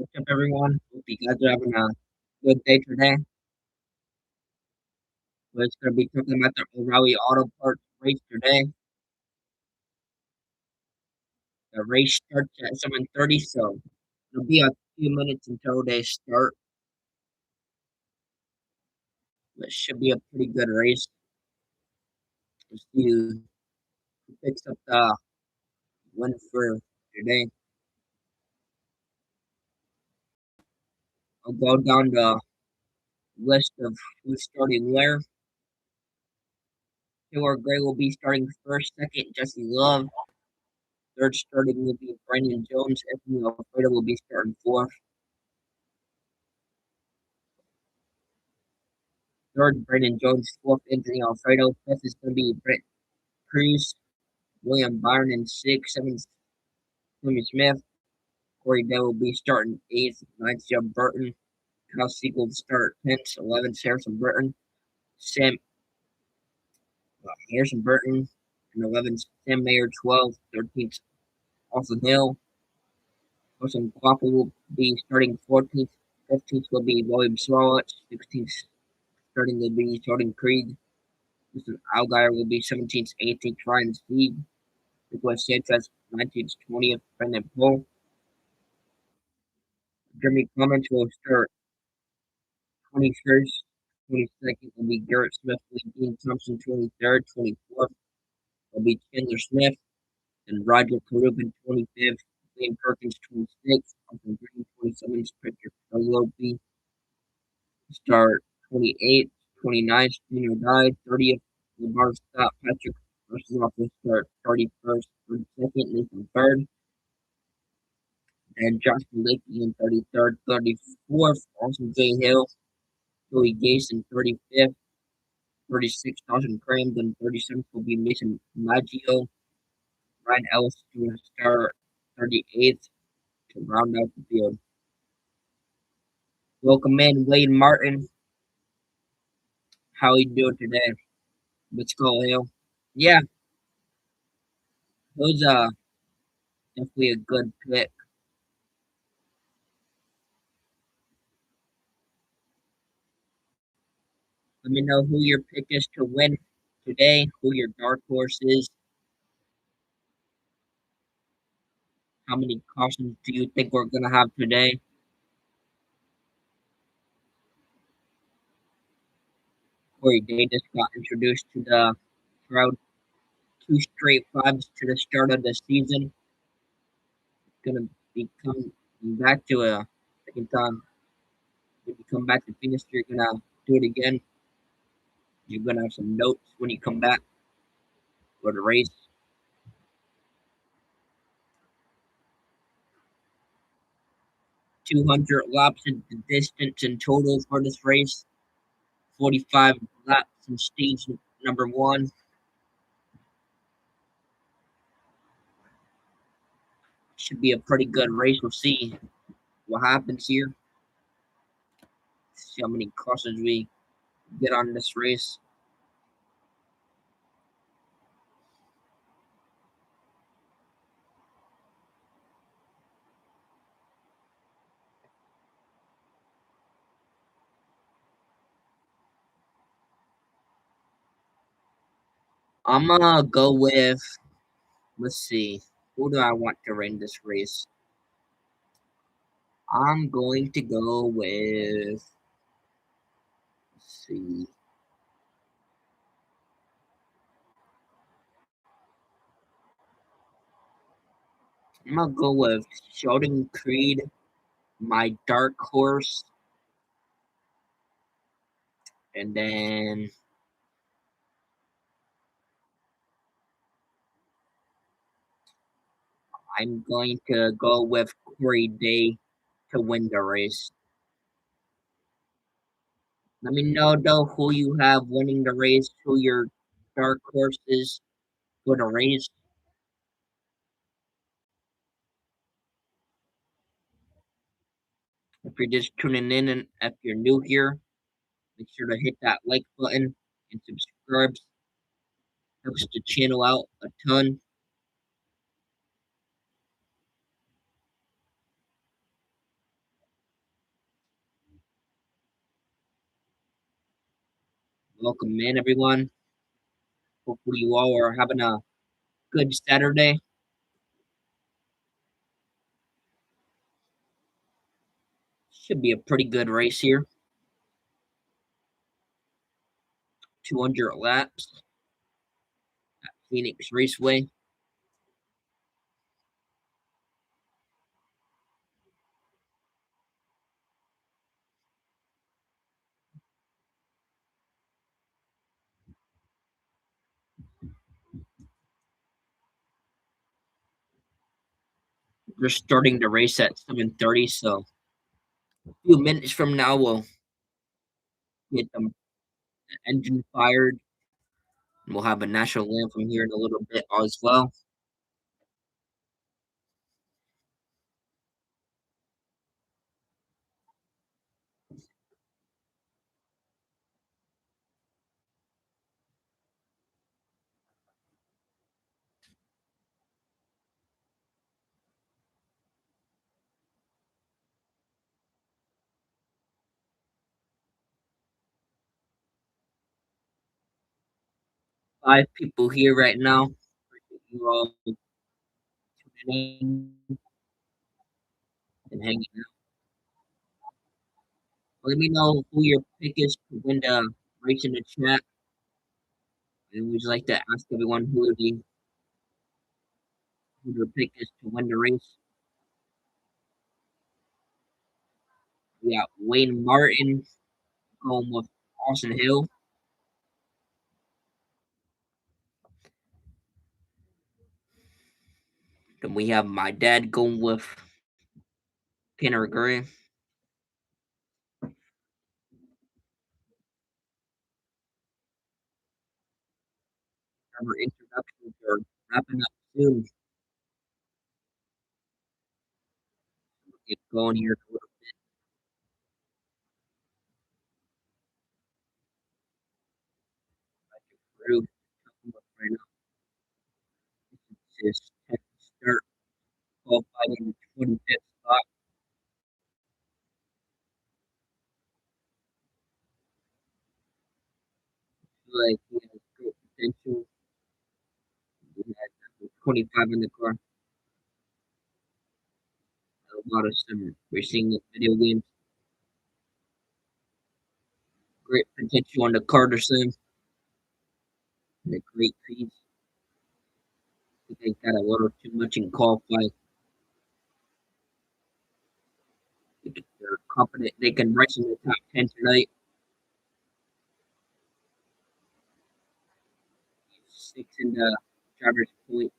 What's up, everyone? Hope you guys are having a good day today. We're just going to be talking about the Oreilly Auto Parts race today. The race starts at 7:30, so it'll be a few minutes until they start. It should be a pretty good race. Let's see who picks up the win for today. I'll go down the list of who's starting where. Taylor Gray will be starting first, second, Jesse Love. Third starting will be Brandon Jones. Anthony Alfredo will be starting fourth. Third, Brandon Jones. Fourth, Anthony Alfredo. Fifth is going to be Brett Cruz, William Byron in sixth. Seventh, Timmy Smith. Corey Dell will be starting eighth. Ninth, Joe Burton. Kyle Siegel will start 10th. 11th, Harrison Burton. Harrison Burton. And 11th, Sam Mayer. 12th. 13th, Austin Hill. Austin Quapple will be starting 14th. 15th will be William Smollett. 16th starting will be Jordan Creed. Mr. Algeier will be 17th. 18th, Ryan Steed. Nicholas Sanchez, 19th, 20th, Brendan Poole. Jeremy Clements will start 21st. 22nd will be Garrett Smith, Dean Thompson, 23rd. 24th will be Chandler Smith, and Roger Carubin, 25th. Lane Perkins, 26th. Austin Green, 27th. Patrick Lopi, start 28th. 29th, Daniel Dye, 30th. Lamar Scott, Patrick Russell will start 31st. 32nd, Nathan 3rd. And Justin Lakey in 33rd, 34th, Austin J. Hill, Joey Gase in 35th, 36th, Dawson Crane, then 37th will be Mason Maggio, Ryan Ellis to start 38th to round out the field. Welcome in, Wade Martin. How you doing today? Let's go, Hill. Yeah, it was definitely a good pick. Let me know who your pick is to win today, who your dark horse is. How many cautions do you think we're going to have today? Corey Davis got introduced to the crowd. Two straight fives to the start of the season. Going to be coming back to a second time. If you come back to Phoenix, you're going to do it again. You're going to have some notes when you come back for the race. 200 laps in the distance in total for this race. 45 laps in stage number one. Should be a pretty good race. We'll see what happens here. See how many crosses we get on this race. I'm gonna go with, let's see, who do I want to run this race? I'm going to go with, let's see, I'm gonna go with Sheldon Creed, my dark horse, and then I'm going to go with Corey Day to win the race. Let me know though who you have winning the race, who your dark horse is for the race. If you're just tuning in and if you're new here, make sure to hit that like button and subscribe. Helps the channel out a ton. Welcome in, everyone. Hopefully, you all are having a good Saturday. Should be a pretty good race here. 200 laps at Phoenix Raceway. We're starting the race at 7:30, so a few minutes from now we'll get the engine fired. And we'll have a national anthem here in a little bit as well. Five people here right now. Appreciate you all tuning in and hanging out. Let me know who your pick is to win the race in the chat. I always like to ask everyone who their pick is to win the race. We got Wayne Martin going with Austin Hill. Then we have my dad going with Tanner Gray. Our introductions are wrapping up soon. We'll get going here in a little through. Right now, this is his 10th start, qualified in the 25th spot. Feel like he has great potential. He had 25 in the car. A lot of some racing video games. Great potential on the Carter sim. And a great piece. I think they got a little too much in qualifying. They're confident they can race in the top 10 tonight. Six in the driver's points.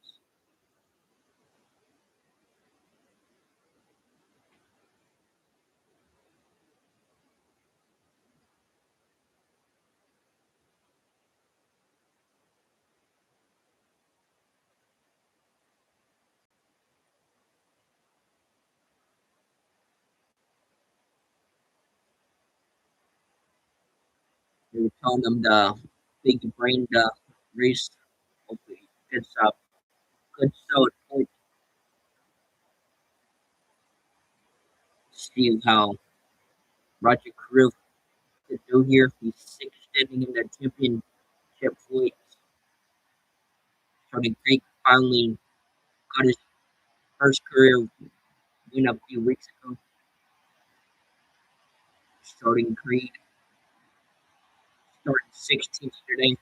They were telling them the big brain race. Hopefully, gets up good solid points. See how Roger Crew could do here. He's six standing in the championship points. Starting Creek finally got his first career win a few weeks ago. Starting Creed, starting 16th today.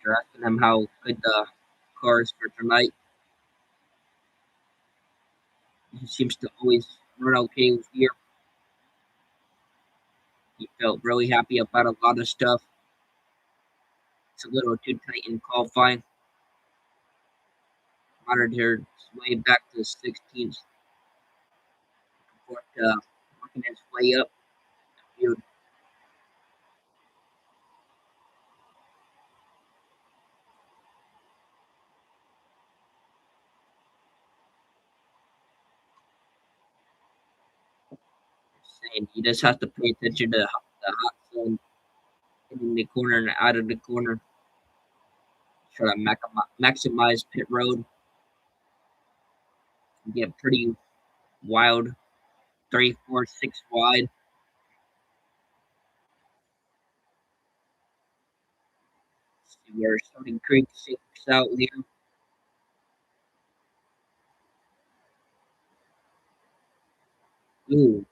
They're asking him how good the car is for tonight. He seems to always run okay here. He felt really happy about a lot of stuff. It's a little too tight in qualifying. Monitored his way back to 16th. Before working his way up. Field. Saying he just has to pay attention to the hot zone in the corner and out of the corner. Try to maximize pit road. Get pretty wild, 3, 4, 6 wide. Let's see where Starting Creek shakes out here. Ooh,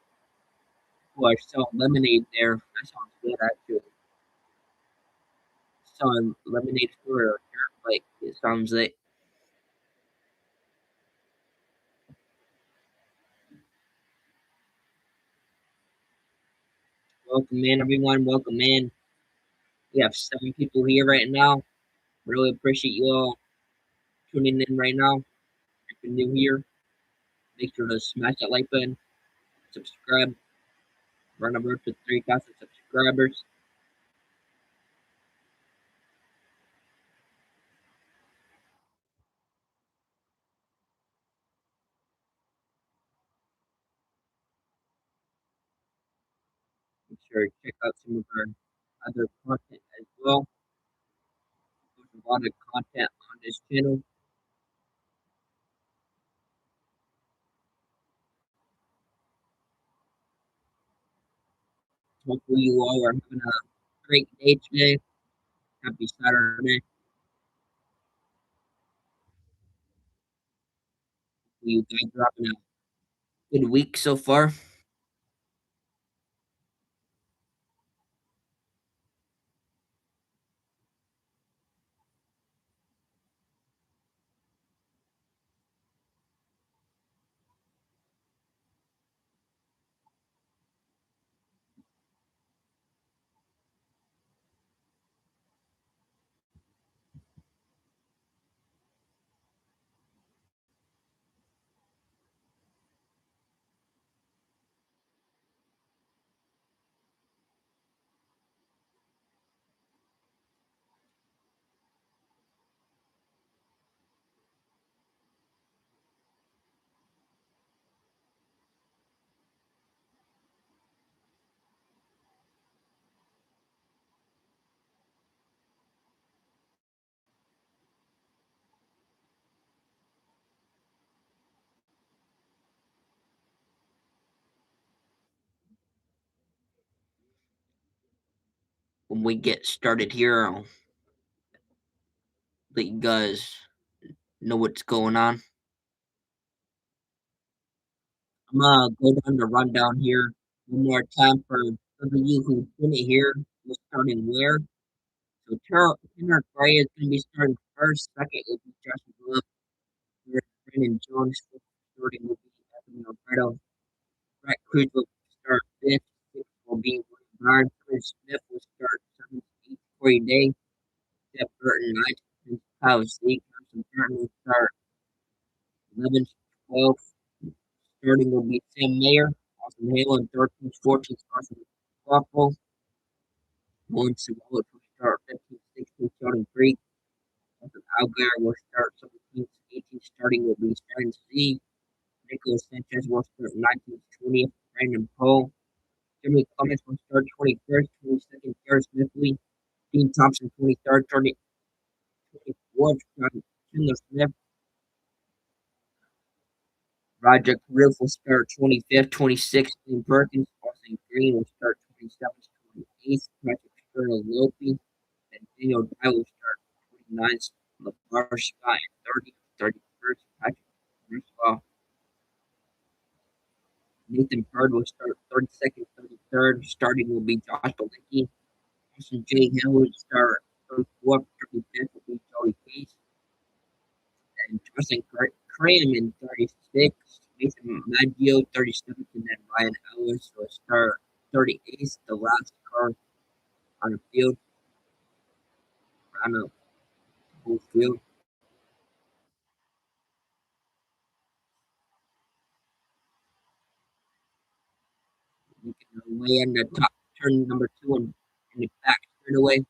I saw lemonade there. That sounds good, actually. Saw lemonade for a dirt bike. It sounds like. Welcome in, everyone. Welcome in. We have 7 people here right now. Really appreciate you all tuning in right now. If you're new here, make sure to smash that like button, subscribe, run over to 3,000 subscribers. Make sure to check out some of our other content as well. There's a lot of content on this channel. Hopefully, you all are having a great day today. Happy Saturday. You guys are having a good week so far. When we get started here, I'll let you guys know what's going on. I'm gonna go down the rundown here one more time for those of you who didn't hear who's starting where. So Tanner Gray is going to be starting first. Second will be Joshua Love. Third, Brandon Jones. Fourth, starting will be Evan Alfredo. Brett Cruz will start fifth. Sixth will be William Byron. Chris Smith will start seventh. Eighth, Corey Day. Jeff Burton, ninth. Tenth, Kyle Zeke. Carson Burton will start 11th. 12th. Starting will be Sam Mayer. Austin Hale and 13th. 14th, Carson Waffle. Lawrence Wallet will start 15th. 16th, Jordan Creek. Algar will start 17th. 18th starting will be Stein C. Nicholas Sanchez will start 19th. 20th. Brandon Poe. Jimmy Clements will start 21st. 22nd. Garrett Smithley. Dean Thompson 23rd. 24th. Chandler Smith. Roger Griff will start 25th. 26th. Dean Perkins. Austin Green will start 27th. 28th. Patrick Sterling Lopi. And Daniel Dye will start 29th. LeVar Scott at 30th. 31st. Patrick Griswold. Nathan Bird will start 32nd, 33rd. Starting will be Josh Balicki. Austin J. Hill will start 34th, 35th will be Joey Case. And Justin Cram in 36th. Mason Maggio 37th, and then Ryan Ellis will start 38th, the last car on the field, on the whole field. You can lay in the top turn number 2 and in the back straightaway.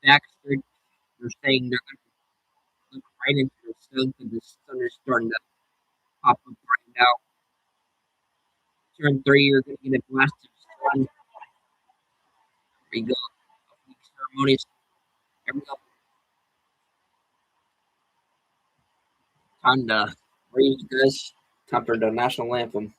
Back straight, they're saying they're going to look right into the sun because the sun is starting to pop up right now. Turn 3, you're going to get a blast of sun. There we go. Ceremonies. There we go. Time to Raise, guys. Time for the national anthem.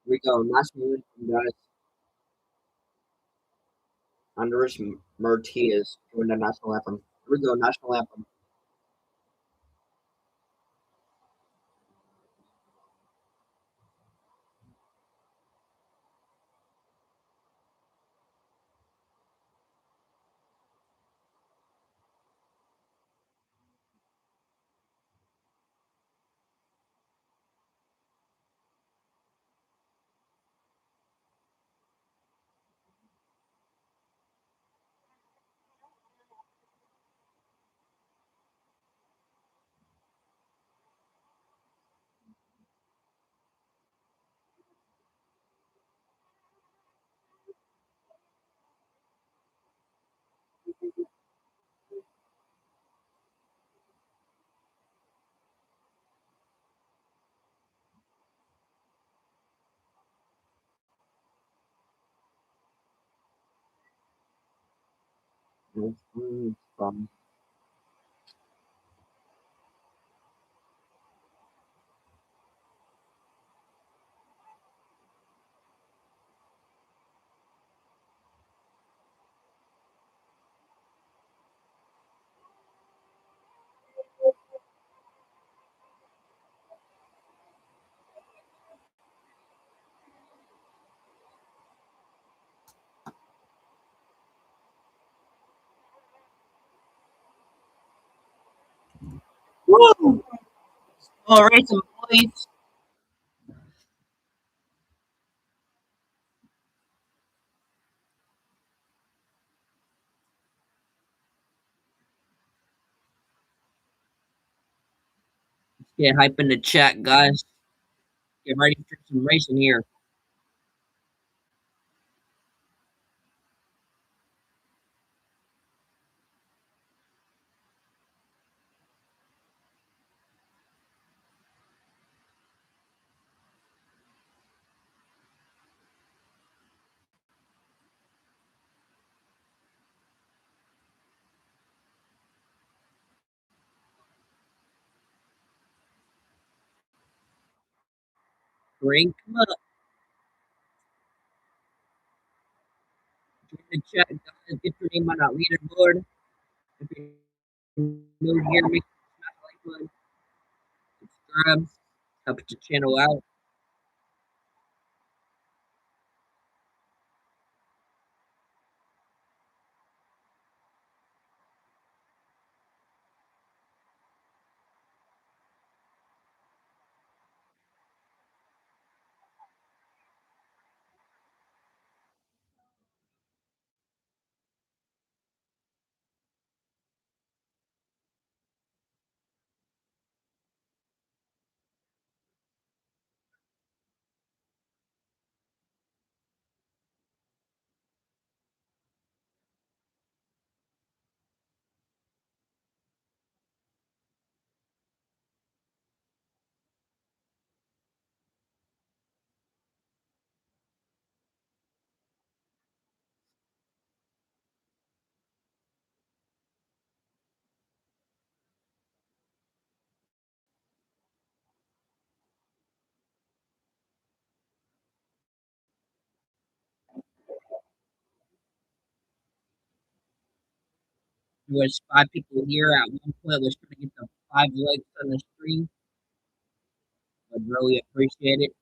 Here we go. National anthem, guys. Andres Martinez doing the national anthem. Here we go. National anthem. From Woo! All right, some boys. Get hype in the chat, guys. Get ready for some racing here. Drink them up. Join the chat, guys. Get your name on that leaderboard. If you're new here, make sure to smash the like button, subscribe, help the channel out. There was 5 people here at one point. Was trying to get the 5 likes on the stream. I'd really appreciate it.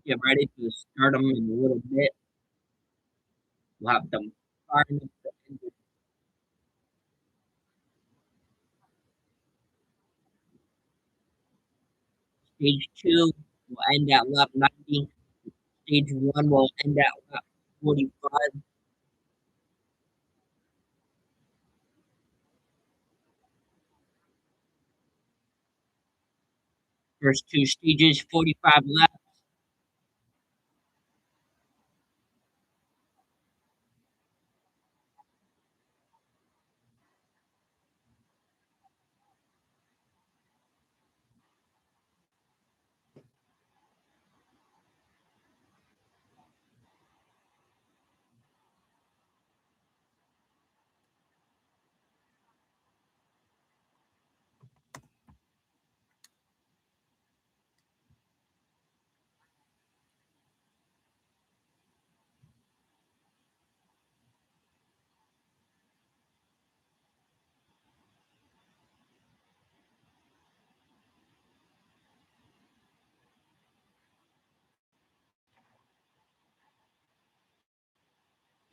get ready to start them in a little bit. We'll have them firing up the engine. Stage 2 will end at lap 90. Stage 1 will end at lap 45. First two stages, 45 laps.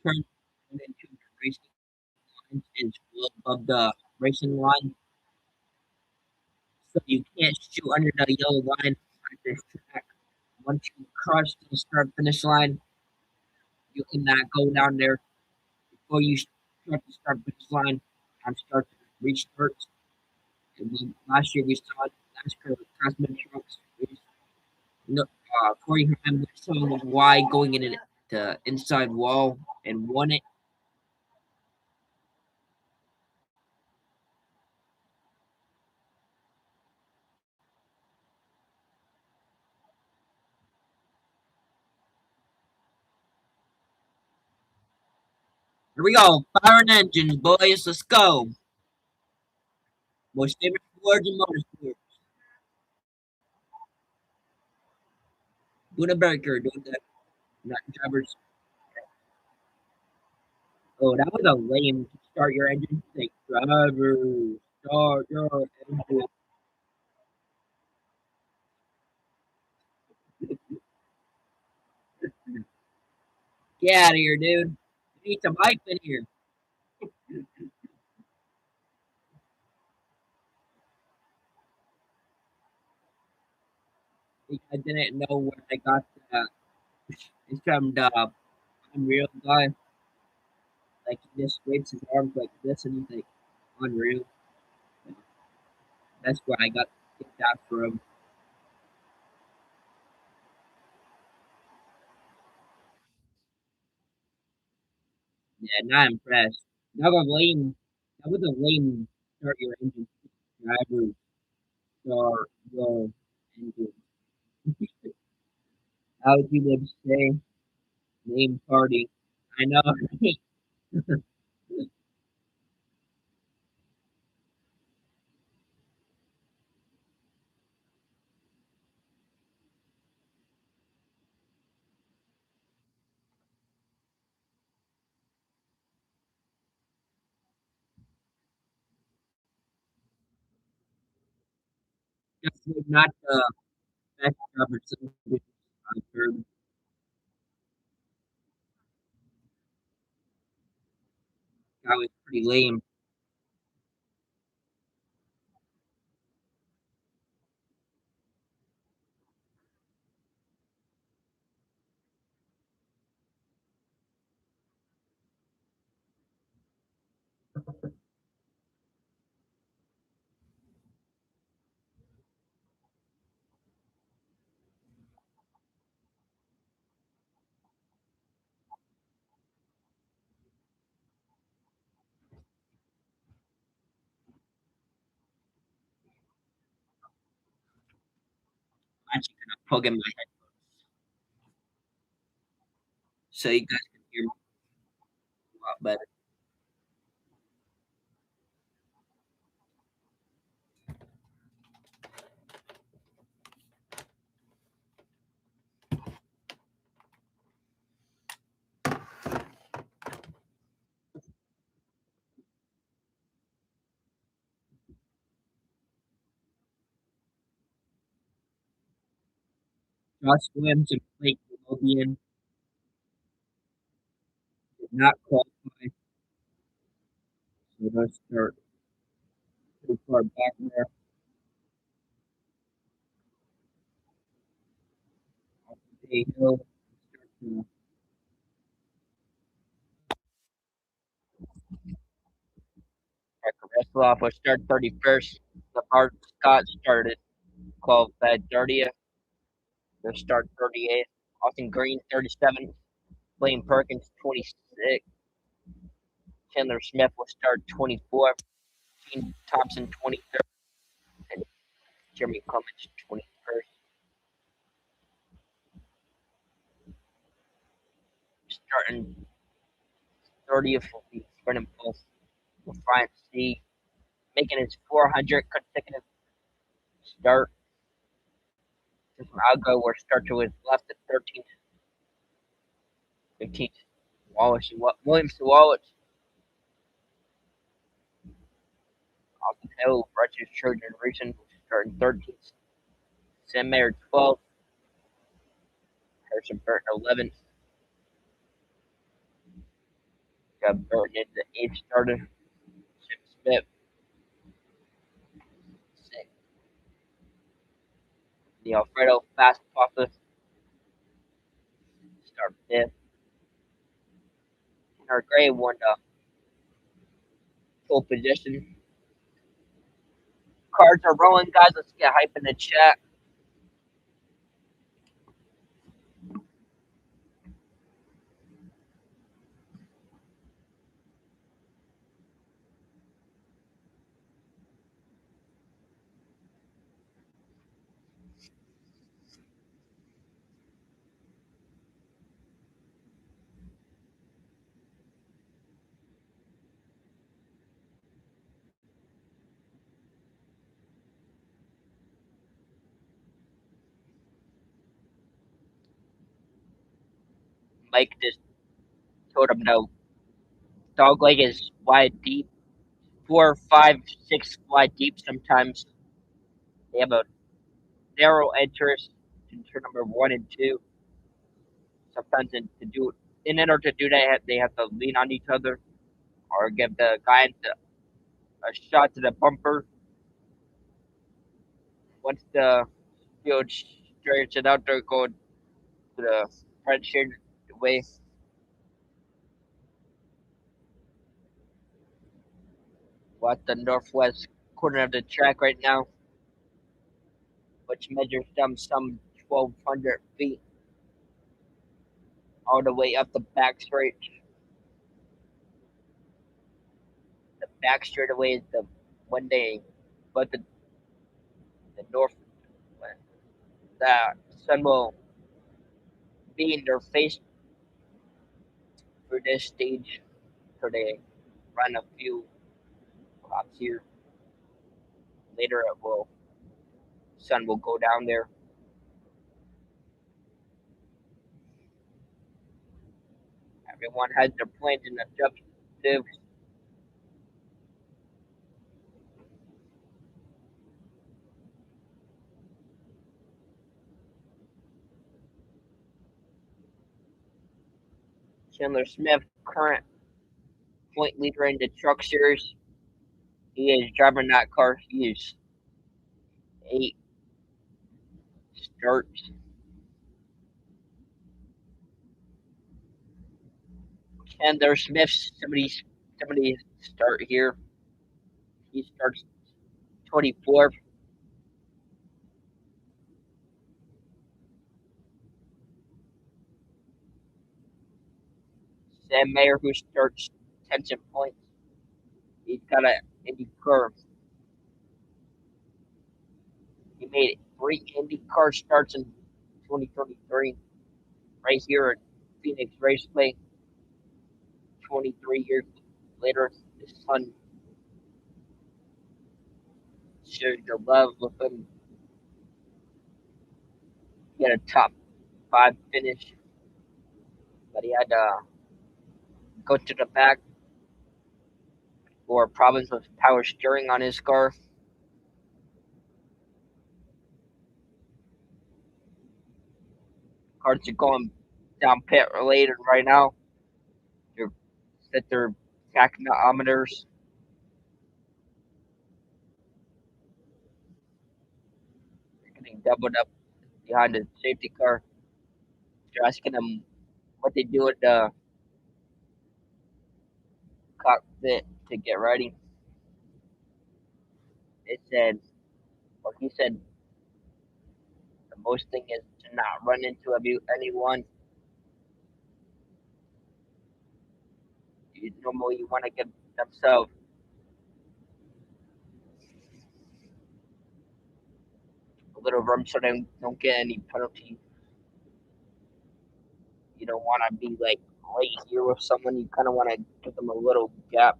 Turn into the racing lines is well above the racing line. So you can't shoot under the yellow line at this track. Once you cross the start finish line, you cannot go down there before you start the start finish line and start to restart. Last year we saw Nascar with Cosmic trucks. No, Corey Heim was telling them why going in the inside wall and won it. Here we go, firing engines, boys. Let's go. Most favorite words in motorsport. Doing a breaker, doing the not drivers. Oh, that was a lame start your engine. Like, driver, start your engine. Get out of here, dude. You need some hype in here. I didn't know where I got that. It's from the Unreal guy. Like, he just waves his arms like this and he's like, Unreal. That's where I got that from. Yeah, not impressed. That was a lame. That was a lame start your engine. Driver, start your engine. How would you would say name party? I know. Definitely not the best cover solution I've heard. That was pretty lame. I'm actually gonna plug in my head so you guys can hear me a lot better. Josh Williams in Blake Logan did not qualify, so let's start pretty far back there. Day Hill start to wrestle off. We'll start 31st. Lamar Scott started qualified 30th. They'll start 38th. Austin Green 37th. Blaine Perkins 26th. Chandler Smith will start 24th. Gene Thompson 23rd. And Jeremy Clements 21st. Starting 30th will be Brennan Pulse with Brian C. making his 400 consecutive start. From Algo where start to his left at 13th. 15th. Williams to Wallace. Austin Hill, Roger Trojan Racing starting 13th. Sam Mayer 12th. Harrison Burton 11th. Got Burton in the 8th starter. Jim Smith 6th. The Alfredo Fast Papa start 5th. And our Gray won the pole position. Cards are rolling, guys. Let's get hype in the chat. Mike just told him no. Dog leg is wide deep. 4, 5, 6 wide deep sometimes. They have a narrow entrance in turn number 1 and 2. Sometimes in order to do that, they have to lean on each other or give the guy a shot to the bumper. Once the field straightens it out, they're going to the front straight way. We're at the northwest corner of the track right now, which measures some 1,200 feet all the way up the back straight. The back straightaway is the one day, but the north, the sun will be in their face for this stage. So they run a few laps here. Later, sun will go down there. Everyone has their plans and objectives. Chandler Smith, current point leader in the truck series. He is driving that car. He is 8 starts. Chandler Smith, somebody start here. He starts 24th. Sam Mayer, who starts 10th points. He's got an Indy car. He made 3 IndyCar starts in 2023, right here at Phoenix Raceway. 23 years later, his son shared the love with him. He had a top 5 finish, but he had to go to the back for problems with power steering on his car. Cars are going down pit related right now. They're set their tachometers. They're getting doubled up behind the safety car. They're asking them what they do at the cockpit to get ready. It said, or he said, the most thing is to not run into anyone. Normally, you want to give themselves a little room so they don't get any penalty. You don't want to be like right here with someone. You kind of want to give them a little gap.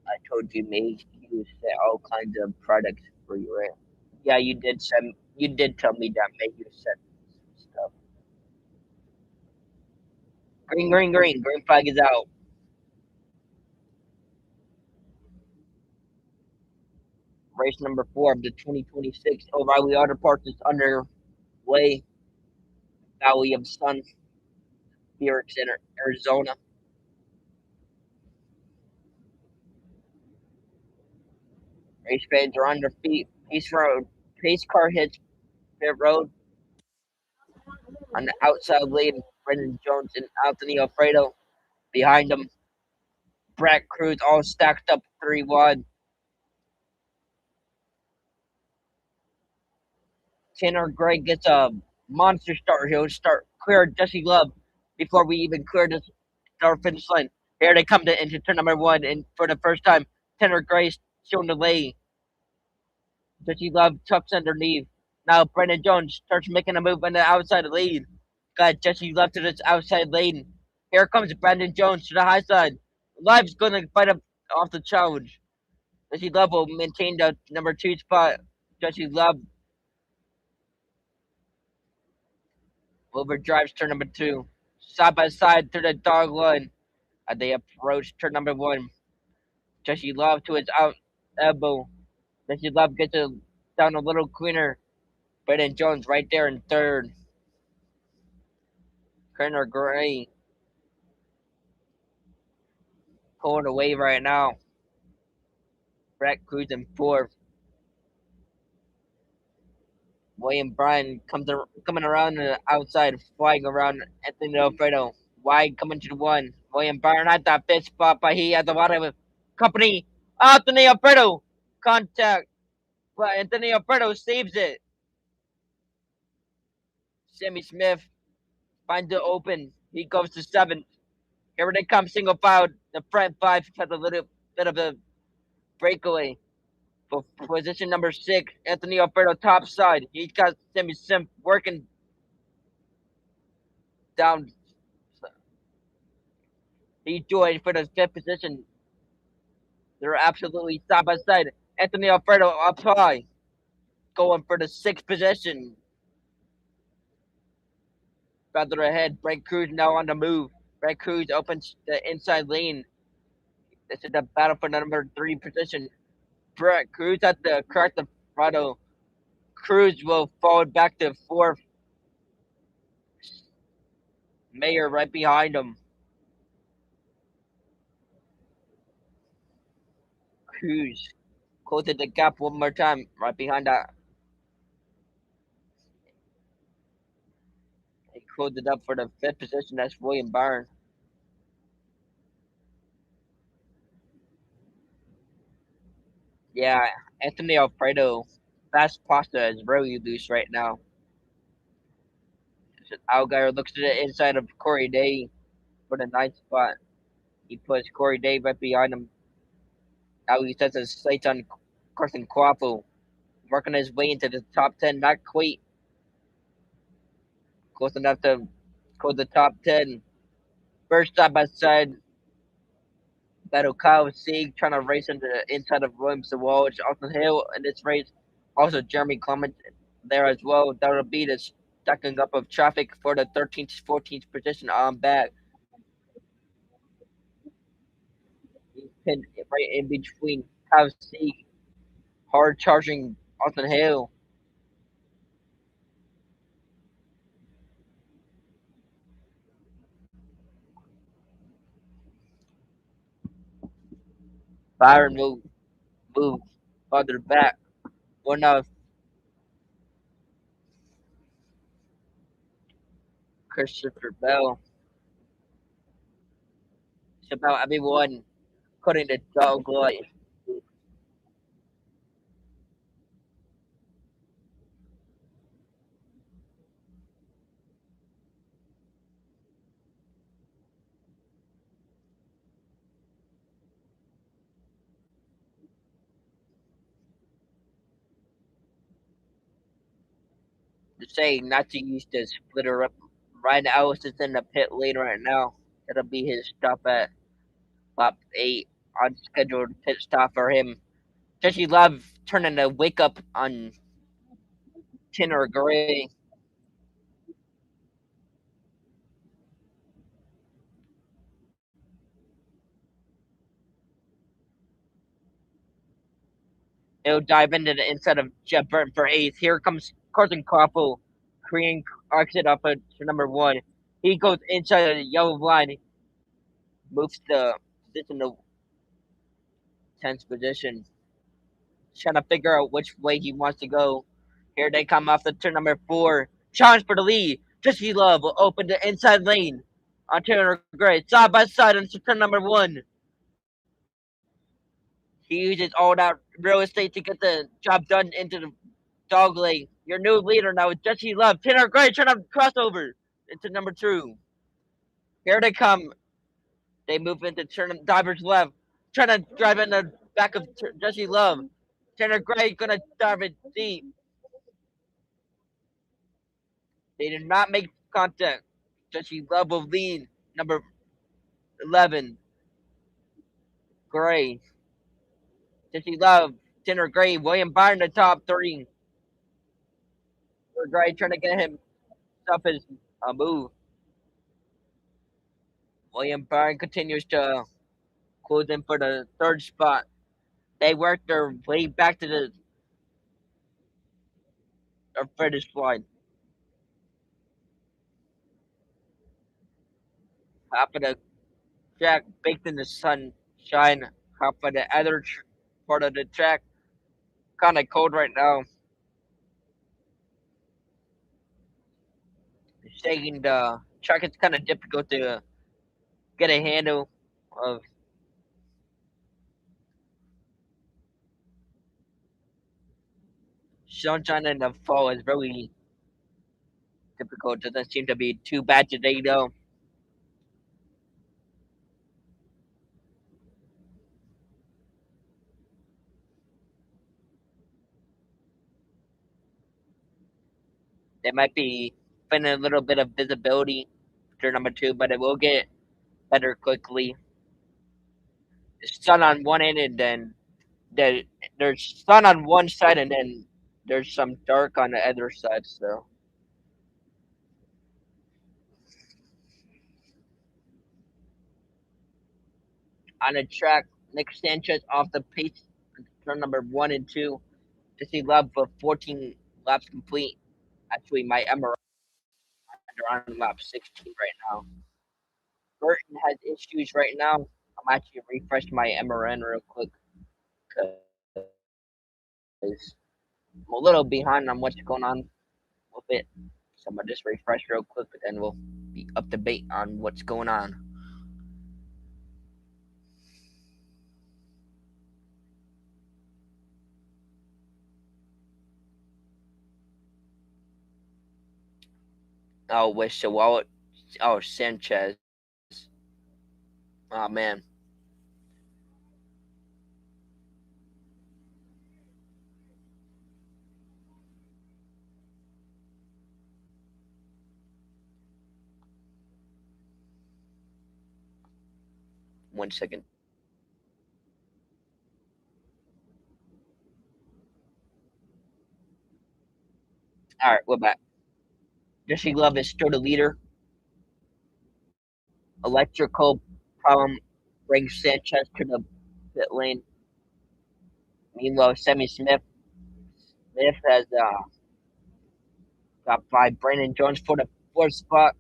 I told you, maybe you set all kinds of products for your rent. Yeah, you did send. You did tell me that. Maybe you sent stuff. Green, green, green. Green flag is out. Race number 4 of the 2026 Oreilly Auto Parts is underway. Valley of Sun, Phoenix, Arizona. Race fans are on their feet. Pace car hits pit road on the outside lane. Brendan Jones and Anthony Alfredo behind them. Brett Cruz all stacked up 3-1. Tanner Gray gets a monster start. He'll start clear Jesse Love before we even clear the start finish line. Here they come into turn number 1, and for the first time, Tanner Gray showing the lane. Jesse Love tucks underneath. Now Brendan Jones starts making a move on the outside lead. Got Jesse Love to this outside lane. Here comes Brandon Jones to the high side. Live's gonna fight up off the challenge. Jesse Love will maintain the number 2 spot. Jesse Love overdrives turn number 2. Side by side through the dog line as they approach turn number 1. Jesse Love to his out elbow. Jesse Love gets it down a little cleaner. Brandon Jones right there in third. Kerner Gray pulling away right now. Brett Cruz in fourth. William Bryan coming around the outside, flying around Anthony Alfredo. Wide coming to the 1. William Bryan at that fifth spot, but he has a lot of company. Anthony Alfredo contact, but Anthony Alfredo saves it. Sammy Smith finds it open. He goes to 7th. Here they come, single file. The front 5 has a little bit of a breakaway. For position number 6, Anthony Alfredo top side. He's got Sammy Smith working down. He's doing for the 5th position. They're absolutely side by side. Anthony Alfredo up high, going for the 6th position. Further ahead, Brent Cruz now on the move. Brent Cruz opens the inside lane. This is the battle for the number 3 position. Brent Cruz at the correct the throttle. Cruz will forward back to 4th. Mayer right behind him. Cruz closes the gap one more time right behind that. He closed it up for the 5th position. That's William Byrne. Yeah, Anthony Alfredo, fast pasta is really loose right now. Algar looks to the inside of Corey Day for the 9th spot. He puts Corey Day right behind him. Now he sets his sights on Carson Quaffle, working his way into the top 10. Not quite close enough to go the top 10. First side by side battle, Kyle Sieg trying to race into the inside of Williams the Walsh. Austin Hill in this race. Also Jeremy Clement there as well. That'll be the stacking up of traffic for the 13th, 14th position on back. pinned right in between Cow C, hard charging Austin Hill. Byron move farther back. One of Christopher Bell. It's about everyone putting the dog life. To say not to use the splitter up. Ryan Ellis is in the pit lane right now. It'll be his stop at lap 8. Unscheduled pit stop for him. Jesse Love turning the wake up on Tanner Gray. He'll dive into the inside of Jeff Burton for 8th. Here comes Carson Koppel. Korean exit up at number 1. He goes inside the yellow line. Moves the position to 10th position. Trying to figure out which way he wants to go. Here they come off the turn number 4. Challenge for the lead. Jesse Love will open the inside lane on Tanner Gray. Side by side on turn number 1. He uses all that real estate to get the job done into the dog lane. Your new leader now is Jesse Love. Tanner Gray trying to cross over into number 2. Here they come. They move into turn divers left. Trying to drive in the back of Jesse Love. Tanner Gray gonna dive it deep. They did not make contact. Jesse Love will lead number 11. Gray. Jesse Love. Tanner Gray. William Byron the top 3. Gray trying to get him up his move. William Byron continues to close in for the 3rd spot. They work their way back to the finish line. Half of the track baked in the sunshine. Half of the other part of the track kind of cold right now. Shaking the track is kind of difficult to get a handle of. Sunshine in the fall is really difficult. Doesn't seem to be too bad today though. They might be finding a little bit of visibility for number 2, but it will get better quickly. The sun on one end, and then the, there's sun on one side, and then there's some dark on the other side. So on the track, Nick Sanchez off the pace, turn number 1 and 2. To see Love with 14 laps complete. Actually, my MRI are on lap 16 right now. Burton has issues right now. I'm actually refreshing my MRN real quick because I'm a little behind on what's going on with it. So I'm gonna just refresh real quick, but then we'll be up to date on what's going on. Oh, wish so. Oh, Sanchez. Oh man. One second. All right, we're back. Jesse Love is still the leader. Electrical problem brings Sanchez to the pit lane. Meanwhile, Smith has got by Brandon Jones for the fourth spot.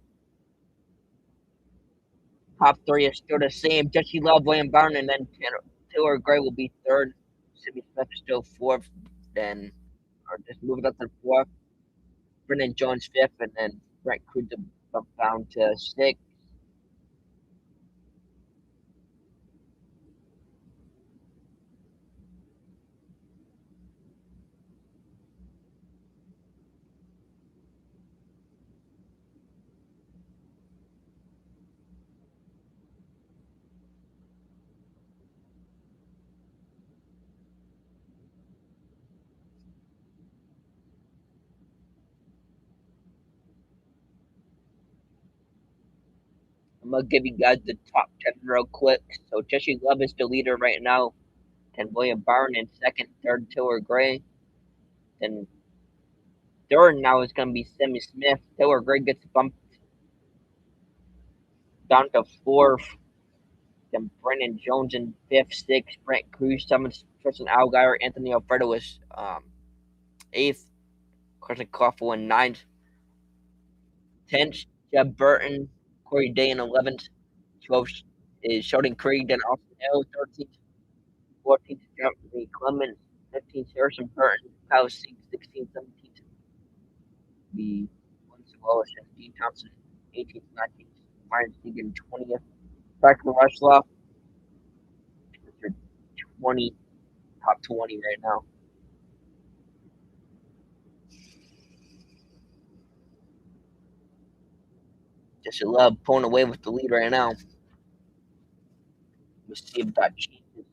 Top three is still the same. Jesse Love, William Byron, and then Taylor Gray will be third. Sammy Smith is still fourth. Then, or just moving up to fourth. Brandon Jones fifth, and then Brent Cruz down to sixth. I'm gonna give you guys the top 10 real quick. So Jesse Love is the leader right now. Then William Byron in second, third Taylor Gray. Then third now is gonna be Sammy Smith. Taylor Gray gets bumped down to fourth. Then Brennan Jones in fifth, sixth, Brent Cruz, seventh, Tristan Allgaier, Anthony Alfredo was eighth, Carson Coughlin in ninth, 10th, Jeb Burton, Corey Day in 11th, 12th is Sheldon Creed, then Austin Hill, 13th, 14th, Jeremy Clemens, 15th, Harrison Burton, Kyle Singh, 16th, 17th, the ones Wallace and Dean Thompson, 18th, 19th, Ryan Stegan, 20th, Michael Rushloff, 20, top 20 right now. Just love pulling away with the lead right now. Let's see if that changes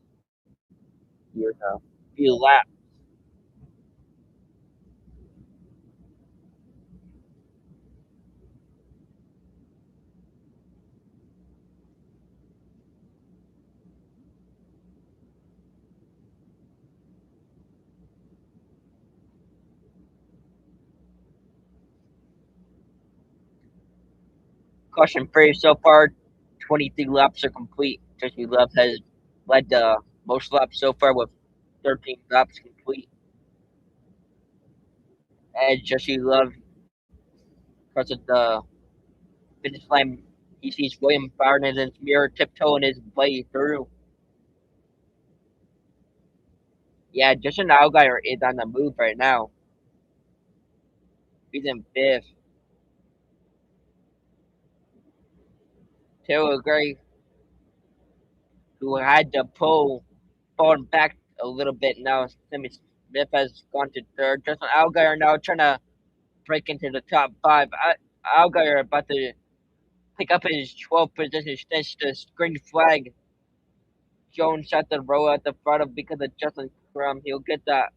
here in a few laps. Caution free so far. 23 laps are complete. Jesse Love has led most laps so far with 13 laps complete. As Jesse Love crosses the finish line, he sees William Byron in his mirror tiptoeing his way through. Yeah, Justin Allgaier is on the move right now. He's in fifth. Taylor Gray, who had to pull, falling back a little bit now. Sammy Smith has gone to third. Justin Allgaier now trying to break into the top five. Allgaier about to pick up his 12th position, snatch the green flag. Jones shot the row at the front of because of Justin Crum. He'll get that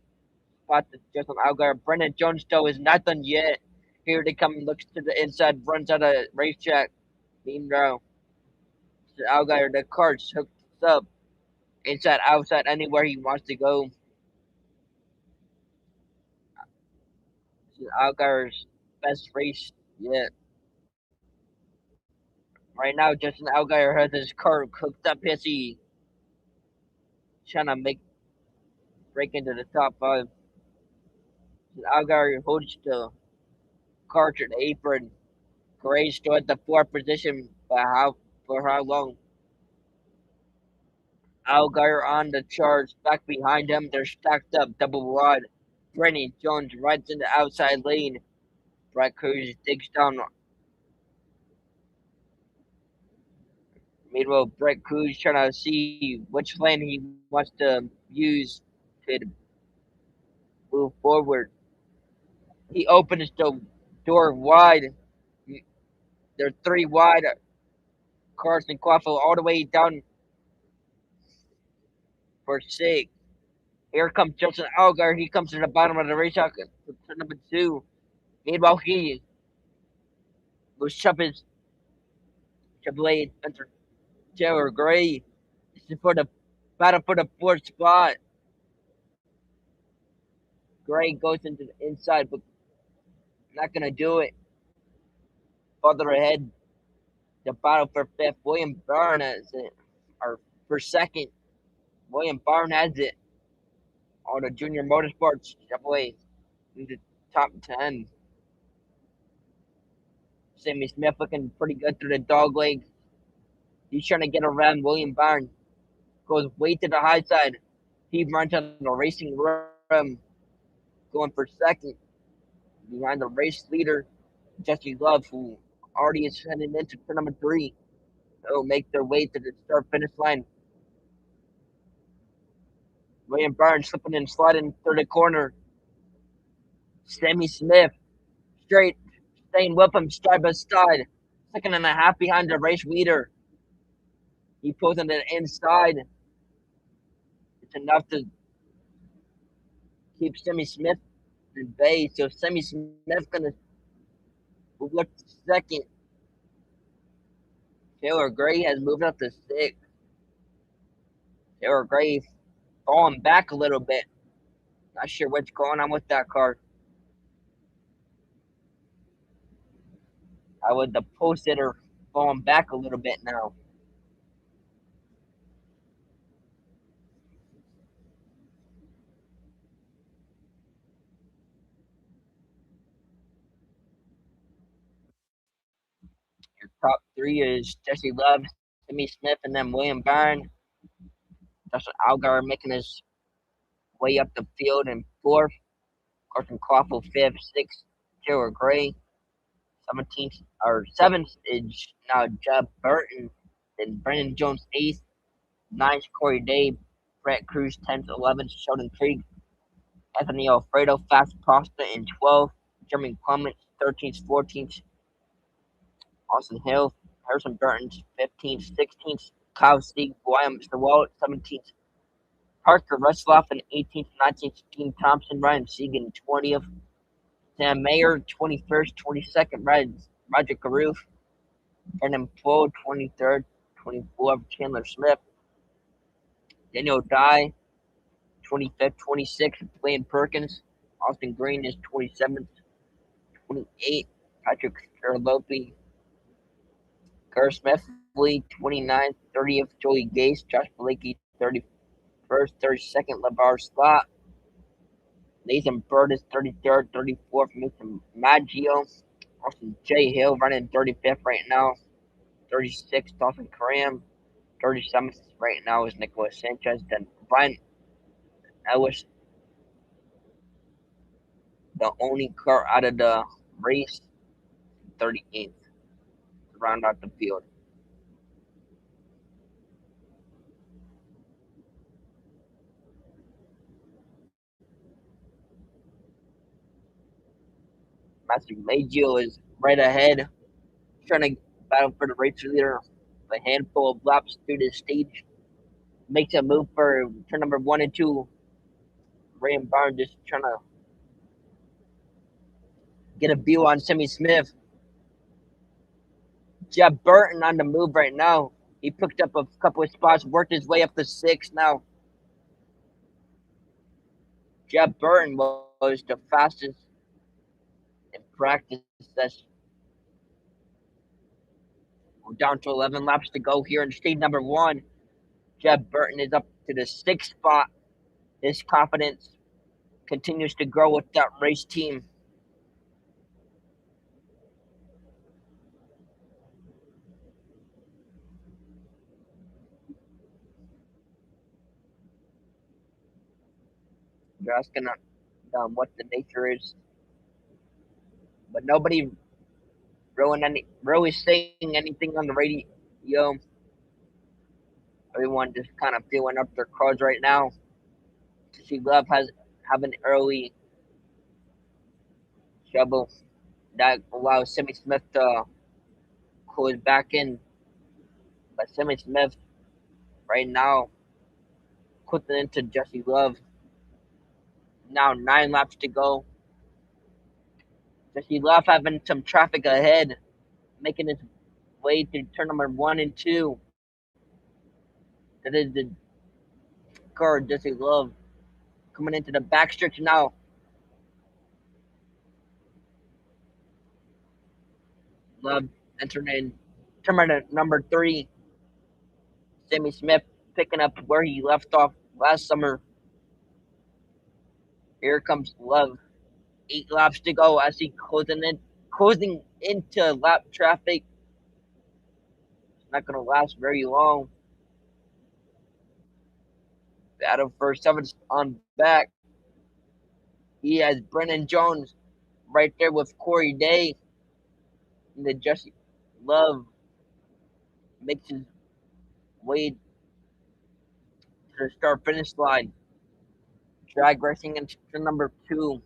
spot to Justin Allgaier. Brennan Jones, though, is not done yet. Here they come, looks to the inside, runs out of racetrack. Meanwhile, Allgaier, the cart's hooked up. Inside, outside, anywhere he wants to go. Allgaier's best race yet. Right now, Justin Allgaier has his car hooked up as he trying to break into the top five. Allgaier holds the car to the apron. Gray still at the fourth position, but for how long? Allgaier on the charge. Back behind him, they're stacked up, double wide. Brennan Jones rides in the outside lane. Brett Cruz digs down. Meanwhile, Brett Cruz trying to see which lane he wants to use to move forward. He opens the door wide. They're three wide. Carson Quaffle all the way down for six. Here comes Justin Allgaier. He comes to the bottom of the racetrack to number two. Meanwhile, he was shoving Chevrolet under Taylor Gray. This is for the battle for the fourth spot. Gray goes into the inside, but not gonna do it. Farther ahead, the battle for fifth. William Byron is it, or for second. William Byrne has it on the Junior Motorsports Chevrolet in the top 10. Sammy Smith looking pretty good through the dog leg. He's trying to get around William Byrne. Goes way to the high side. He runs on the racing rim, going for second behind the race leader, Jesse Love, who already is heading into turn number 3. They'll make their way to the start finish line. William Byrne slipping and sliding through the corner. Sammy Smith straight, staying with him side by side. Second and a half behind the race leader. He pulls on the inside. It's enough to keep Sammy Smith in bay. So Sammy Smith gonna move up to second. Taylor Gray has moved up to 6th. Taylor Gray falling back a little bit. Not sure what's going on with that car. I would the post hitter falling back a little bit now. Your top 3 is Jesse Love, Sammy Smith, and then William Byrne. Justin Allgaier making his way up the field in 4th. Carson Crawford 5th, 6th. Taylor Gray 17th or 7th is now Jeb Burton. Then Brandon Jones 8th, 9th Corey Day, Brett Cruz 10th, 11th Sheldon Creek, Anthony Alfredo Fast Pasta in 12th, Jeremy Clements 13th, 14th, Austin Hill, Harrison Burton 15th, 16th, Kyle Steeg, Williams the Wall 17th, Parker Rusloff in 18th, 19th, Dean Thompson, Ryan Segan 20th, Sam Mayer 21st, 22nd, Roger Caruth, Brendan Poole 23rd, 24th, Chandler Smith, Daniel Dye 25th, 26th, Blaine Perkins, Austin Green is 27th, 28th, Patrick Scarlopi, Kerr Smithley 29th, 30th, Joey Gase, Josh Blakey 31st, 32nd, LeVar Scott, Nathan Bird is 33rd, 34th, Mason Maggio, Austin J. Hill running 35th right now, 36th, Dawson Cram, 37th right now is Nicholas Sanchez. Then Brian Ellis, the only car out of the race, 38th to round out the field. Master Maggio is right ahead, trying to battle for the race leader. A handful of laps through the stage makes a move for turn number 1 and 2. Ray and Barnes just trying to get a view on Sammy Smith. Jeb Burton on the move right now. He picked up a couple of spots, worked his way up to 6 now. Jeb Burton was the fastest in practice. That's down to 11 laps to go here in stage number 1. Jeb Burton is up to the 6th spot. His confidence continues to grow with that race team. You're asking what the nature is, but nobody really saying anything on the radio. Everyone just kind of feeling up their cards right now. See Love has have an early shovel that allows Sammy Smith to close back in. But Sammy Smith right now putting into Jesse Love. Now 9 laps to go. Jesse Love having some traffic ahead, making his way through turn number 1 and 2. That is the car Jesse Love coming into the backstretch now. Love entering in turn number 3. Sammy Smith picking up where he left off last summer. Here comes Love. 8 laps to go as he closing into lap traffic. It's not going to last very long. Battle for 7th on back. He has Brennan Jones right there with Corey Day. And then Jesse Love makes his way to the start finish line. Drag racing into number 2.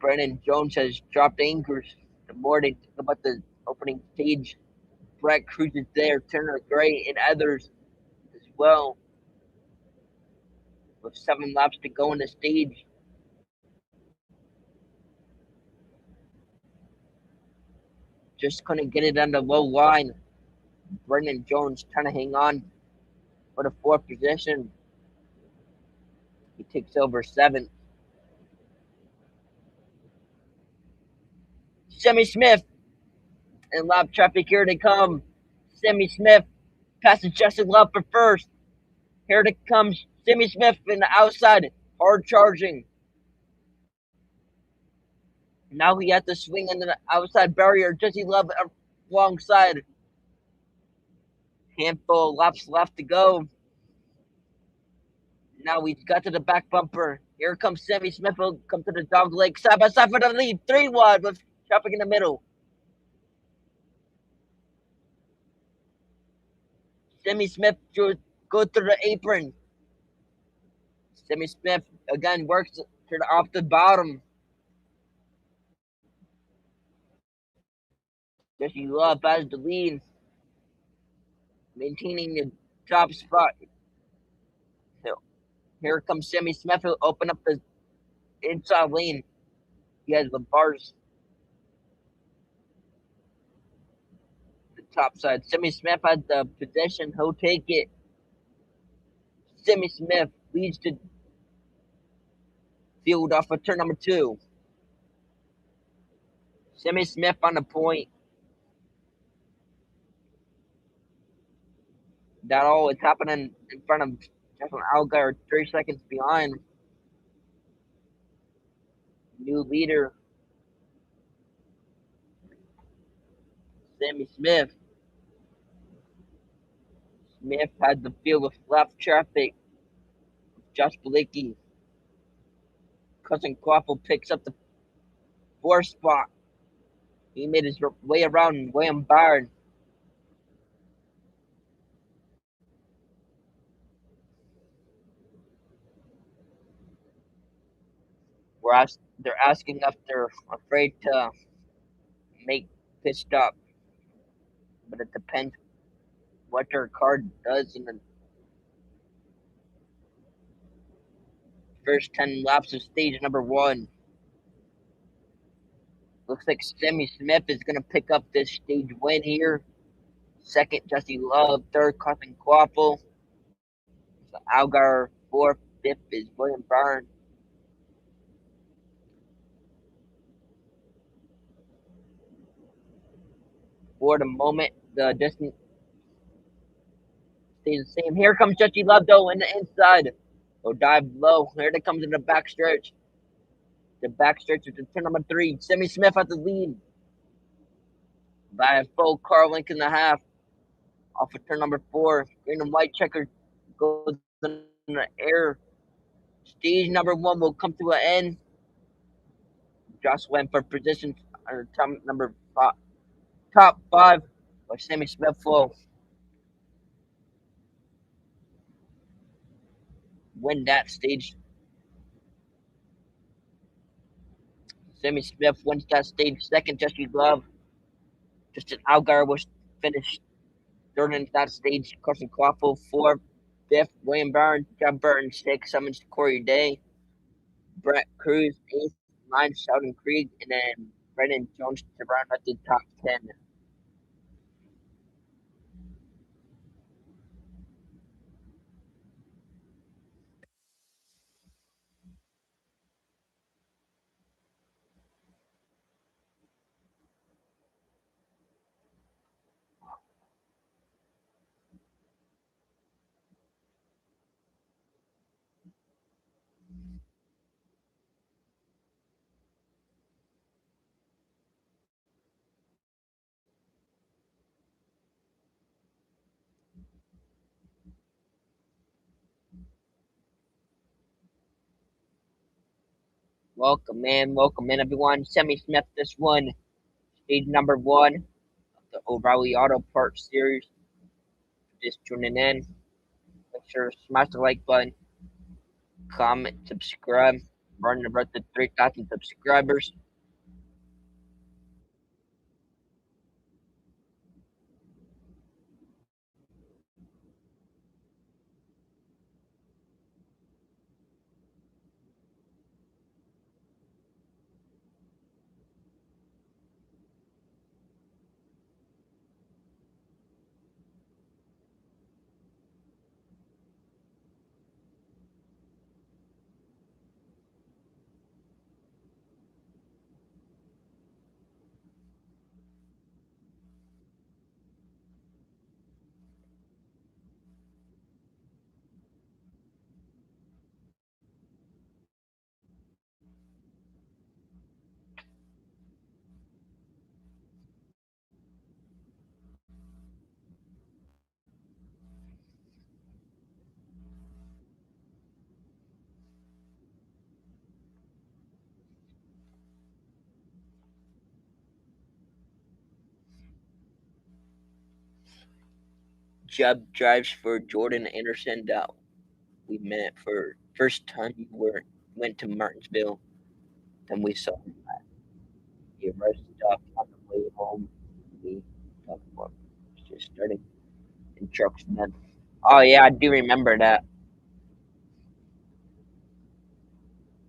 Brennan Jones has dropped anchors. The more they think about the opening stage, Brett Cruz is there, Turner Gray, and others as well. With 7 laps to go in the stage. Just couldn't get it on the low line. Brennan Jones trying to hang on for the 4th position. He takes over 7th. Sammy Smith and lap traffic, here they come. Sammy Smith passes Justin Love for first. Here it comes Sammy Smith in the outside, hard charging. Now he has to swing into the outside barrier. Jesse Love alongside. Handful of laps left to go. Now we got to the back bumper. Here comes Sammy Smith. Will come to the dog leg side by side for the lead. 3 wide with traffic in the middle. Sammy Smith go through the apron. Sammy Smith again works to the off the bottom. Jesse Love has the lead, maintaining the top spot. So here comes Sammy Smith. He'll open up the inside lane. He has the bars. The top side. Sammy Smith has the possession. He'll take it. Sammy Smith leads to field off of turn number 2. Sammy Smith on the point. That all is happening in front of Justin Allgaier, 3 seconds behind. New leader, Sammy Smith. Smith had the field with left traffic. Josh Blakey. Cousin Quaffle picks up the 4th spot. He made his way around William Byron. Whereas they're asking if they're afraid to make pit stop. But it depends what their card does in the first 10 laps of stage number 1. Looks like Sammy Smith is going to pick up this stage win here. 2nd, Jesse Love. 3rd, Cousin Quaffle. So Algar 4th. 5th is William Byron. For the moment, the distance stays the same. Here comes Jesse Love, though, in the inside. He'll dive low. Here it comes in the backstretch. The backstretch is turn number 3. Sammy Smith at the lead by a full car length and a half. Off of turn number 4. Green and white checker goes in the air. Stage number 1 will come to an end. Josh went for position number 5, top 5, but Sammy Smith will win that stage. Sammy Smith wins that stage. 2nd, Jesse Love. Justin Allgaier was finished 3rd in that stage. Carson Quaffle 4th. 5th, William Byron. John Burton 6th. 7th, Corey Day. Brett Cruz 8th. 9th, Sheldon Creed. And then Brennan Jones to round out the top 10. Welcome in, everyone. Semi Smith, this one, stage number one of the Oreilly Auto Parts series. Just tuning in. Make sure to smash the like button, comment, subscribe. Running the road to 3,000 subscribers. Jeb drives for Jordan Anderson. We met for first time went to Martinsville. Then we saw him at the rest stop on the way home. We talked about just starting in trucks then. Oh yeah, I do remember that.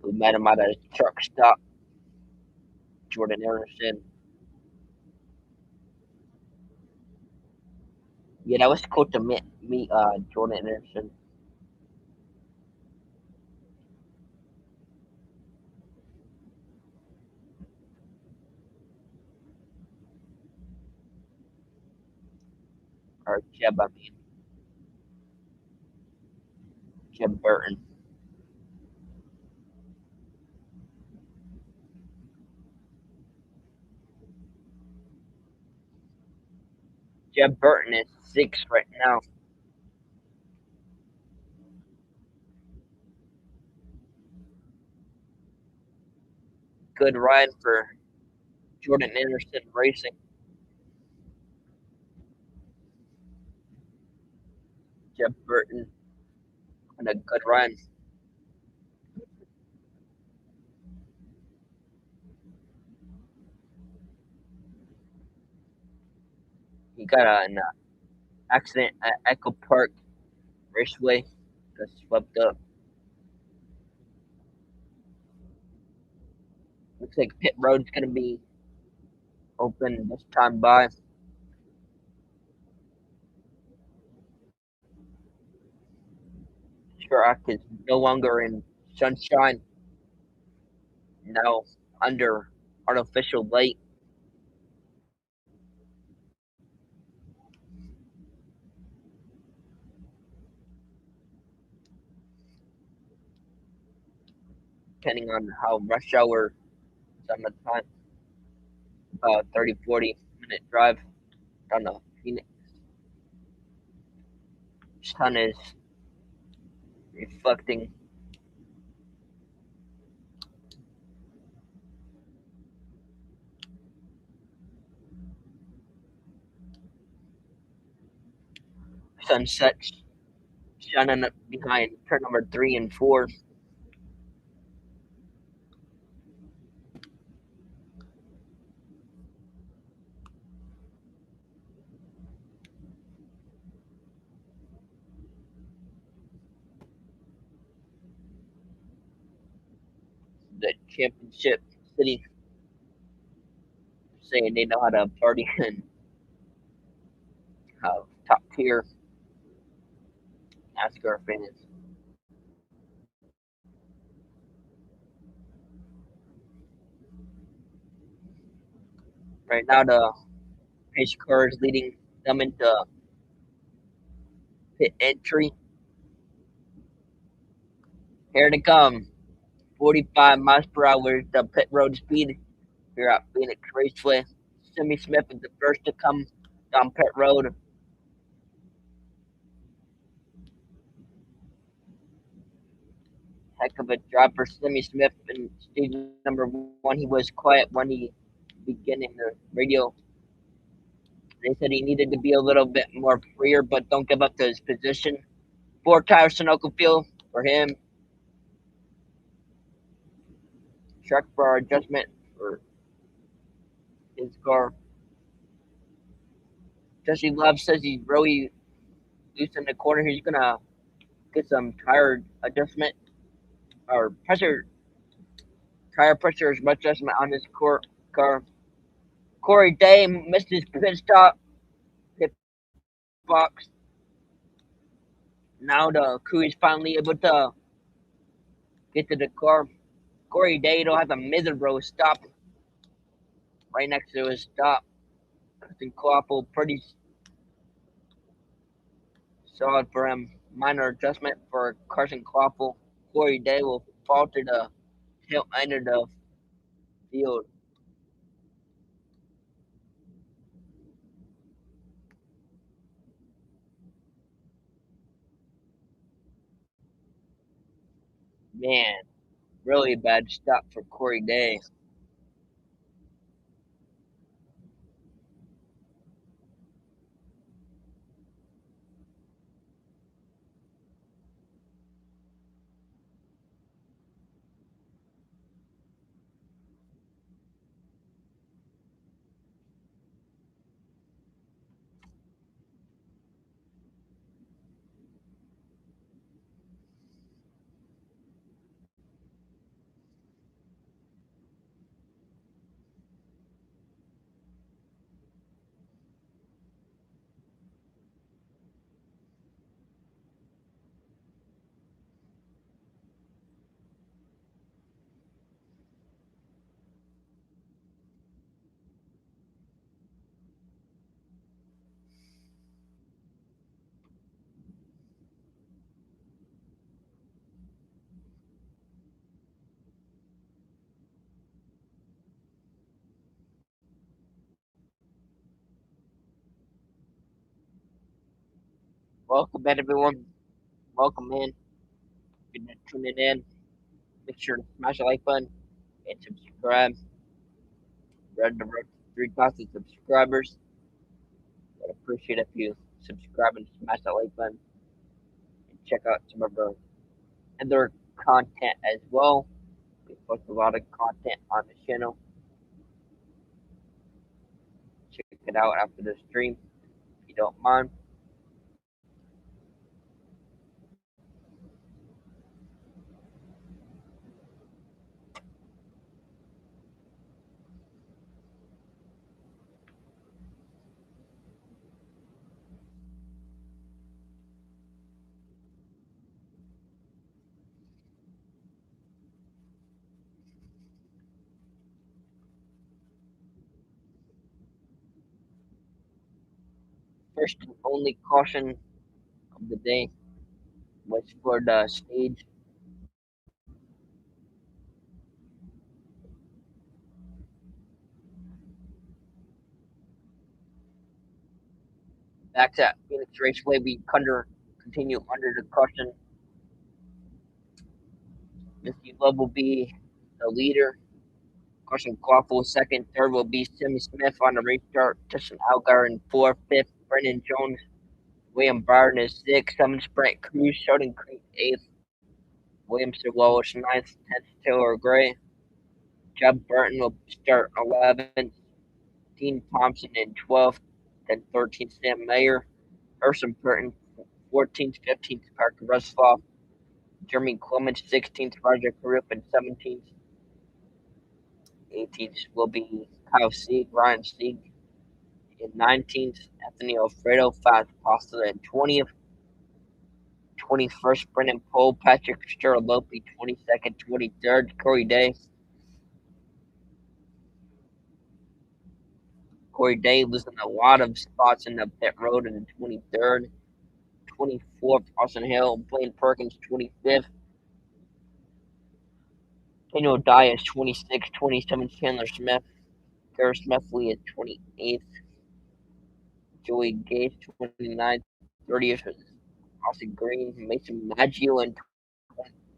We met him at a truck stop. Jordan Anderson. Yeah, that was cool to meet Jordan Anderson. Or Jeb, I mean Jeb Burton. Jeb Burton is six right now. Good ride for Jordan Anderson Racing. Jeb Burton on a good run. He got an accident at Echo Park Raceway. Got swept up. Looks like pit road's gonna be open this time by. Track is no longer in sunshine. Now under artificial light. Depending on how rush hour is on the time. 30-40 minute drive down the Phoenix. Sun is reflecting. Sunsets shining up behind turn number 3 and 4. The championship city saying they know how to party and have top tier Nascar fans. Right now, the pace car is leading them into pit entry. Here they come. 45 miles per hour is the pit road speed here at Phoenix Raceway. Simi Smith is the first to come down pit road. heck of a job for Slimmy Smith in stage number 1. He was quiet when he began in the radio. They said he needed to be a little bit more freer, but don't give up to his position. 4 tires Sunoco Field for him. Check for our adjustment for his car. Jesse Love says he's really loose in the corner. He's gonna get some tire adjustment or tire pressure adjustment on his car. Corey Day missed his pit stop, pit box. Now the crew is finally able to get to the car. Corey Day don't have a miserable stop right next to his stop. Carson Clawful pretty solid for him. Minor adjustment for Carson Clawful. Corey Day will fall to the tail end of the field. Man, really bad stop for Corey Day. Welcome in, everyone. Welcome in. If you're tuning in, make sure to smash the like button and subscribe. We're on the road to 3,000 subscribers. I'd appreciate if you subscribe and smash that like button and check out some of our other content as well. We post a lot of content on the channel. Check it out after the stream if you don't mind. First and only caution of the day was for the stage. Back at Phoenix Raceway, we continue under the caution. Missy Love will be the leader. Carson Clawful second. Third will be Timmy Smith on the restart. Justin Algar in fourth. Fifth, Brendan Jones. William Barton is sixth. Seventh, Sprint Cruz. Sheldon Creek eighth. William Sewell ninth. 10th, Taylor Gray. Jeb Burton will start 11th. Dean Thompson in 12th. Then 13th, Sam Mayer. Urson Burton 14th. 15th, Parker Rusloff. Jeremy Clements 16th. Roger Carup in 17th. 18th will be Kyle Sieg, Ryan Sieg in 19th, Anthony Alfredo, Faz Pasta in 20th, 21st, Brendan Pohl, Patrick Sturlopi, 22nd, 23rd, Corey Day. Corey Day losing a lot of spots in the pit road in the 23rd, 24th, Austin Hill, Blaine Perkins, 25th, Daniel Dye is 26th, 27th, Chandler Smith, Garrett Smithley is 28th, Joey Gage, 29th, 30th, Austin Green, Mason Maggio, and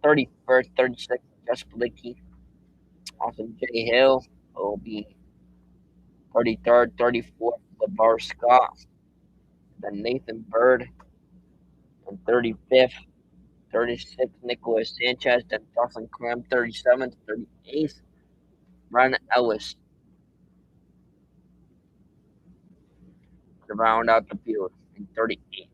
31st, 36th, Jess Blicky. Austin J. Hill will be 33rd, 34th, LeVar Scott. Then Nathan Bird and 35th, 36th, Nicholas Sanchez. Then Dawson Cram, 37th, 38th, Ryan Ellis to round out the field in 38th.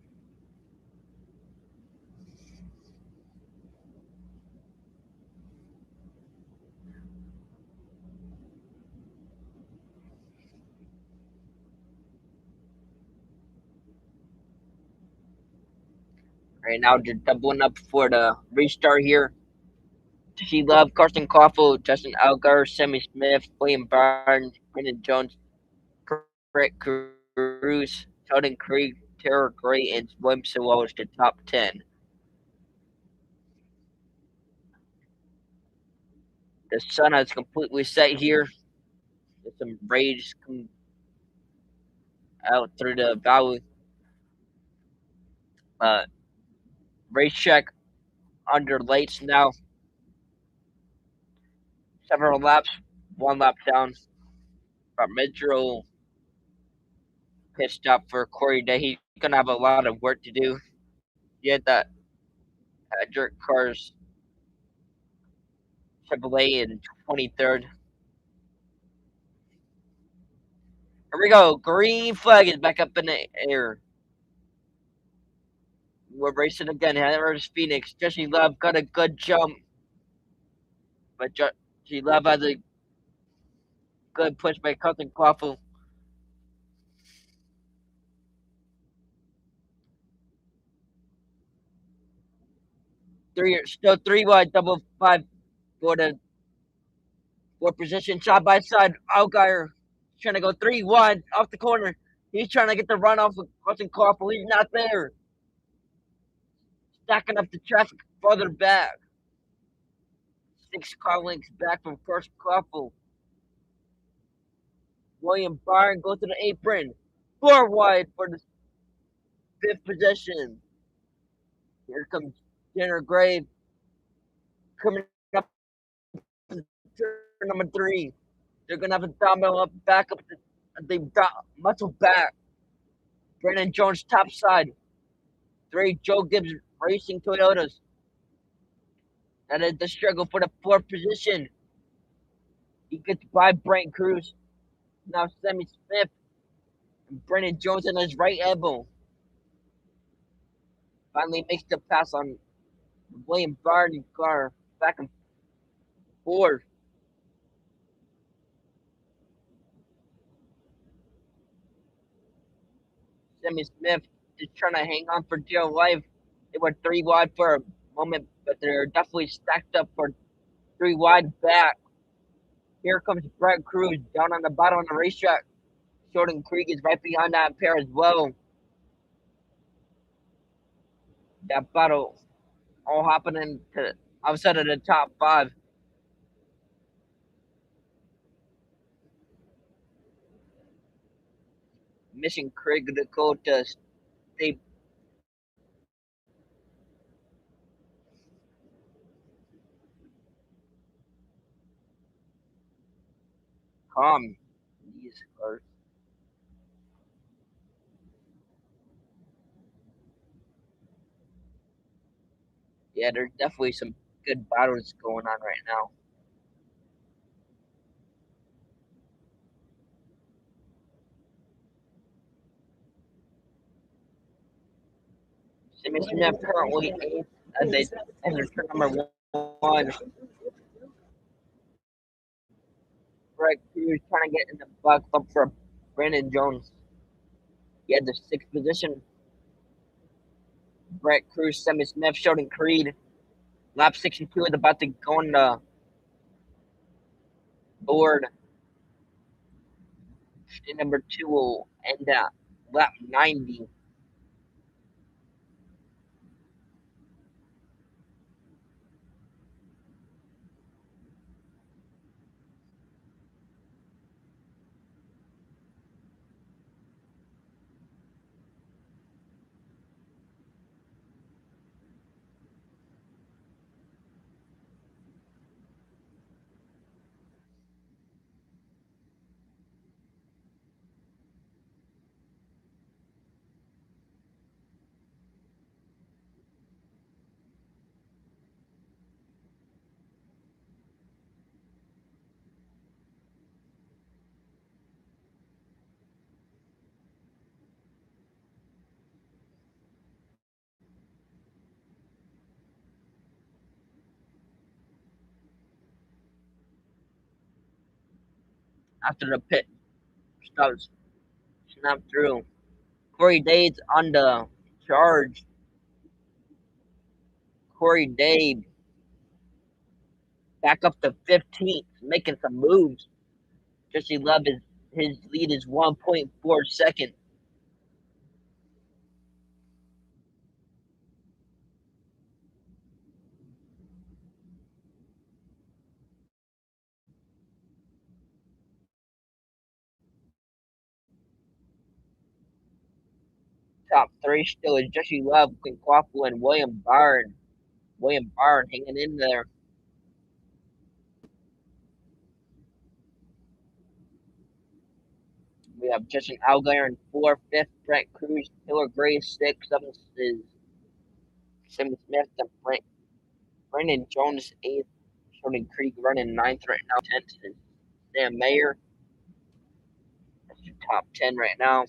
Right now, just doubling up for the restart here. She Love, Carson Coffel, Justin Algar, Sammy Smith, William Barnes, Brendan Jones, Brett Cruz, Sheldon Creek, Tara Gray, and William Sewell is the top 10. The sun has completely set here. There's some rays come out through the valley. Uh, Racetrack under lights now. Several laps, one lap down. But Metro pissed off for Corey Day. He's gonna have a lot of work to do. He had that dirt cars Chevrolet in 23rd. Here we go. Green flag is back up in the air. We're racing again. Here's Phoenix. Jesse Love got a good jump, but Jesse Love has a good push by Carson Coffel. Still three wide, double five for the fourth position, side by side. Algeier trying to go three wide off the corner. He's trying to get the run off of Carson Coffel. He's not there. Stacking up the traffic further back. 6 car lengths back from Carson Coffel. William Byron goes to the apron. 4 wide for the fifth position. Here comes Jenner Gray coming up to turn number 3. They're gonna have a domino up back up. They muscle back. Brandon Jones top side. 3 Joe Gibbs Racing Toyotas. That is the struggle for the fourth position. He gets by Brent Cruz. Now Sammy Smith and Brandon Jones on his right elbow. Finally makes the pass on William Barney car back and forth. Sammy Smith is trying to hang on for dear life. They were 3 wide for a moment, but they're definitely stacked up for 3 wide back. Here comes Brett Cruz down on the bottom of the racetrack. Jordan Krieg is right behind that pair as well. That battle all happening to outside of the top 5. Mission critical to stay calm. These are, yeah, there's definitely some good battles going on right now. Sammy Smith currently eighth as they enter turn number 1. Brett Cruz trying to get in the buck up for Brandon Jones. He had the 6th position. Brett Cruz, Sammy Smith, Sheldon Creed. Lap 62 is about to go on the board. And number 2 will end at lap 90. after the pit stops snapped through. Corey Day's on the charge. Corey Day back up to 15th, making some moves. Jesse Love is his lead is 1.4 seconds. Top three still is Jesse Love, Quinn Quaffle, and William Byrne. William Byrne hanging in there. We have Justin Allgaier in fourth, fifth, Brent Cruz, Taylor Gray, sixth, seventh is Simon Smith, and Brandon Jones, eighth, Jordan Creek running ninth right now, 10th is Sam Mayer. That's the top 10 right now.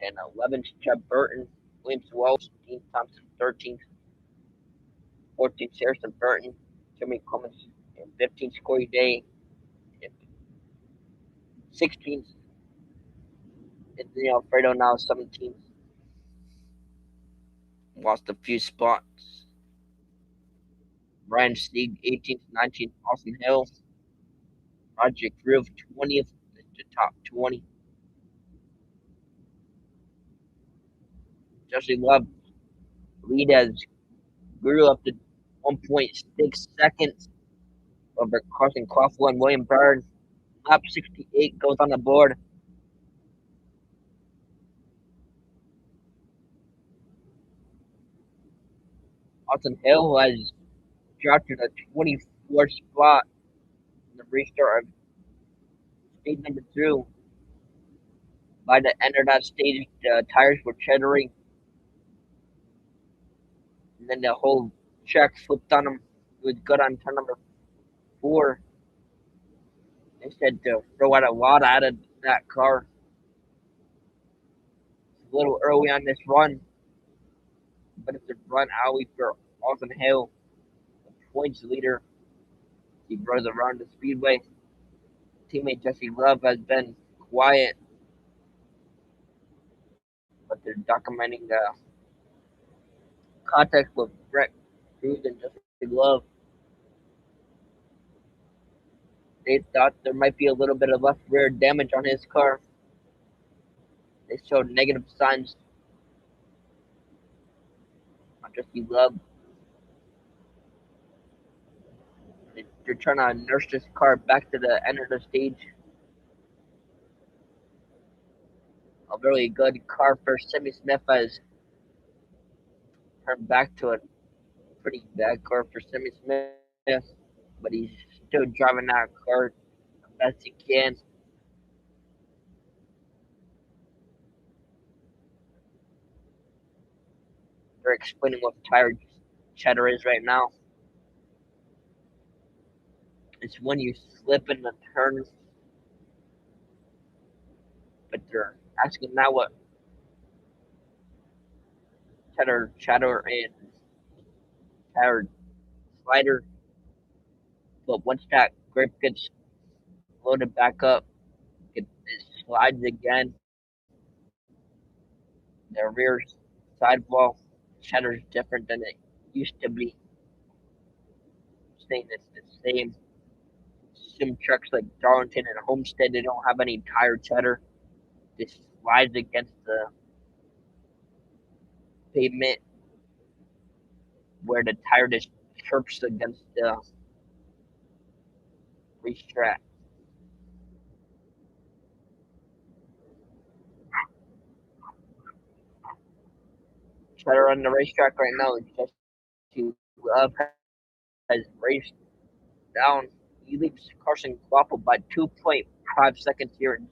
And 11th, Chubb Burton, Williams Wells, Dean Thompson, 13th, 14th, Harrison Burton, Jimmy Clemens, and 15th, Corey Day, and 16th, Anthony Alfredo, now 17th. Lost a few spots. Brian Steeg, 18th, 19th, Austin Hill, Project Groove, 20th, the top 20. Jesse Love lead has grew up to 1.6 seconds over Carson Crawford and William Byrne. Lap 68 goes on the board. Austin Hill has dropped to the 24th spot in the restart of stage number two. By the end of that stage, the tires were chattering, and then the whole track flipped on him. He was good on turn number four. They said to throw out a lot out of that car. It's a little early on this run, but it's a run alley for Austin Hill, the points leader. He runs around the speedway. Teammate Jesse Love has been quiet, but they're documenting the contact with Brett Cruz and Jesse Love. They thought there might be a little bit of left rear damage on his car. They showed negative signs on Jesse Love. They're trying to nurse this car back to the end of the stage. A really good car for Sammy Smith has turned back to a pretty bad car for Sammy Smith, but he's still driving that car the best he can. They're explaining what tire chatter is right now. It's when you slip in the turn, but they're asking now what chatter and tire slider. But once that grip gets loaded back up, it slides again. The rear sidewall chatter is different than it used to be. Saying it's the same. Some trucks like Darlington and Homestead, they don't have any tire chatter. It slides against the pavement where the tire just chirps against the racetrack. Chatter on the racetrack right now is just to has raced down. He leads Carson Quaffle by 2.5 seconds here in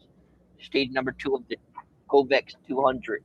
stage number two of the GOVX 200.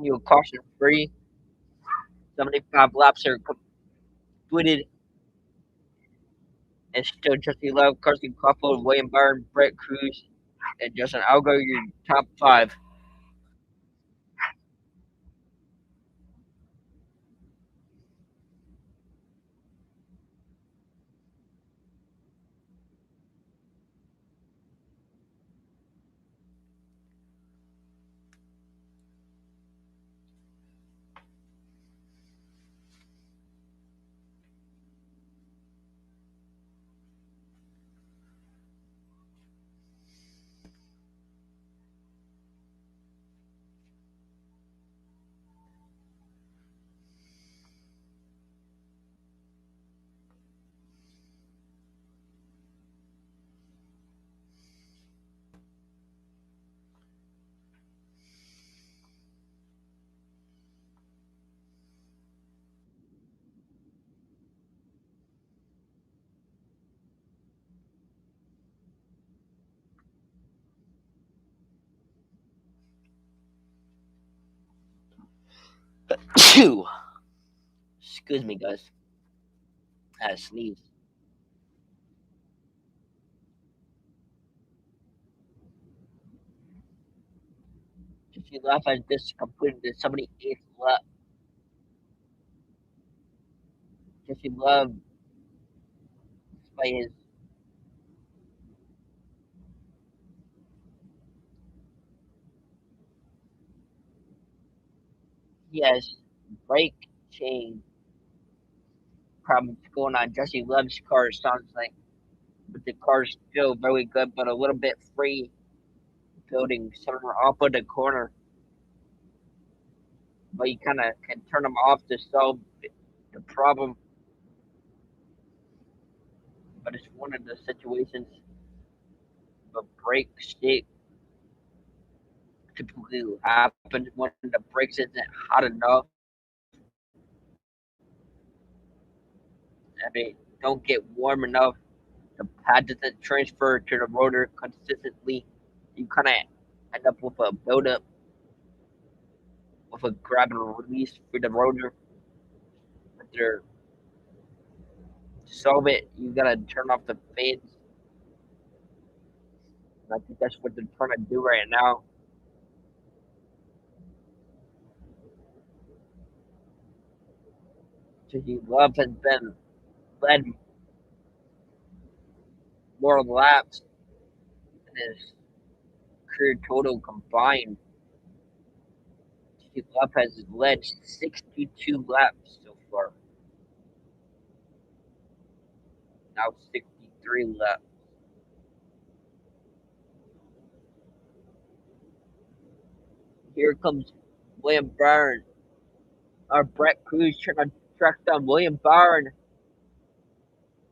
continue caution free. 75 laps are completed. And still Jesse Love, Carson Crawford, William Byrne, Brett Cruz, and Justin Algo, your top five. Two. Excuse me, guys. I had a sneeze. Jesse Love has just completed the 78th lap. Jesse Love, despite he has brake chain problems going on. Jesse Love's car sounds like, but the car's still very good, but a little bit free building somewhere off of the corner. But you kind of can turn them off to solve the problem. But it's one of the situations of brake state typically happens when the brakes isn't hot enough and they don't get warm enough. The pad doesn't transfer to the rotor consistently. You kind of end up with a buildup, with a grab and release for the rotor. But to solve it, you gotta turn off the fans. And I think that's what they're trying to do right now. J.G. Love has been led more laps in his career total combined. J.G. Love has led 62 laps so far. Now 63 laps. Here comes William Byrne. Our Brett Cruz trying to track down William Byrne.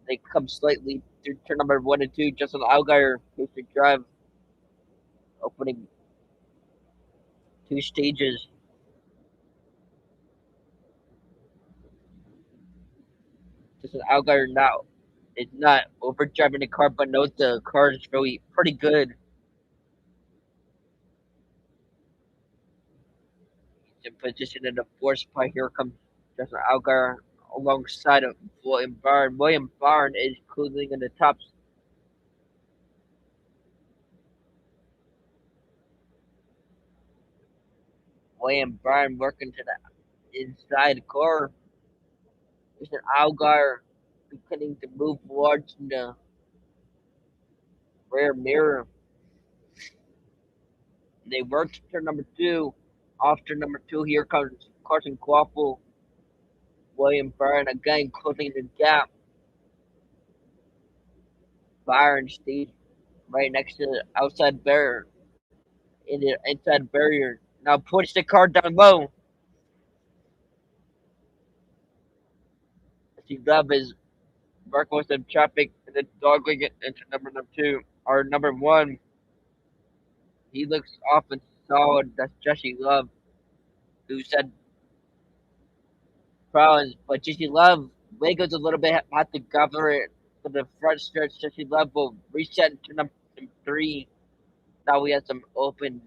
They come slightly through turn number 1 and 2. Justin Allgaier, basic drive, opening two stages. Justin Allgaier now is not overdriving the car, but knows the car is really pretty good. He's in position in the fourth spot. Here comes Justin Allgaier alongside of William Byrne. William Byrne is cruising in the top. William Byrne working to the inside car. Justin Allgaier beginning to move towards the rear mirror. They work to turn number 2. Off turn number 2, here comes Carson Quaffle. William Byrne again closing the gap. Byron stays right next to the outside barrier. In the inside barrier. Now push the car down low. See Dub is working with some traffic and then dogging it into number 2. Or number 1. He looks off and solid. That's Jesse Love, who said problems, but Jesse Love wiggles a little bit, had to cover it for the front stretch. Jesse Love will reset to number 3. Now we have some open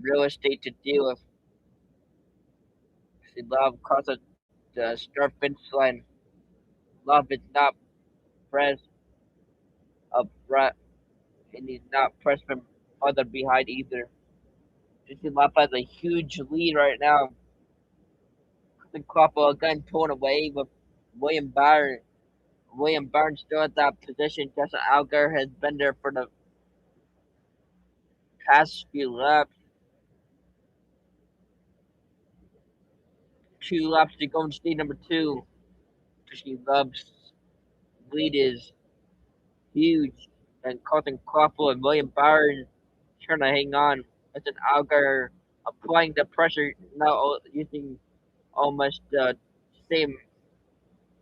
real estate to deal with. Jesse Love crosses the start finish line. Love is not pressed up front, and he's not pressed from further behind either. Jesse Love has a huge lead right now. The couple again torn away with William Byron. William Byron still at that position. Justin Algar has been there for the past few laps. 2 laps to go in stage number 2. Jesse Love's lead is huge. And Colton Koppel and William Byron trying to hang on. As an Algar applying the pressure now using almost the same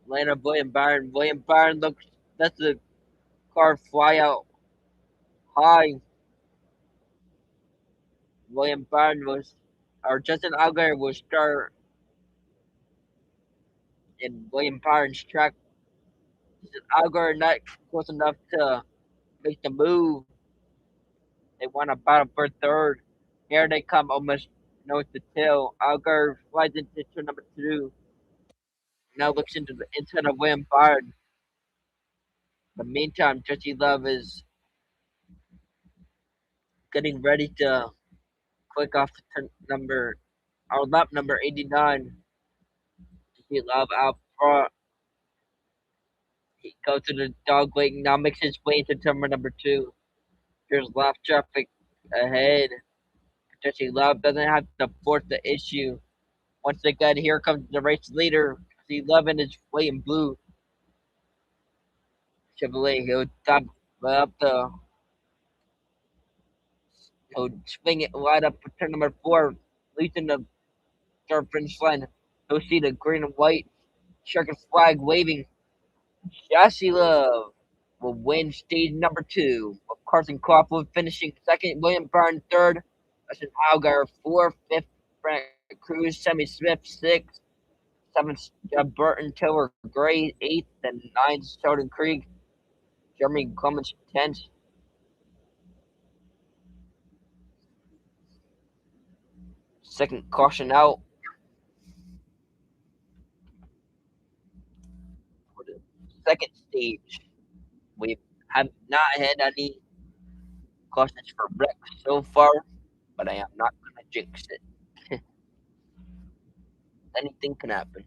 lane of William Byron. William Byron looks that's the car fly out high. William Byron was or Justin Algar will start in William Byron's track. Justin Algar not close enough to make the move. They want to battle for third. Here they come almost nose to tail. Algar flies into turn number 2. Now looks into the inside of William Byron. In the meantime, Jesse Love is getting ready to click off turn number or lap number 89. Jesse Love out front. He goes to the dog leg, now makes his way into turn number 2. There's left traffic ahead. Jesse Love doesn't have to force the issue. Once again, here comes the race leader. Jesse Love in his white and blue Chevrolet. He'll swing it right up for turn number 4, leading the start finish line. You'll see the green and white checkered flag waving. Jesse Love will win stage number 2, with Carson Crawford finishing second, William Byrne third, Justin Algar fourth, fifth, Frank Cruz, Sammy Smith sixth, seventh, Burton Tiller Gray eighth, and ninth, Sheldon Krieg, Jeremy Clemens tenth. Second caution out for the second stage. We have not had any cautions for wrecks so far, but I am not going to jinx it. Anything can happen.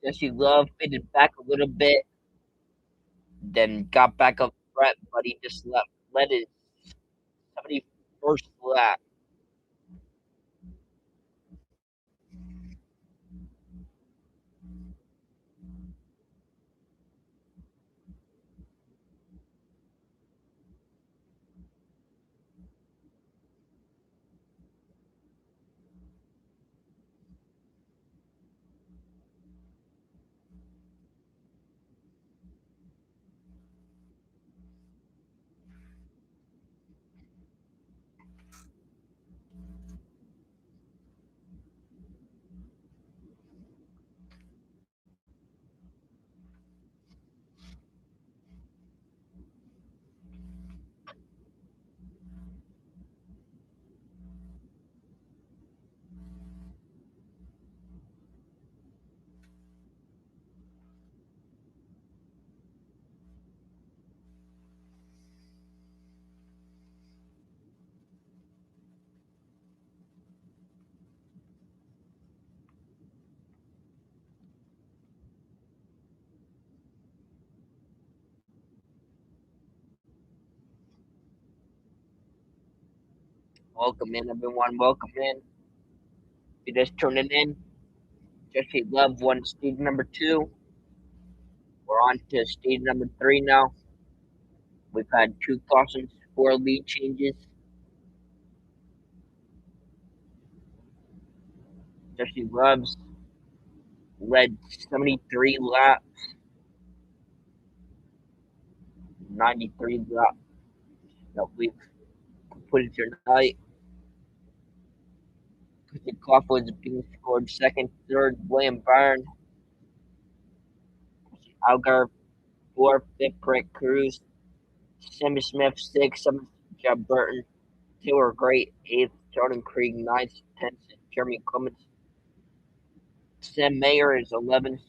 Jesse Love faded back a little bit, then got back up front, but he just let his 71st lap. Welcome in, everyone. Welcome in. If you're just tuning in, Jesse Love won stage number 2. We're on to stage number 3 now. We've had 2 cautions, 4 lead changes. Jesse Love's led 73 laps, 93 laps that we've completed tonight. Christian Crawford is being scored second, third, William Byrne, Algar, fourth, fifth, Brett Cruz, Sammy Smith, sixth, seventh, Jeff Burton, Taylor Gray, eighth, Jordan Krieg, ninth, 10th, Jeremy Clements. Sam Mayer is 11th,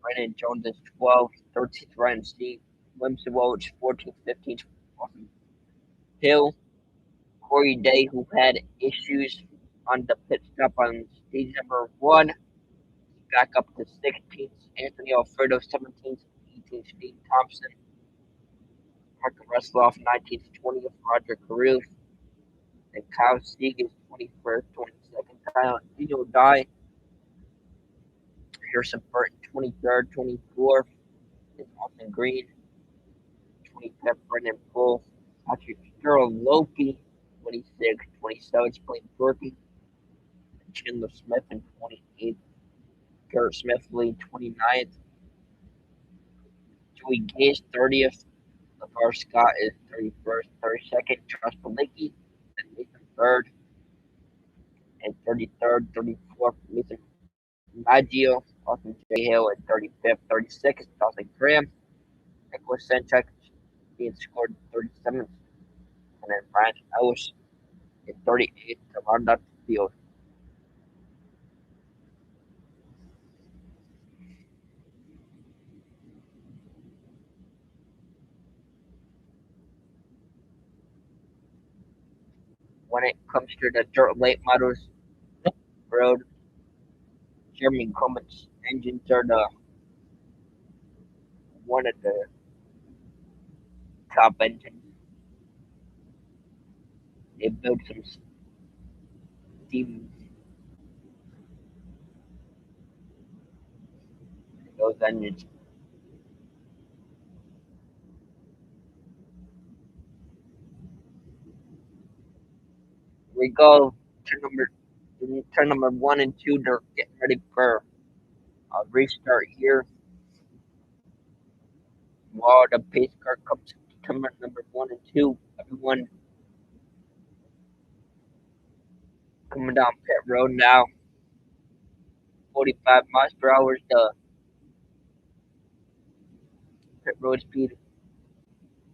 Brandon Jones is 12th, 13th, Ryan Steve, Williamson Welch, 14th, 15th, Austin Hill, Corey Day, who had issues on the pit stop on stage number 1, back up to 16th, Anthony Alfredo, 17th, 18th, Steve Thompson, Mark Rusloff, 19th, 20th, Roger Caruth, and Kyle Sieg is 21st, 22nd, Daniel Dye, Harrison Burton, 23rd, 24th, is Austin Green, 25th, Brendan Poole, Patrick Sterling Loki, 26th, 27th, Blaine Burton, Chandler Smith in 28th, Garrett Smith lead 29th, Joey Gage 30th, LeVar Scott is 31st, 32nd, Josh Palicki, and Nathan 3rd, and 33rd, 34th, Nathan Maggio, Austin J. Hill at 35th, 36th, Dawson Graham, Nicholas Sanchek being scored 37th, and then Brian Ellis at 38th to round out the field. When it comes to the dirt late models road, Jeremy Clements engines are the one of the top engines. They built some steam in those engines. We go turn number 1 and 2. They're getting ready for a restart here. While the pace car comes to turn number 1 and 2, everyone coming down pit road now. 45 miles per hour is the pit road speed.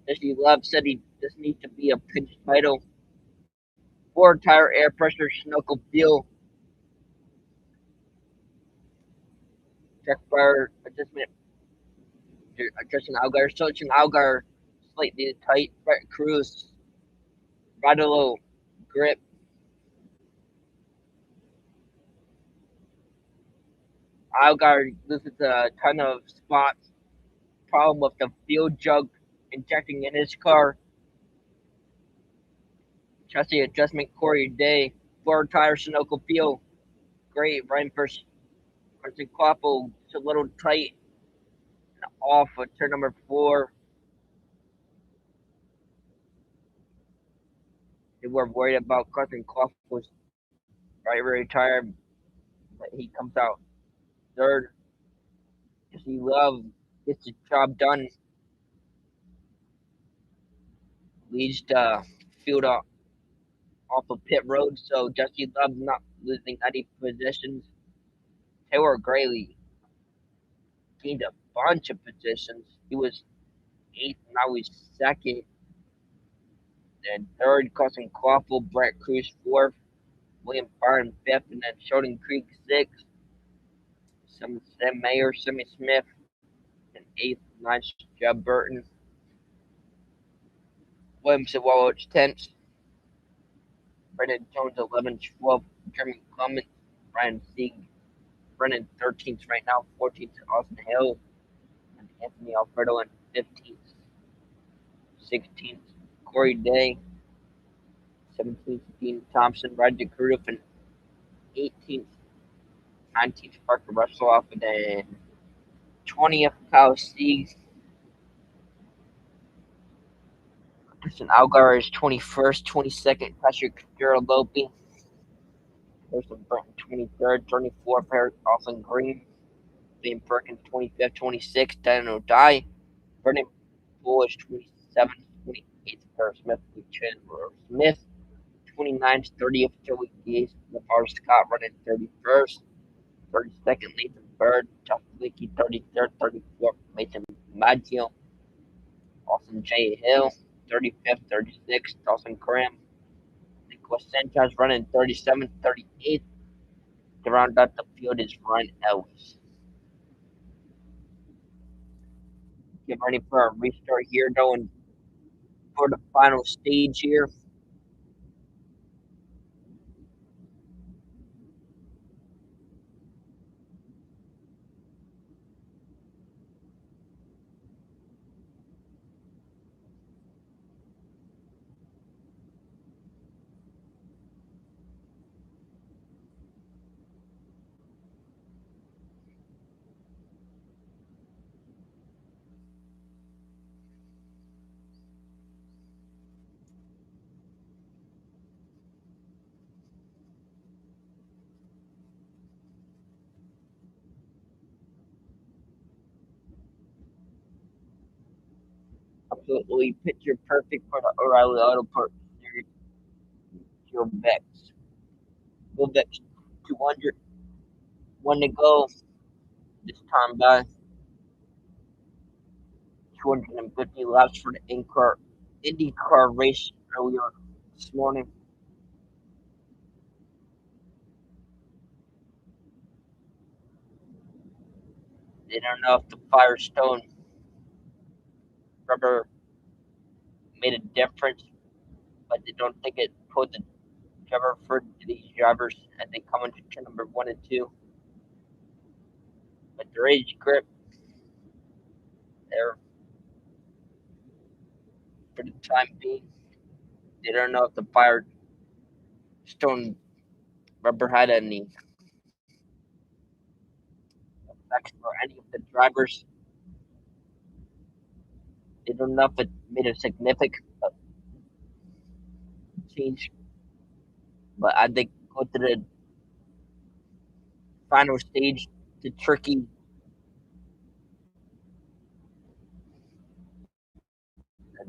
Jesse Love said he just needs to be a pinch title. 4 tire air pressure, snorkel fuel, check fire adjustment, adjusting Algar, searching Algar, slightly tight, Brett Cruz, Radolo, grip, Algar loses a ton of spots. Problem with the fuel jug injecting in his car. Chassis adjustment, Corey Day, 4 tire, Sunoco fuel, great, running first. Carson Quapo, it's a little tight, off of turn number 4. They were worried about Carson Quapo's right tire, but he comes out third. Jesse Love gets the job done, leads the field off of pit road, so Jesse Love not losing any positions. Taylor Gray gained a bunch of positions. He was 8th, now he's 2nd. Then 3rd, Carson Quaffle, Brett Cruz 4th, William Byrne 5th, and then Sheldon Creek 6th. Sam Mayer, Sammy Smith, and 8th, 9th, Jeb Burton. Williamson Wallach 10th, Brendan Jones 11th, 12th, Jeremy Clements, Ryan Sieg, Brennan 13th right now, 14th, Austin Hill, and Anthony Alfredo in 15th, 16th, Corey Day, 17th, Dean Thompson, Roger Carruthers, 18th, 19th, Parker Russell off, and then 20th, Kyle Sieg. Christian Algar is 21st, 22nd, Patrick Geralopi. Thurston Burton, 23rd, 24th, Eric Austin Green. Liam Perkins, 25th, 26th, Dan O'Dye. Vernon Bullish, 27th, 28th, Paris Smith, Chandler Smith. 29th, 30th, Joey Gaze. Lamar Scott running 31st. 32nd, Nathan Bird. Jeff Leakey, 33rd, 34th, Mason Maggio. Austin J. Hill, 35th, 36th, Dawson Graham. Nicholas Sanchez running 37th, 38th. To round out the field is Ryan Ellis. Get ready for a restart here, going for the final stage here. Absolutely picture perfect for the Oreilly Auto Parts Series. GOVX. GOVX 200. One to go. This time by 250 laps for the IndyCar race earlier this morning. They don't know if the Firestone rubber made a difference, but they don't think it put the driver for these drivers as they come into turn number 1 and 2. But their age grip, there for the time being. They don't know if the Firestone rubber had any effects for any of the drivers. They don't know if it made a significant change. But as they go to the final stage, the tricky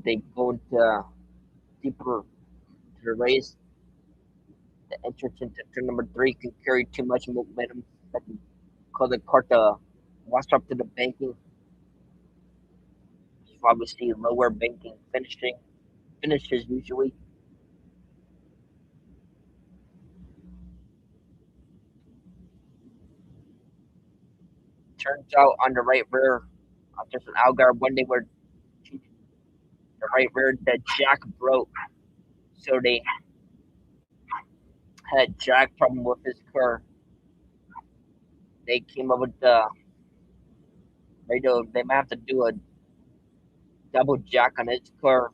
they go into deeper to the race. The entrance into turn number 3 can carry too much momentum that can cause the car to wash up to the banking. You probably see lower banking finishes usually. Turns out on the right rear, just an Algar when they were the right rear, the jack broke, so they had jack problem with his car. They came up with the radio. They might have to do a double jack on his car.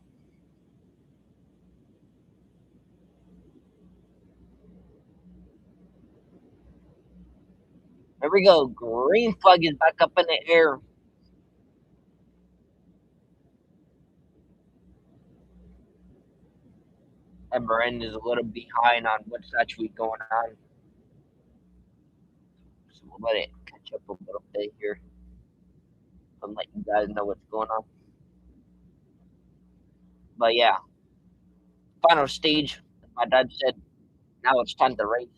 Here we go. Green flag is back up in the air. And Marin is a little behind on what's actually going on. So we'll let it catch up a little bit here and let you guys know what's going on. But yeah, final stage. My dad said now it's time to race.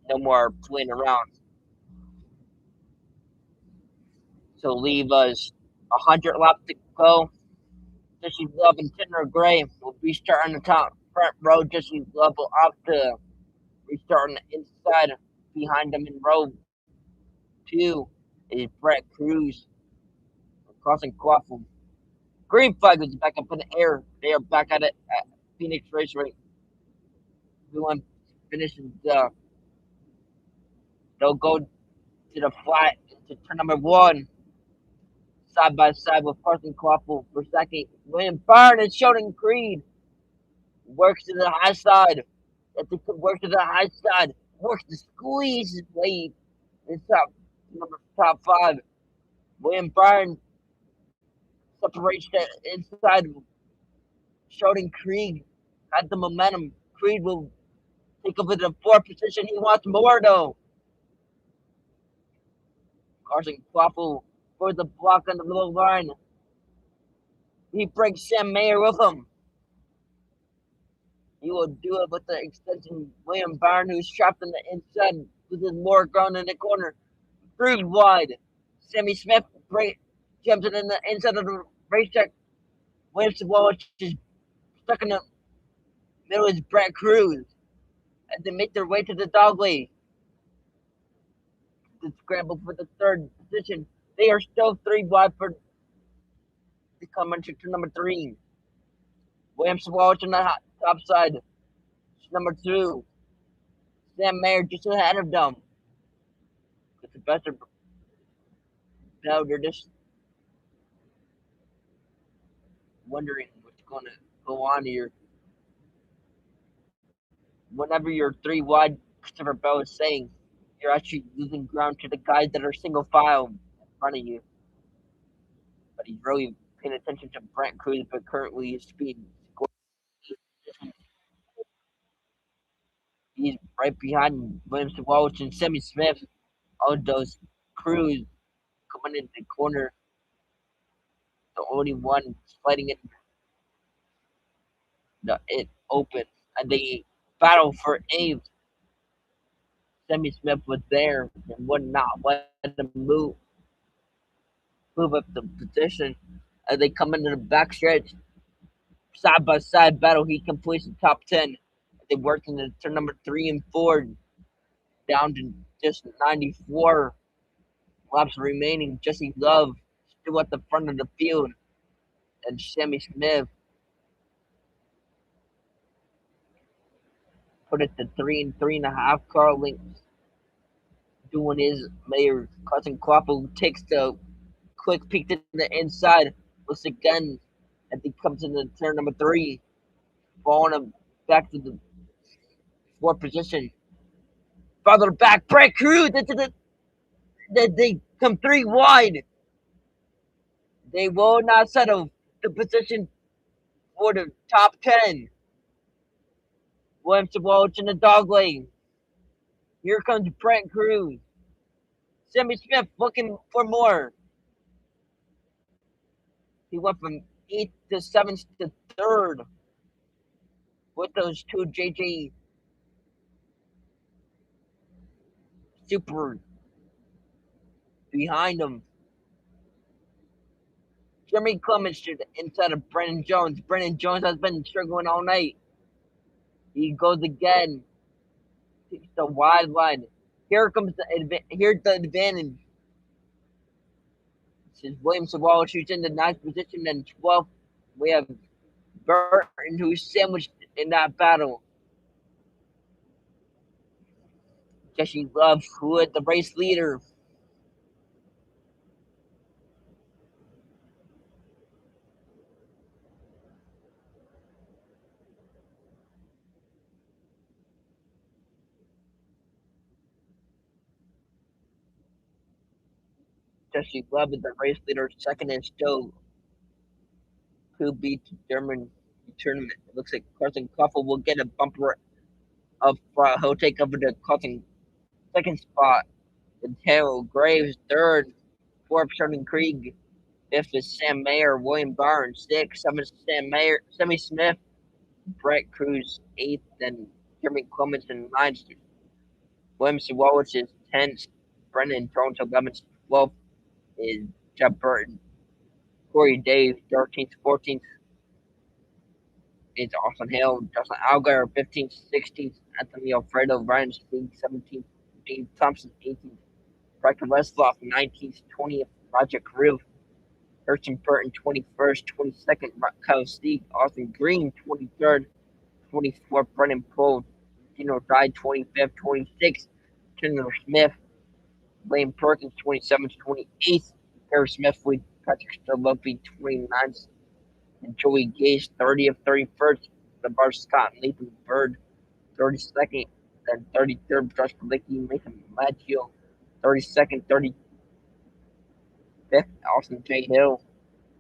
No more playing around. So leave us 100 laps to go. Jesse's Love and Tinder Gray will restart on the top front row. Jesse's Love will opt to restart on the inside. Behind them in row 2 is Brett Cruz crossing Quaffle. Green flag is back up in the air. They are back at it at Phoenix Raceway. Everyone finishes they'll go to the flat to turn number 1. Side by side with Carson Quaffle for second. William Byrne and Sheldon Creed. Works to the high side. At the work to the high side. Works to squeeze his way in top five. William Byron separates the inside. Shouting Creed had the momentum. Creed will take over the fourth position. He wants more though. Carson Quaffle for the block on the middle line. He breaks Sam Mayer with him. He will do it with the extension. William Byron, who's trapped on the inside with his more ground in the corner. Three wide. Sammy Smith jumps it in the inside of the racetrack. Williams Wallace is stuck in the middle is Brett Cruz. And they make their way to the dog leg. To scramble for the third position. They are still three wide for the coming to number three. Williams Wallace on the top side. Number two. Sam Mayer just ahead of them. It's the best of now they're just wondering what's gonna go on here. Whenever you're three wide, Christopher Bell is saying you're actually losing ground to the guys that are single file in front of you. But he's really paying attention to Brent Cruz, but currently his speed he's right behind Williams Walsh and Sammy Smith. All those Cruz coming in the corner, the only one sliding in it open, and they battle for Abe. Sammy Smith was there and would not let him move up the position as they come into the backstretch. Side by side battle, he completes the top 10. They worked into turn number 3 and 4, down to just 94 laps remaining. Jesse Love still at the front of the field, and Sammy Smith put it to 3 and 3.5 car lengths. Doing his mayor, Cousin Quapo takes the quick peek to the inside. Looks again as he comes into turn number 3, falling him back to the fourth position. Farther back, Brett Cruz into they come 3 wide. They will not settle the position for the top 10. Williams Walsh in the dog lane. Here comes Brent Cruz. Sammy Smith looking for more. He went from 8th to 7th to 3rd with those two JJ Super behind him. Jeremy Clements to the inside of Brennan Jones. Brennan Jones has been struggling all night. He goes again. Takes the wide line. Here's the advantage. This is Williams Wallace who's in the 9th position, and 12th we have Burton who's sandwiched in that battle. Jesse Love, who is the race leader. Jesse Love is the race leader. Second is still who beats German tournament. It looks like Carson Koffel will get a bumper of he'll take over the Carson second spot. And Taylor Graves third. Fourth, Sheldon Krieg. Fifth is Sam Mayer, William Barnes. Sixth, seventh, Sam Mayer, Sammy Smith, Brett Cruz. Eighth, then Jeremy Clements in ninth. Williams Wallace is 10th. Brendan Jones 11th. 12th is Jeff Burton. Corey Dave 13th. 14th is Austin Hale. Justin Algar 15th. 16th. Anthony Alfredo. Ryan Sting 17th. James Thompson 18th. Riker Westloff 19th. 20th. Roger Carew. Kirsten Burton 21st. 22nd. Kyle Steeg. Austin Green 23rd. 24th. Brennan Poole. Dino Dye 25th. 26th. Chandler Smith. Lane Perkins 27th. 28th. Harris Smith Patrick Sturlovey 29th. And Joey Gage 30th. 31st. Bar Scott and Nathan Bird, 32nd and 33rd, Josh Palicki, Mason Maggio, 32nd, 35th, Austin J. Hill,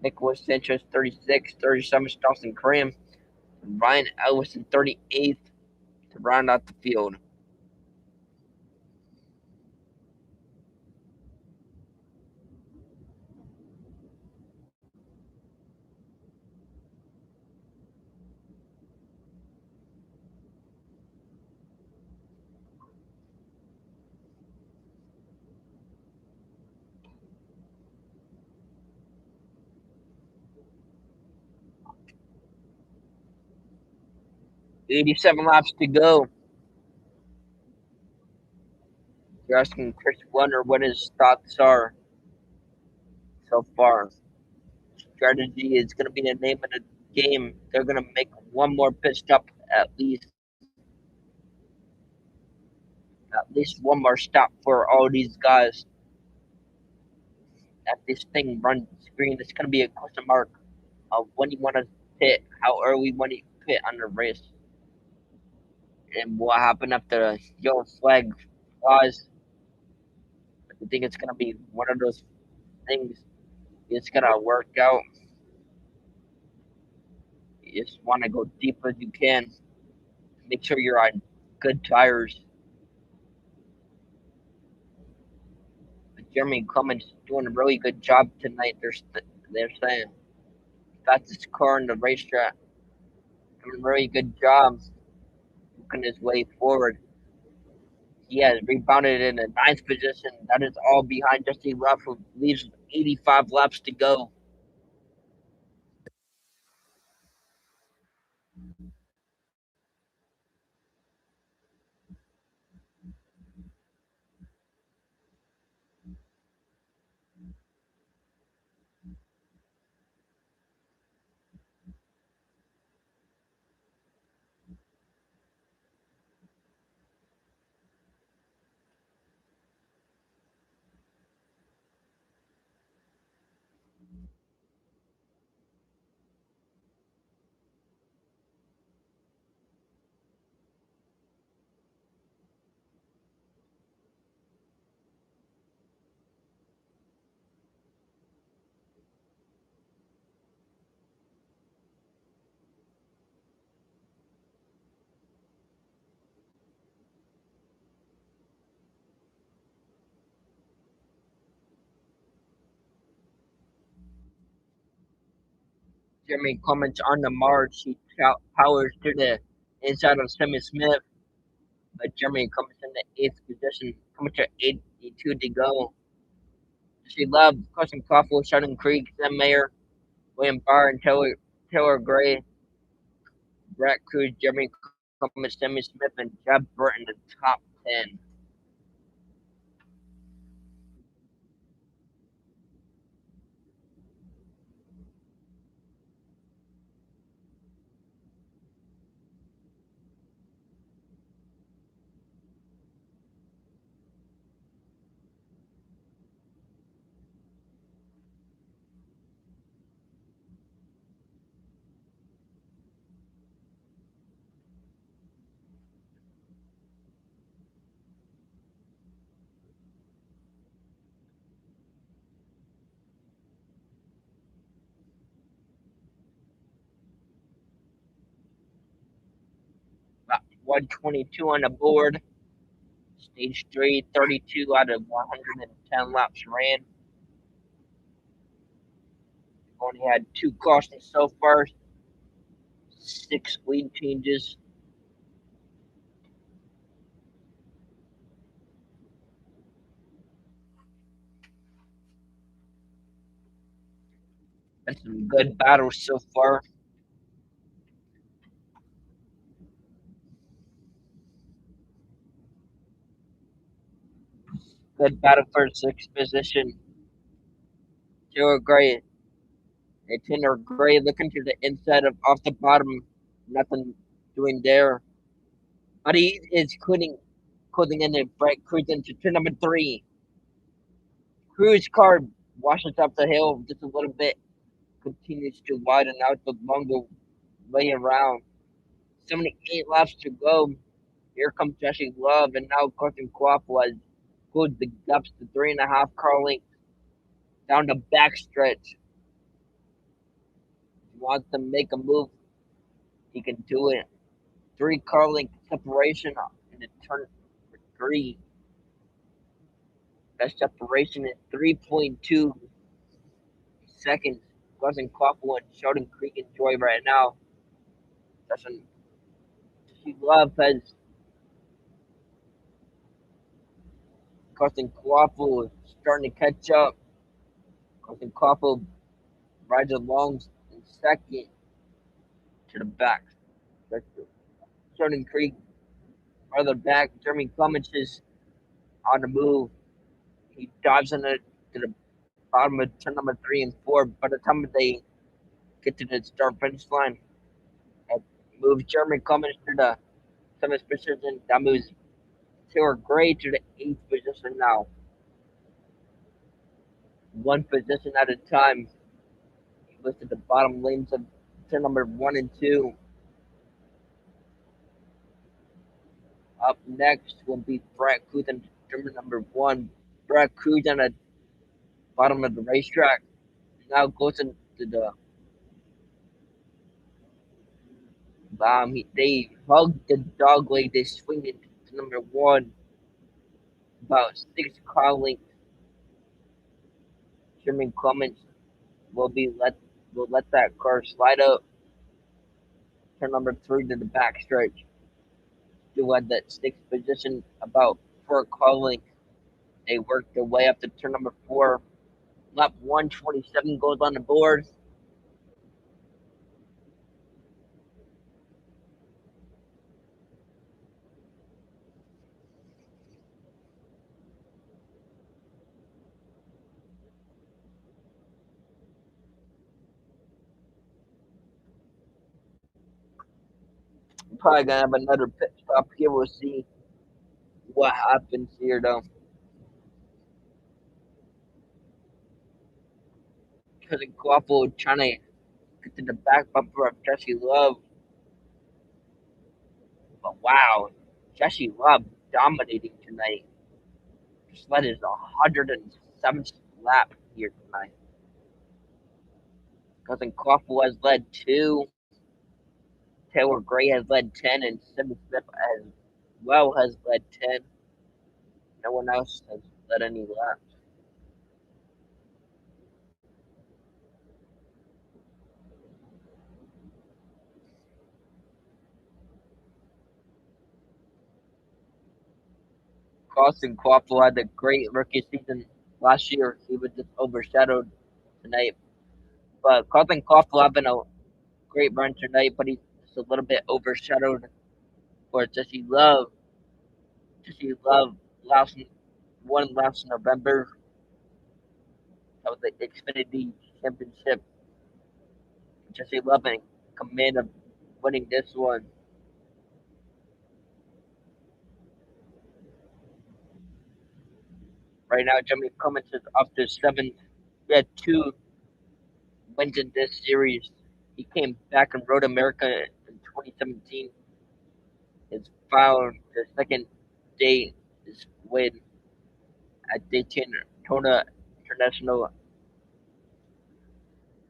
Nicholas Sanchez, 36th, 37th, Dawson Cram, and Ryan Ellison, 38th, to round out the field. $87 laps to go. You're asking Chris Wonder what his thoughts are so far. Strategy is going to be the name of the game. They're going to make one more pit stop at least. At least one more stop for all these guys. At this thing runs screen, it's going to be a question mark of when you want to pit, how early when you pit on the race, and what happened after the yellow flag flies. I think it's going to be one of those things. It's going to work out. You just want to go deep as you can. Make sure you're on good tires. But Jeremy Clements doing a really good job tonight. They're saying fastest car in the racetrack. Doing a really good job working his way forward. He has rebounded in the ninth position. That is all behind Jesse Ruff, who leaves 85 laps to go. Jeremy Clements on the march. He powers to the inside of Sammy Smith, but Jeremy Clements in the eighth position, coming to 82 to go. Jesse Love, Carson Crawford, Sheldon Creek, Sam Mayer, William Barr, and Taylor Gray, Brett Cruz, Jeremy Clements, Sammy Smith, and Jeb Burton, the top 10. About 122 on the board. Stage 3, 32 out of 110 laps ran. Only had 2 cautions so far, 6 lead changes. Been some good battles so far. Good battle for 6th position. Taylor Gray and Tanner Gray looking to the inside of off the bottom. Nothing doing there. But he is cutting in and Brett Cruz into turn number 3. Cruz car washes up the hill just a little bit. Continues to widen out the longer way around. 78 laps to go. Here comes Jesse Love, and now Carson Quaffle has pulled the gaps to 3.5 car lengths down the backstretch. He wants to make a move. He can do it. 3 car length separation in the turn for 3. That separation is 3.2 seconds. Carson Quaffle and Sheldon Creek enjoy right now. Jesse Love has Carson Quaffle starting to catch up. Carson Quaffle rides along in second to the back. Sheldon Creek farther back. Jeremy Clements is on the move. He dives into to the bottom of turn number 3 and 4. By the time they get to the start finish line, that moves Jeremy Clements to the 7th position. That moves Taylor Gray to the 8th position now. One position at a time. He goes to the bottom lanes of turn number 1 and 2. Up next will be Brad Cruz and turn number 1. Brad Cruz on the bottom of the racetrack now goes into the they hug the dog leg. They swing it to number 1, about 6 car lengths. Sherman Clements will be let that car slide up. Turn number 3 to the backstretch. Still at that 6th position, about 4 car lengths. They work their way up to turn number 4. Lap 127 goes on the board. Probably gonna have another pit stop here. We'll see what happens here though. Because Guapo trying to get to the back bumper of Jesse Love. But wow, Jesse Love dominating tonight. Just led his 107th lap here tonight. Cousin Quaffle has led 2. Taylor Gray has led 10, and Simmons Smith as well has led 10. No one else has led any laps. Carson Quaffle had a great rookie season last year. He was just overshadowed tonight. But Carson Quaffle having a great run tonight, but he's just a little bit overshadowed for Jesse Love. Jesse Love won last November. That was the Xfinity Championship. Jesse Love in command of winning this one. Right now, Jeremy Clements is up to 7th. We had 2 wins in this series. He came back and rode America in 2017. His found the second day his win at Daytona International,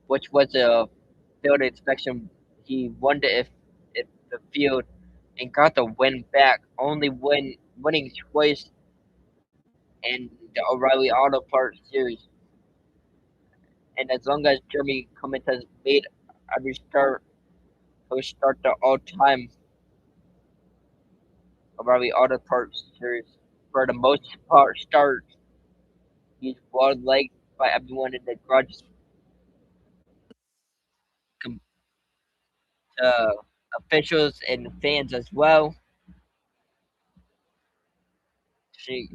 which was a field inspection. He won if the field and got the win back. Only winning twice in the Oreilly Auto Parts Series. And as long as Jeremy Cummins has made every start, he'll start the all-time Oreilly Auto Parts Series. For the most part, starts. He's well liked by everyone in the garage, uh, officials and fans as well.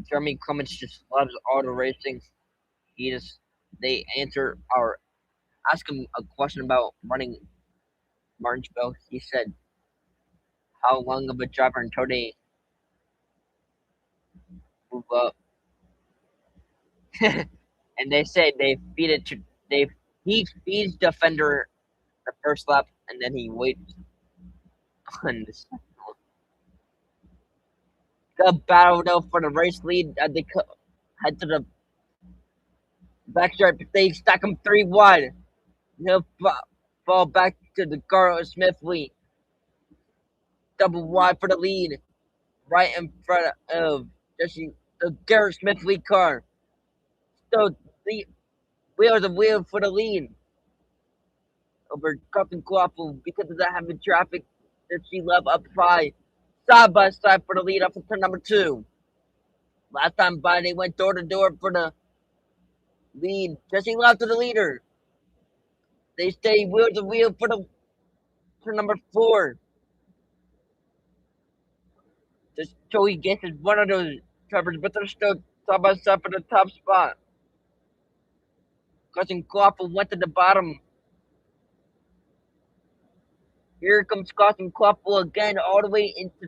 Jeremy Clements just loves auto racing. He just they answer or ask him a question about running Martinsville. He said, "How long of a driver until they move up?" And they say they feed it to they he feeds defender the first lap and then he waits And got battled out for the race lead. They head to the backstart. They stack him 3-1. He'll fall back to the Garrett Smith lead. Double wide for the lead. Right in front of Jesse, the Garrett Smith lead car. So the wheel to wheel for the lead over Cup and Quaffle because of that having traffic that she love up high. Side by side for the lead up to number 2. Last time by they went door to door for the lead. Jesse Love to the leader. They stay wheel to wheel for number 4. Just Joey Gates is one of those drivers, but they're still side by side for the top spot. Cousin Quaffle went to the bottom. Here comes Cousin Quaffle again, all the way into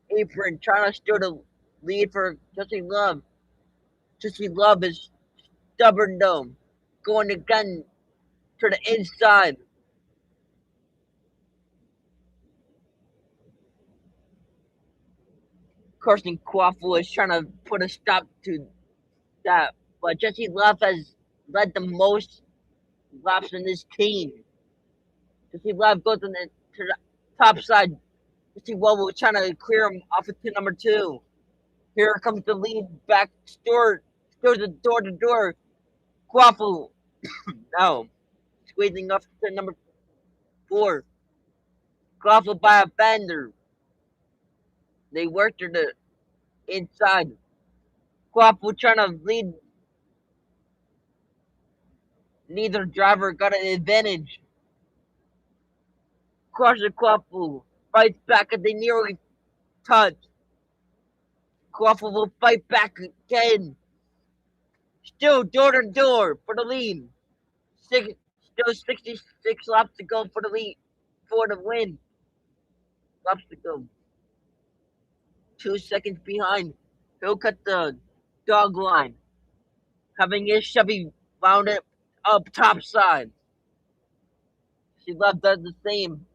the apron, trying to steal the lead for Jesse Love. Jesse Love is stubborn though, going again to the inside. Carson Quaffle is trying to put a stop to that, but Jesse Love has led the most laps in this team. Jesse Love goes to the top side. Jesse Love was trying to clear him off of number 2. Here comes the lead back store, goes the door to door. Quaffle now squeezing up to number 4. Quaffle by a bender. They work to the inside. Quaffle trying to lead. Neither driver got an advantage. Crusher Quaffle fights back and they nearly touch. Quaffle will fight back again. Still door to door for the lead. Still 66 laps to go for the lead. For the win. Laps to go. 2 seconds behind. He'll cut the dog line. Having his Chevy wound it up top side. She left does the same.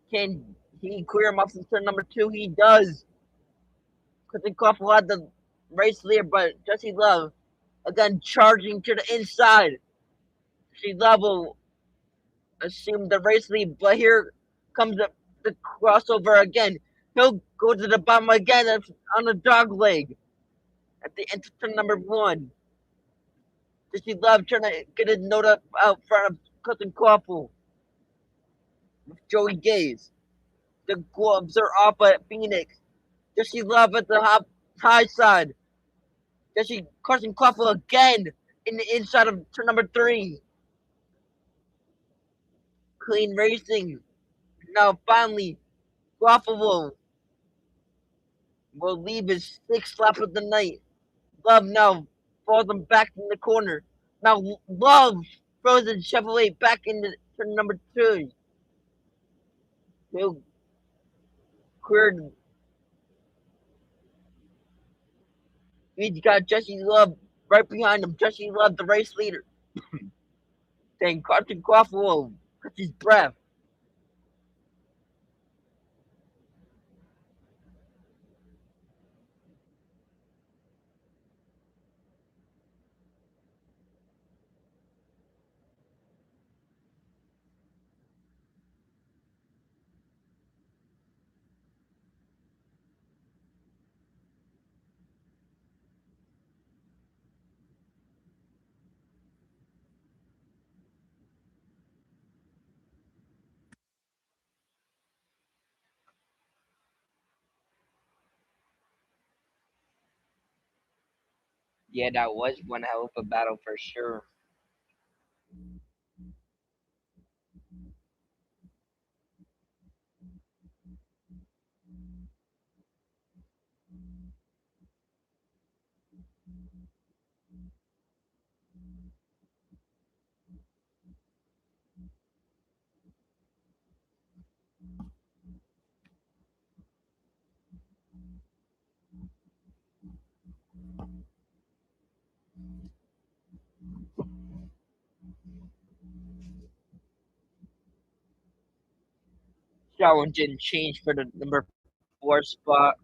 Can he clear him off from turn number 2? He does. Cousin Koffel had the race lead, but Jesse Love again charging to the inside. Jesse Love will assume the race lead, but here comes the crossover again. He'll go to the bottom again on the dog leg at the end of turn number 1. Jesse Love trying to get a note up out front of Cousin Koffel. Joey Gaze. The gloves are off at Phoenix. Jesse Love at the high side. Jesse Carson Koffel again in the inside of turn number 3. Clean Racing. Now finally, Koffel will leave his 6th lap of the night. Love now falls him back in the corner. Now Love throws his Chevrolet back into turn number 2. He'll clear. He's got Jesse Love right behind him. Jesse Love, the race leader. Then Carson Koffel will catch his breath. Yeah, that was one hell of a battle for sure. challenging change for the number 4 spot.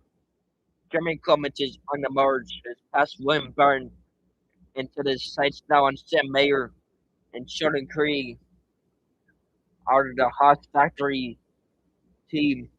Jeremy Clements is on the merge. Has passed William Byrne into the sights now on Sam Mayer and Sheldon Krieg out of the Haas factory team.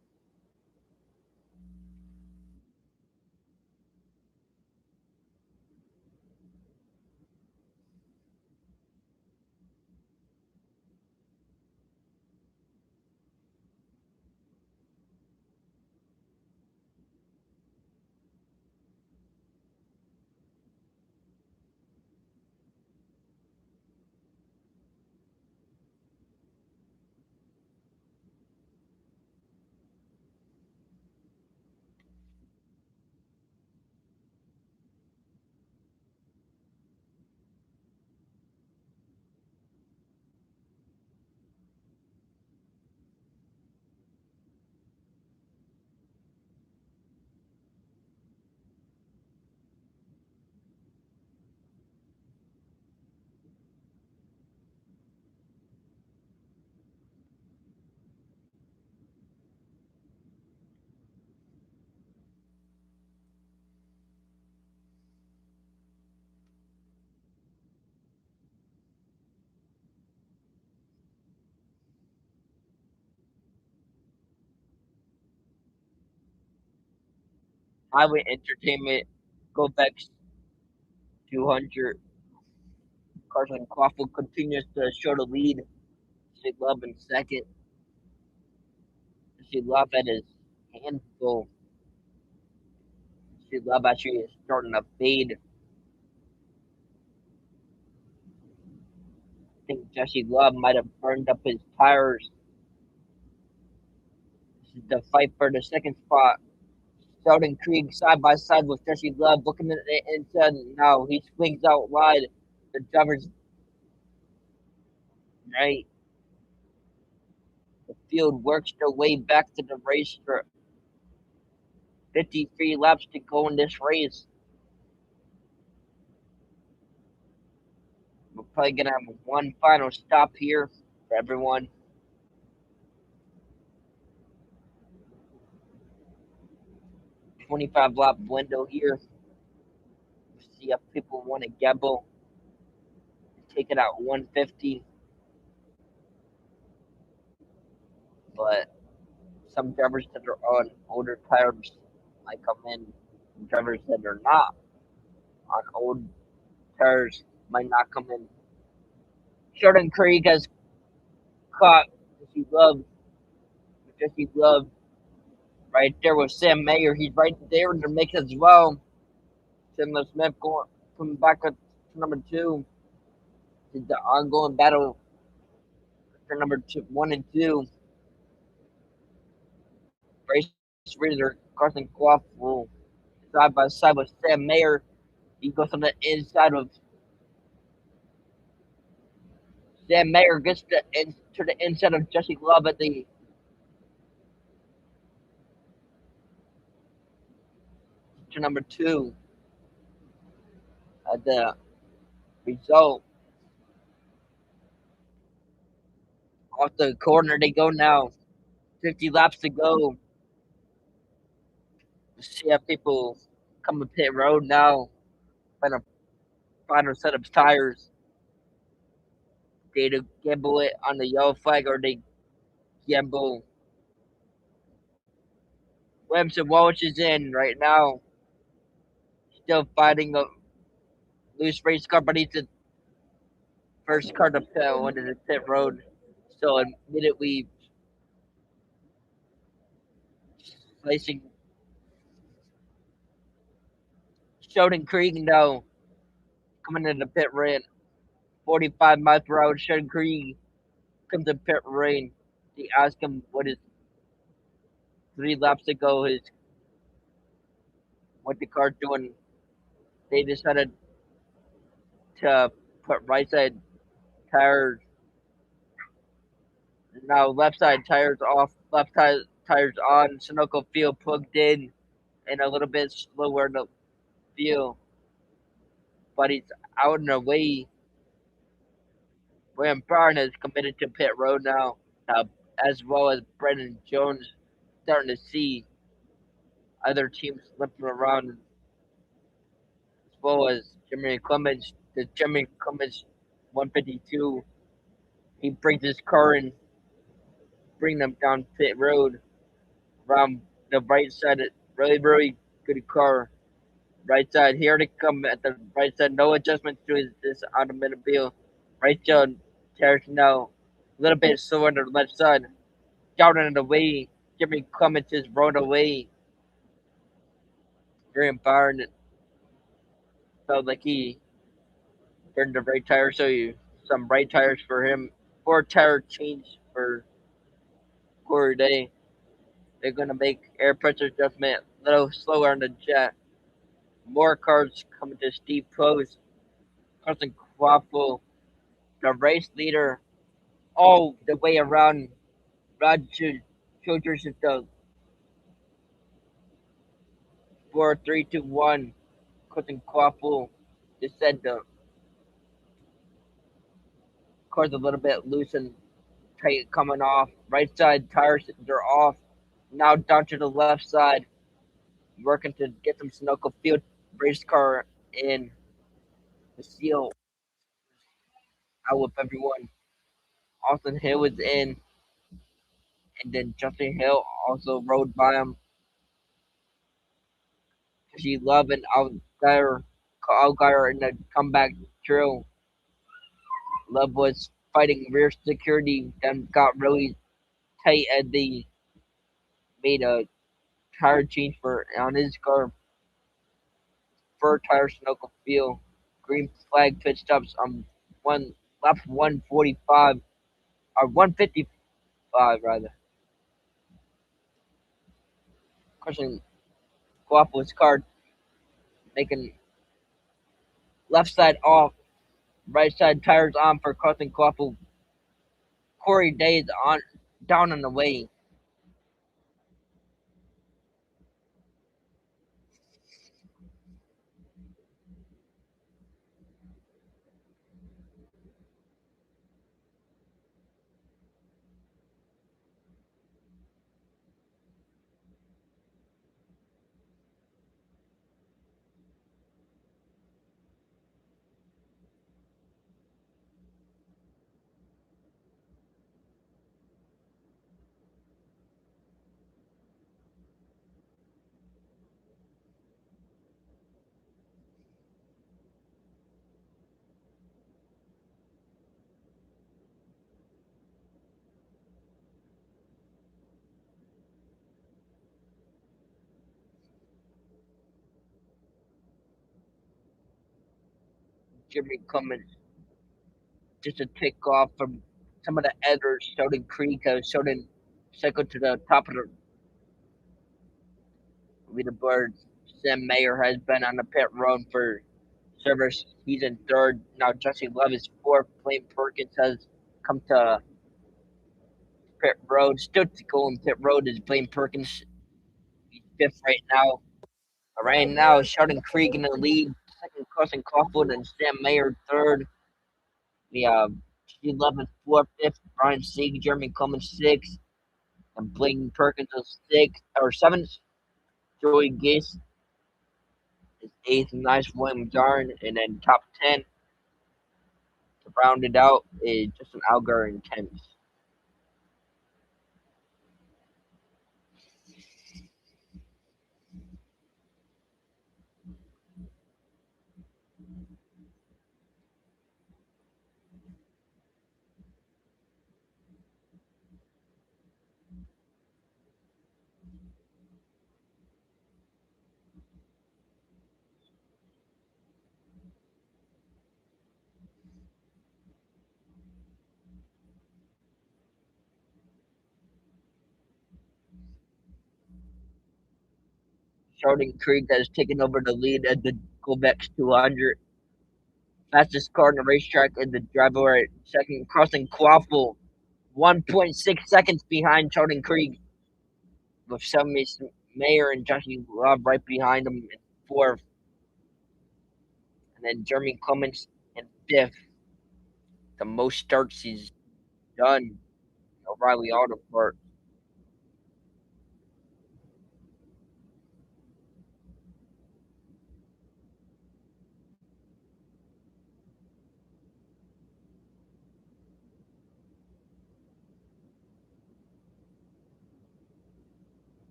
Highway Entertainment, GOVX 200. Carson Crawford continues to show the lead. She Love in second. She Love at his handful. She Love actually is starting to fade. I think Jesse Love might have burned up his tires. This is the fight for the second spot. Sheldon Krieg side by side with Jesse Love looking at the inside. Now he swings out wide. The driver's right. The field works their way back to the race for 53 laps to go in this race. We're probably going to have one final stop here for everyone. 25 lap window here. See if people want to gamble. Take it out 150. But some drivers that are on older tires might come in. Drivers that are not on old tires might not come in. Sheldon Krieg has caught Jesse Love. Jesse Love right there with Sam Mayer. He's right there in the mix as well. Chandler Smith coming back with number 2. It's the ongoing battle for number 1 and 2. Race leader Carson Crawford side by side with Sam Mayer. He goes on the inside of Sam Mayer, gets to the inside of Jesse Love at the to number 2. At the result, off the corner they go now. 50 laps to go. See how people come to pit road now. Find a final set of tires. They to gamble it on the yellow flag or they gamble. Williamson Walsh is in right now. Still fighting a loose race car, but he's the first car to pit onto the pit road. So immediately placing Sheldon Krieg now coming into the pit lane. 45 miles per hour. Sheldon Krieg comes to pit lane. They ask him what his 3 laps ago, his what the car's doing. They decided to put right side tires. Now left side tires off, tires on. Sunoco field plugged in and a little bit slower in the field. But he's out in the way. William Brown has committed to pit road now. as well as Brendan Jones, starting to see other teams slipping around, as well as Jimmy Clemens. The Jimmy Clemens 152, he brings his car and bring them down pit road around the right side. Really, really good car. Right side. Here they come at the right side. No adjustment to this automobile. Right side. Tears now. A little bit slower on the left side. Down in the way. Jimmy Clements just rode away. Very embarrassed. Felt like he burned the right tire. So you some right tires for him. 4 tire change for Corey Day. They're gonna make air pressure adjustment a little slower on the jet. More cars coming to steep post. Carson Quaffle, the race leader, all the way around Roger Childers is the 4-3-2-1. Carson Quaffle just said the car's a little bit loose and tight coming off. Right side tires they're off. Now down to the left side, working to get some Sunoco field race car in the seal out with everyone. Austin Hill was in, and then Justin Hill also rode by him. She Love and Algar in the comeback drill. Love was fighting rear security, then got really tight and they made a tire change for on his car for tire Sunoco Field. Green flag pit stops on one lap 145 or 155 rather. Crushing Guapo's car, making left side off, right side tires on for Carson Guapo. Corey Day is on down on the way. Jimmy Cummins just a tick off from some of the others. Sheldon Creek, Sheldon second to the top of the leaderboard. Sam Mayer has been on the pit road for service. He's in third. Now Jesse Love is fourth. Blaine Perkins has come to pit road. Still to go in pit road is Blaine Perkins. He's fifth right now. Right now, Sheldon Creek in the lead. Second, Carson Caulfield and Sam Mayer third. We have 11th, 4th, 5th, Brian Sieg, Jeremy Coleman 6th, and Blaine Perkins is 6th or 7th. Joey Gase is 8th, and nice William Darn, and then top 10 to round it out is Justin Algar in 10th. Sheldon Creek has taken over the lead at the GOVX 200. Fastest car in the racetrack is the driver at second, crossing Quaffle, 1.6 seconds behind Sheldon Creek, with Sammy Mayer and Jesse Love right behind him in fourth, and then Jeremy Clements in fifth. The most starts he's done Oreilly Auto Parts.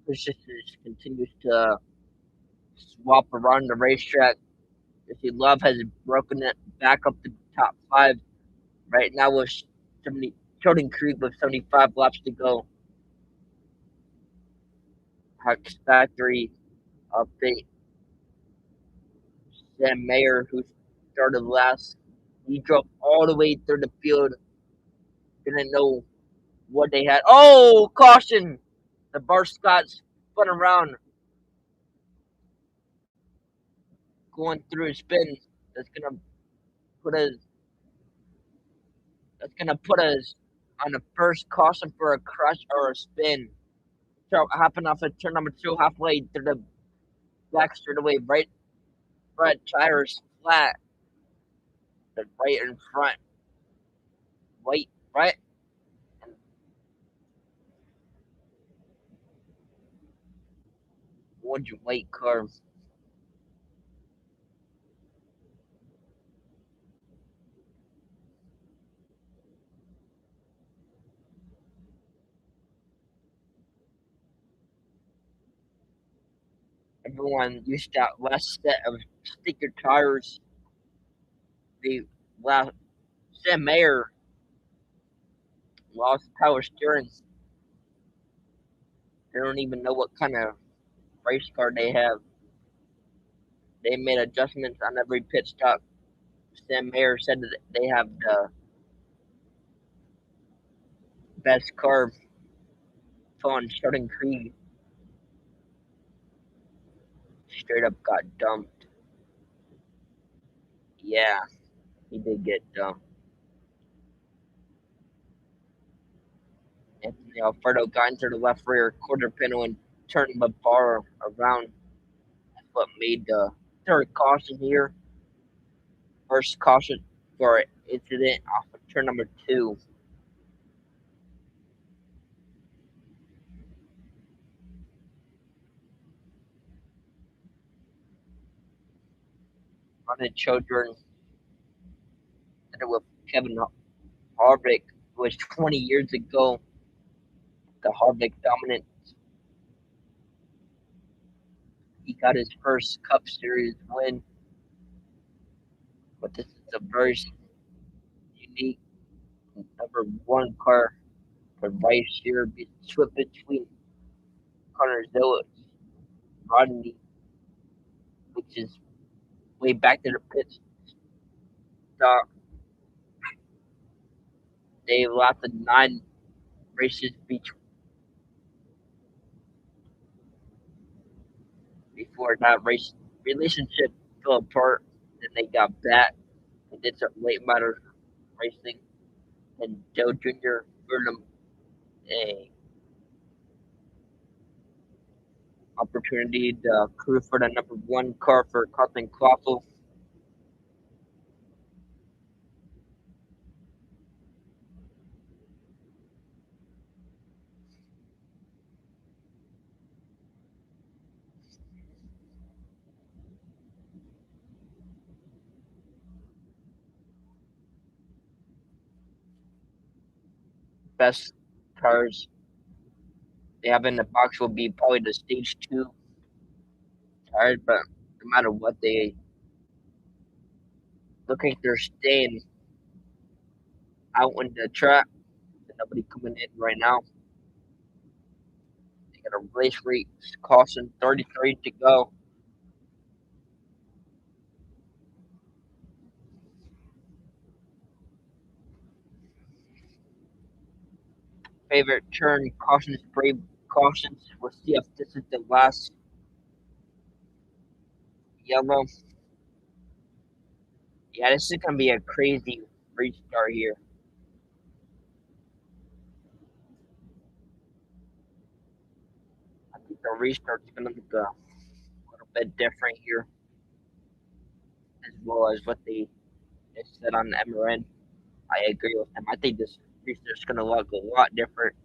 This just continues to swap around the racetrack. Missy Love has broken it back up to the top five right now with 70, Sheldon Creek with 75 laps to go. Hux Factory update. Sam Mayer, who started last, he drove all the way through the field. Didn't know what they had. Oh, caution! The bar Scott's spun around, going through a spin. That's gonna put us. That's gonna put us on the first caution for a crash or a spin. So hopping off of turn number two, halfway through the back straightaway, right front tires flat, the right in front, white, right, and orange and white car. Everyone used that last set of sticker tires. The last Sam Mayer lost power steering. They don't even know what kind of race car they have. They made adjustments on every pit stop. Sam Mayer said that they have the best car on Sheldon Creed. Straight up got dumped. Yeah, he did get dumped. Anthony Alfredo got into the left rear quarter panel and turned the bar around. That's what made the third caution here. First caution for incident off of turn number two. Running children with Kevin Harvick was 20 years ago. The Harvick dominant. He got his first Cup Series win, but this is a very unique number one car to race here. Be split between Connor Zilla, Rodney, which is way back to the pit stop. They lasted 9 races before that race relationship fell apart. Then they got back and did some late model racing. And Joe Jr. earned him a opportunity to crew for the number one car for Colton Clauffel. Best cars they have in the box will be probably the stage two tires, but no matter what they Look like they're staying out on the track. There's nobody coming in right now. They got a race rate caution 33 to go. Favorite turn cautions, brave cautions. We'll see if this is the last yellow. Yeah, this is gonna be a crazy restart here. I think the restart's gonna look a little bit different here, as well as what they said on the MRN. I agree with them. I think this restart's gonna look a lot different.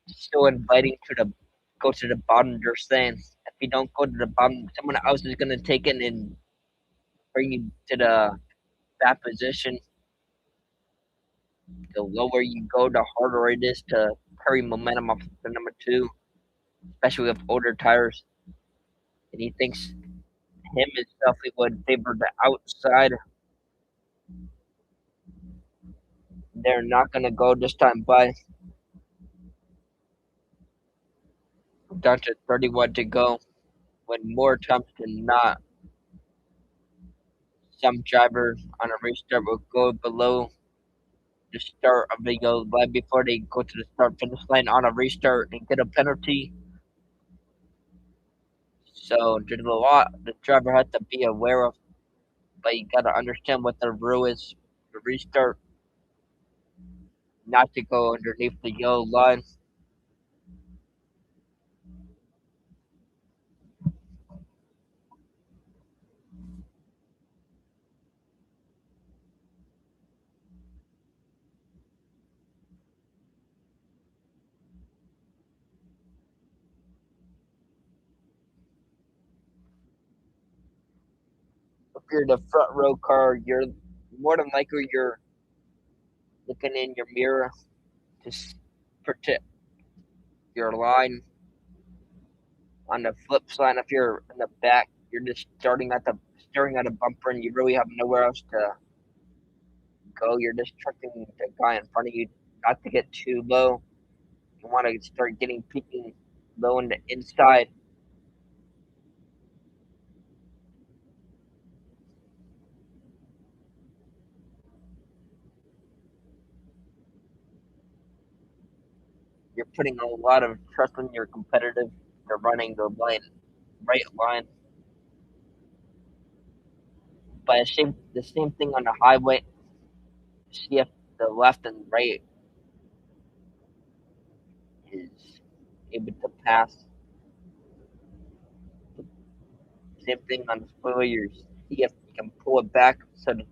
Still inviting to the go to the bottom. They're saying if you don't go to the bottom, someone else is gonna take it and bring you to the that position. The lower you go, the harder it is to carry momentum off the number two, especially with older tires. And he thinks him himself he would favor the outside. They're not gonna go this time by. Down to 31 to go. When more times than not, some drivers on a restart will go below the start of the yellow line before they go to the start finish line on a restart and get a penalty. So there's a lot the driver has to be aware of, but you gotta understand what the rule is. The restart not to go underneath the yellow line. If you're the front row car, you're more than likely you're looking in your mirror to protect your line. On the flip side, if you're in the back, you're just staring at a bumper, and you really have nowhere else to go. You're just trusting the guy in front of you not to get too low. You want to start getting peaking low in the inside. You're putting a lot of trust in your competitive. They're running the right line, but the same thing on the highway. See if the left and right is able to pass. Same thing on the spoilers. See if you can pull it back so the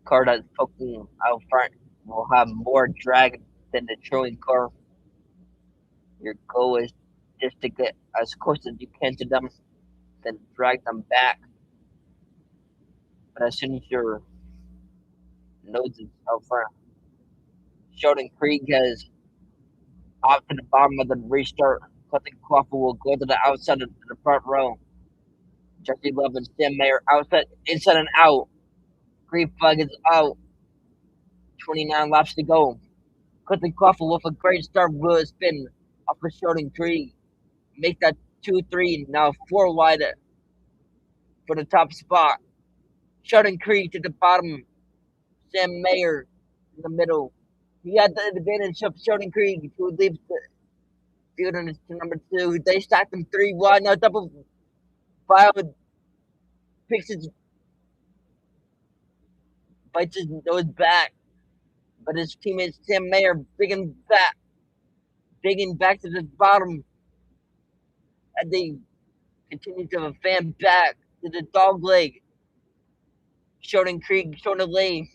car that's poking out front will have more drag than the trailing car. Your goal is just to get as close as you can to them, then drag them back. But as soon as your nose is out front, Sheldon Krieg has off to the bottom of the restart. Clifton Crawford will go to the outside of the front row. Jesse Love and Sam Mayer outside, inside and out. Green flag is out. 29 laps to go. Clifton Crawford with a great start will spin off of Sheldon Krieg. Make that 2-3, now 4 wide for the top spot. Sheldon Krieg to the bottom. Sam Mayer in the middle. He had the advantage of Sheldon Krieg, who leaves the field in number two. They stacked him 3 wide. Now double file picks his bites his nose back. But his teammate Sam Mayer digging back to the bottom as they continue to fan back to the dog leg. Sheldon Krieg showing the lane.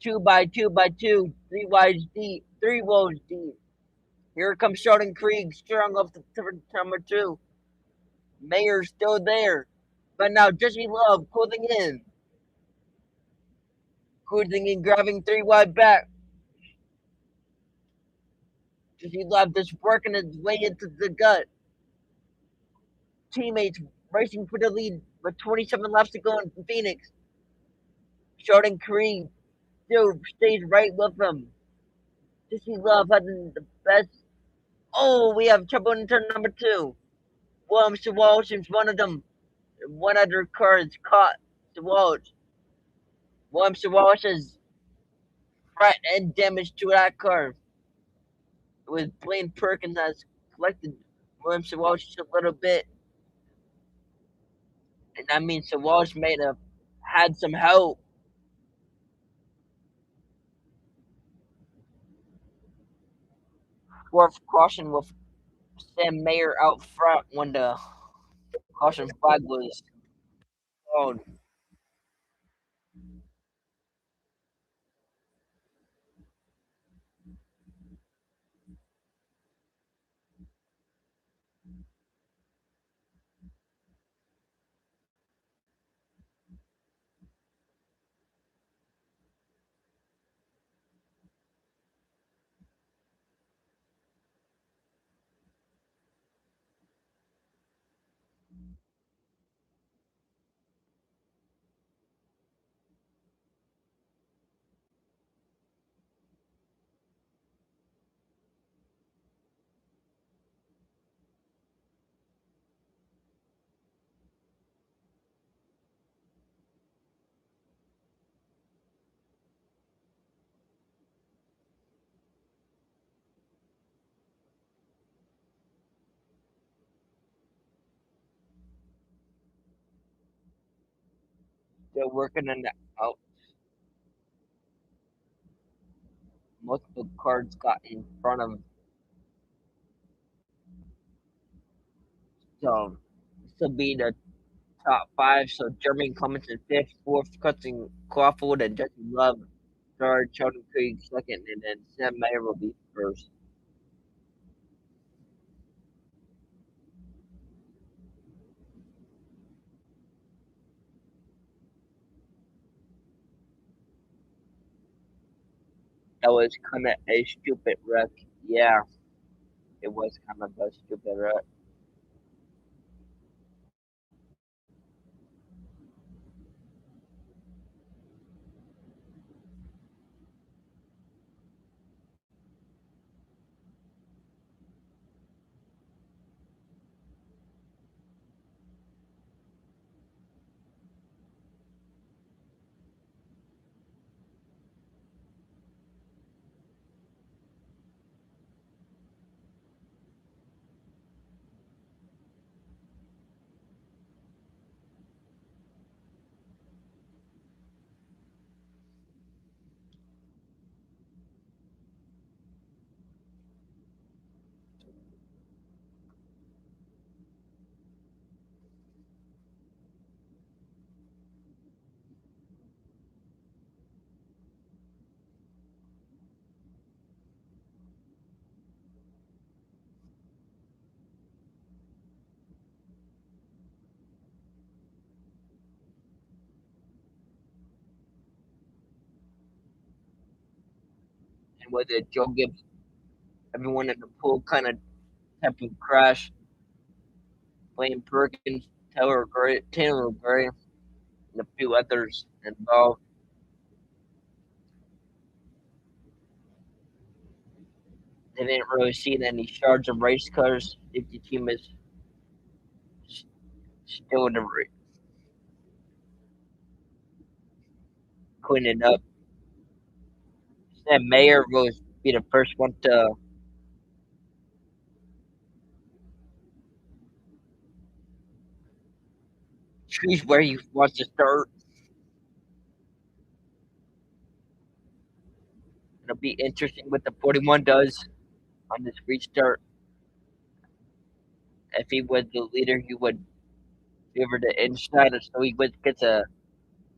2 by 2 by 2, 3 wide deep, 3 rows deep. Here comes Sheldon Krieg, strong up the number two. Mayer's still there. But now Jesse Love closing in. cruising and grabbing 3 wide back. Jesse Love just working his way into the gut. Teammates racing for the lead with 27 laps to go in Phoenix. Jordan Creed still stays right with him. Jesse Love having the best. Oh, we have trouble in turn number 2. Williams to Walsh is one of them. One other car is caught to Walsh. Williams to Walsh is right and damage to that car. It was Blaine Perkins that's collected Williams to Walsh a little bit. And that means the Walsh may have had some help. Fourth caution with Sam Mayer out front when the caution flag was thrown. They're working on the out. Multiple cars got in front of them. So this will be the top 5. So Jermaine Clements in 5th, 4th, Cutting Crawford and Jesse Love 3rd, Sheldon Creed 2nd, and then Sam Mayer will be 1st. That was kind of a stupid wreck. Yeah, it was kind of a stupid wreck. And with it, Joe Gibbs, everyone in the pool kind of type of crash. Blaine Perkins, Taylor Gray, and a few others involved. They didn't really see any shards of race cars. If the team is still in the cleaning up. Sam Mayer will be the first one to choose where he wants to start. It'll be interesting what the 41 does on this restart. If he was the leader, he would favor the inside, so he would gets a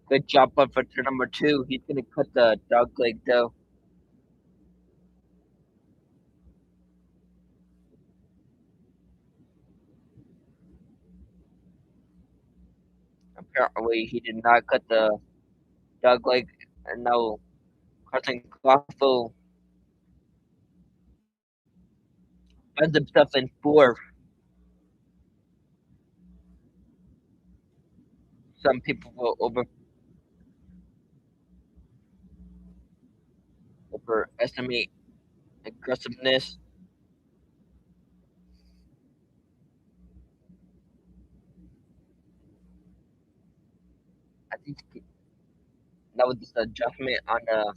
good jump up for turn number 2. He's gonna cut the dog leg though. Apparently, he did not cut the dog leg and now Carson Crawford finds himself in fourth. Some people will overestimate aggressiveness. I think that was this adjustment on the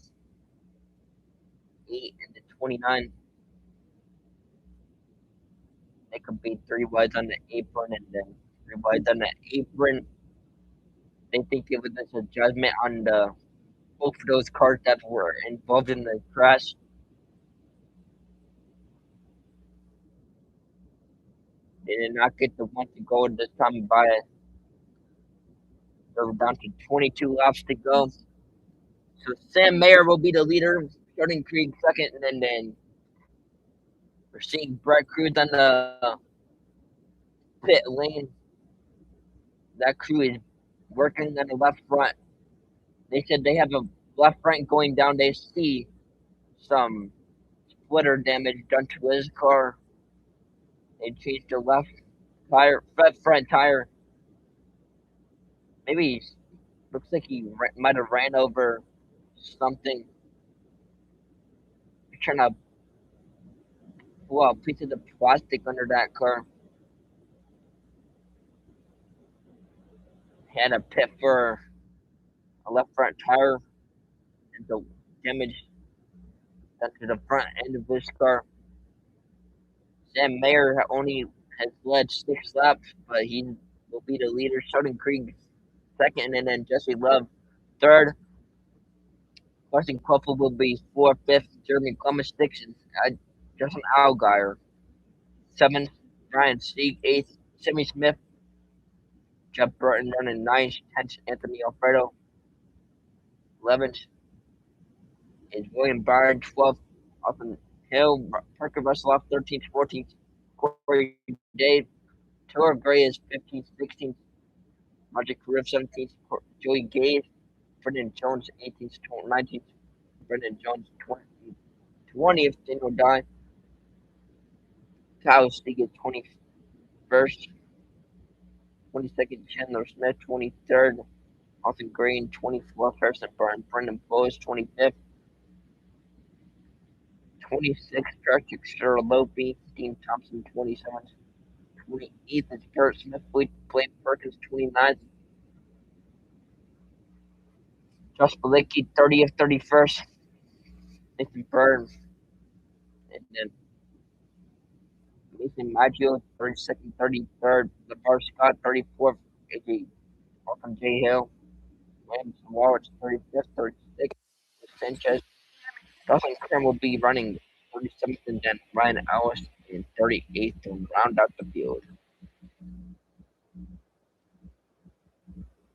8 and the 29. It could be three wides on the apron and then three wides on the apron. They think it was just a judgment on the both of those cars that were involved in the crash. They did not get the one to go this time by. They were down to 22 laps to go. So Sam Mayer will be the leader, Jordan Krieg second, and then we're seeing Brett Cruz on the pit lane. That crew is working on the left front. They said they have a left front going down. They see some splitter damage done to his car. They changed the left tire, front tire. Maybe looks like he might have ran over something. Trying to pull out a piece of the plastic under that car. Had a pit for a left front tire and the damage done to the front end of his car. Sam Mayer only has led 6 laps, but he will be the leader. Sheldon Krieg second, and then Jesse Love third. Carson Crawford will be fourth, fifth. Jeremy Clemens sixth, and Justin Allgaier seventh. Ryan Sieg eighth. Timmy Smith, Jeff Burton running ninth. 10th. Anthony Alfredo 11th. Is William Byron 12th. Austin Hill, Parker Russell off 13th, 14th. Corey Dave, Taylor Gray is 15th, 16th. Roger Carib 17th. Joey Gage, Brendan Jones 18th, 19th. Brendan Jones 20th. Daniel Dye, Kyle Steger 21st. 22nd. Chandler Smith 23rd. Austin Green 24th. Harrison Burton. Brendan Bowes 25th. 26th. Patrick Sherlopi. Dean Thompson 27th. 28th is Garrett Smith. Blake Perkins 29th. Josh Balicki 30th, 31st. Nathan Burns. And then Mason Maggio 32nd, 33rd. LeVar Scott 34th. AJ from J Hill. Williams Wallace 35th, 36th. Sanchez. Dawson Kern will be running 37th, and then Ryan Ellis in 38th to round out the field.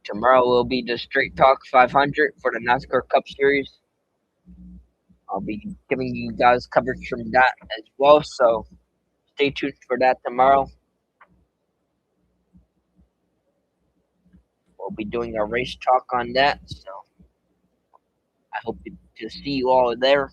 Tomorrow will be the Straight Talk 500 for the NASCAR Cup Series. I'll be giving you guys coverage from that as well, so stay tuned for that tomorrow. We'll be doing a race talk on that, so I hope to see you all there.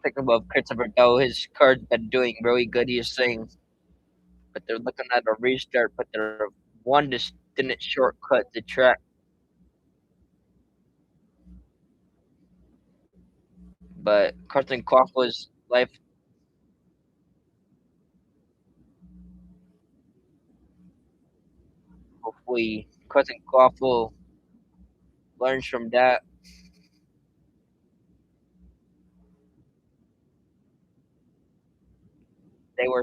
Thinking about Christopher Bell, his car's been doing really good, he is saying, but they're looking at a restart, but they're one just didn't shortcut the track. But Carson Crawford's life, hopefully Carson Crawford learns from that. They were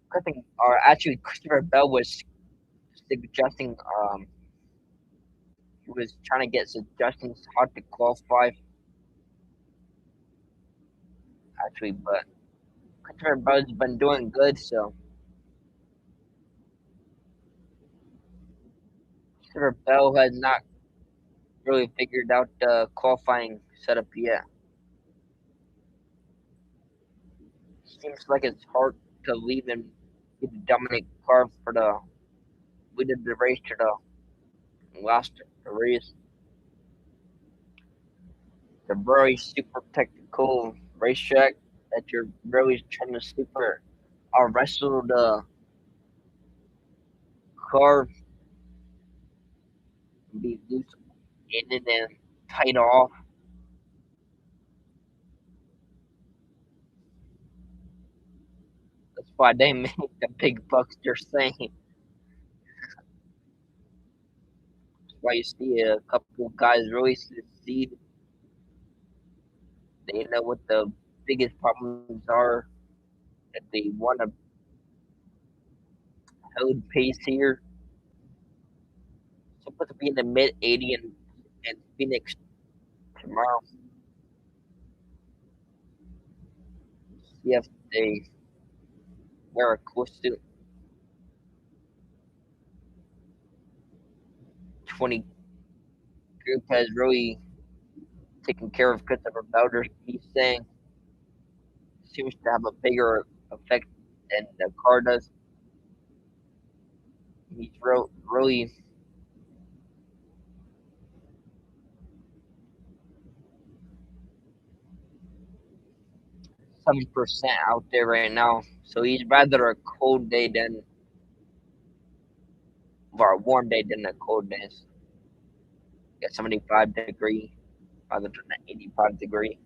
Carson, or actually Christopher Bell was suggesting, he was trying to get suggestions how to qualify actually, but Christopher Bell's been doing good, so Christopher Bell has not really figured out the qualifying setup yet. Seems like it's hard to leave and get the dominant car for the we did the race to the last race. It's a very super technical racetrack that you're really trying to super wrestle the car and be loose in it and tight off. That's why they make the big bucks they're saying. That's why you see a couple of guys really succeed. They know what the biggest problems are that they want to hold pace here. Supposed to be in the mid 80 and Phoenix tomorrow. See if they wear a cool suit. 20 group has really taken care of Christopher Bowder. He's saying seems to have a bigger effect than the car does. He's really 7% out there right now. So he's rather a cold day than or a warm day than a cold day. Got 75-degree rather than an 85-degree.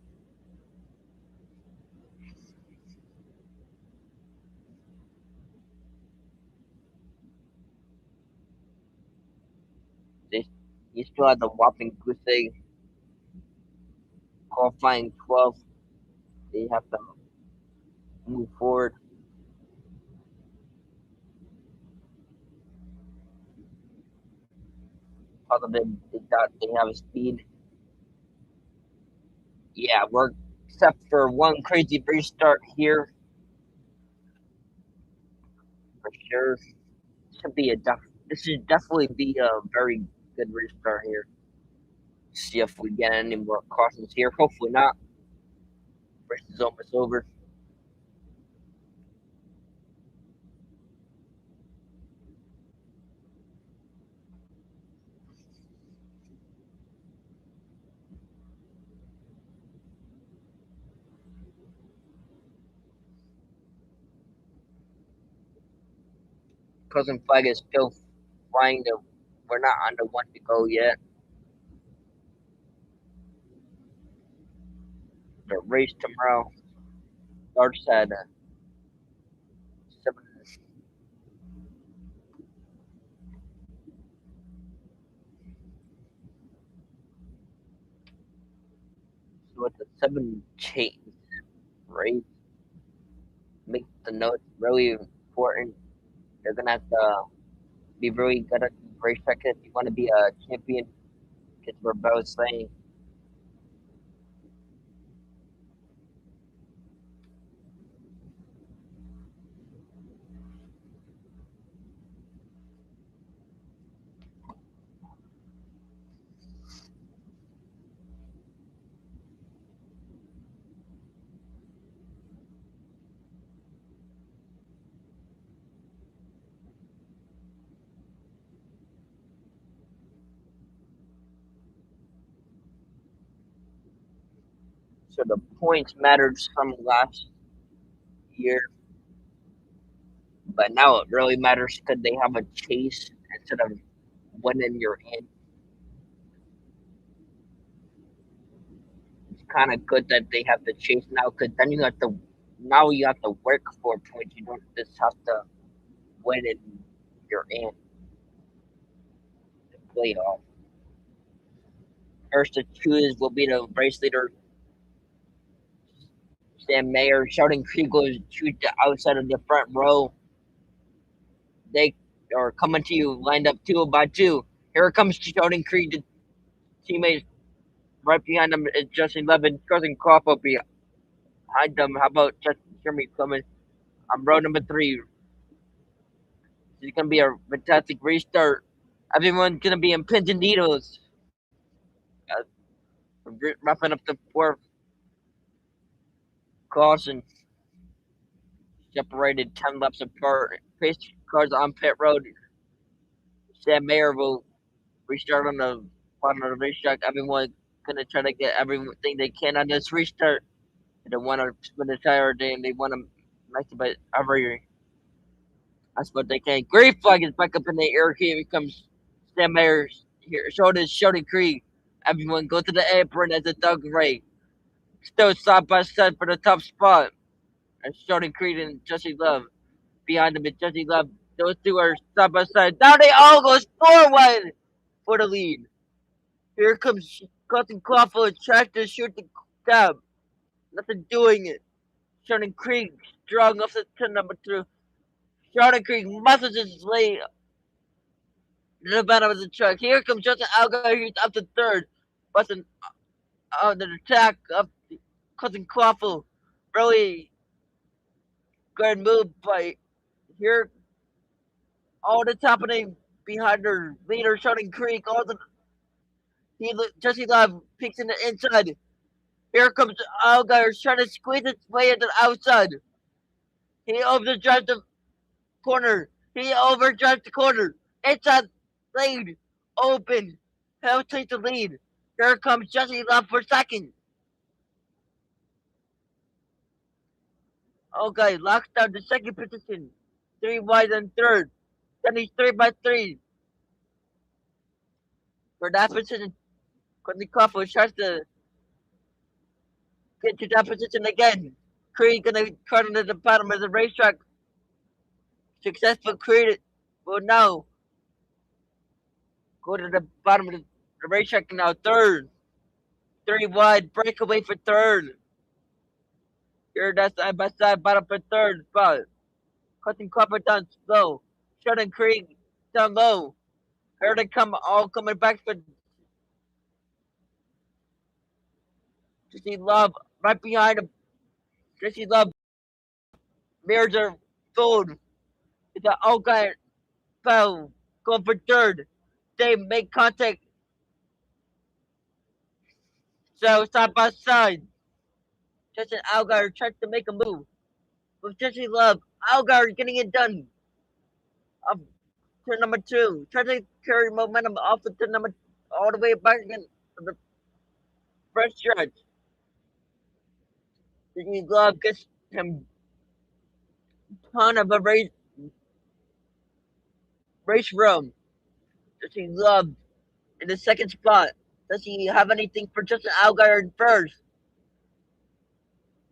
They, he still has a whopping goose egg qualifying 12. They have to move forward. Positive that they have a speed. Yeah, we're except for one crazy restart here for sure. This should definitely be a very good restart here. See if we get any more cautions here. Hopefully not. Race is almost over. Cousin flag is still flying. We're not on the one to go yet. The race tomorrow starts at 7. So it's a 7 chase race. Make the notes really important. They're gonna have to be really good at the racetrack if you want to be a champion. Because we're both saying so. The points mattered some last year, but now it really matters because they have a chase instead of winning you're in. It's kind of good that they have the chase now because then you have to work for points. You don't just have to win and you're in the playoff. First to choose will be the race leader Sam Mayer. Sheldon Kriegel is choose the outside of the front row. They are coming to you, lined up 2 by 2. Here comes Sheldon Krieg, the teammates right behind him is Justin Levin, cousin Crawford Behind them, how about just Jeremy coming on row number 3? It's gonna be a fantastic restart. Everyone's gonna be in pins and needles. Uh, wrapping up the fourth caution, separated 10 laps apart. Pace cars on pit road. Sam Mayer will restart on the bottom of the racetrack. Everyone gonna try to get everything they can on this restart. They don't want to spend the entire day, and they want to make it, but every that's what they can. Green flag is back up in the air. Here comes Sam Mayer. Here, Sheldon Creed. Everyone go to the apron as a Doug Ray. Still side by side for the top spot. And Sheldon Creed and Jesse Love behind them. And Jesse Love. Those two are side by side. Now they all go forward for the lead. Here comes Cotton Clawfoot, tries to shoot the cab. Nothing doing it. Sheldon Creek strong off the turn number 2. Sheldon Creek muscles his way to the bottom of the truck. Here comes Justin Algar, he's up to third. Busting on the attack of Cotton Clawfoot. Really good move by here. All that's happening behind their leader, Sheldon Creek. Jesse Love peeks in the inside. Here comes Algar trying to squeeze his way into the outside. He overdrives the corner. He overdrives the corner. Inside lead. Open. He'll take the lead. Here comes Jesse Love for second. Okay, locks down the second position. 3 wide and third. Then he's 3 by 3. For that position, Courtney Crawford tries to get to that position again. Creed gonna cut into the bottom of the racetrack. Successful Creed will now go to the bottom of the racetrack now. Third. 3 wide, breakaway for third. Here that's side by side, bottom for third spot. Cutting Crawford down slow. Sheldon Creek down low. Here they come, all coming back for Jesse Love right behind him. Jesse Love mirrors are fold. It's an all guy foul going for third. They make contact. So side by side. Justin Algar tries to make a move. With Jesse Love, Algar getting it done. Up to number 2. Trying to carry momentum off the turn number all the way back again to the first stretch. Jesse Love gets him ton of a race room. Does he love in the second spot? Does he have anything for Justin Algar in first?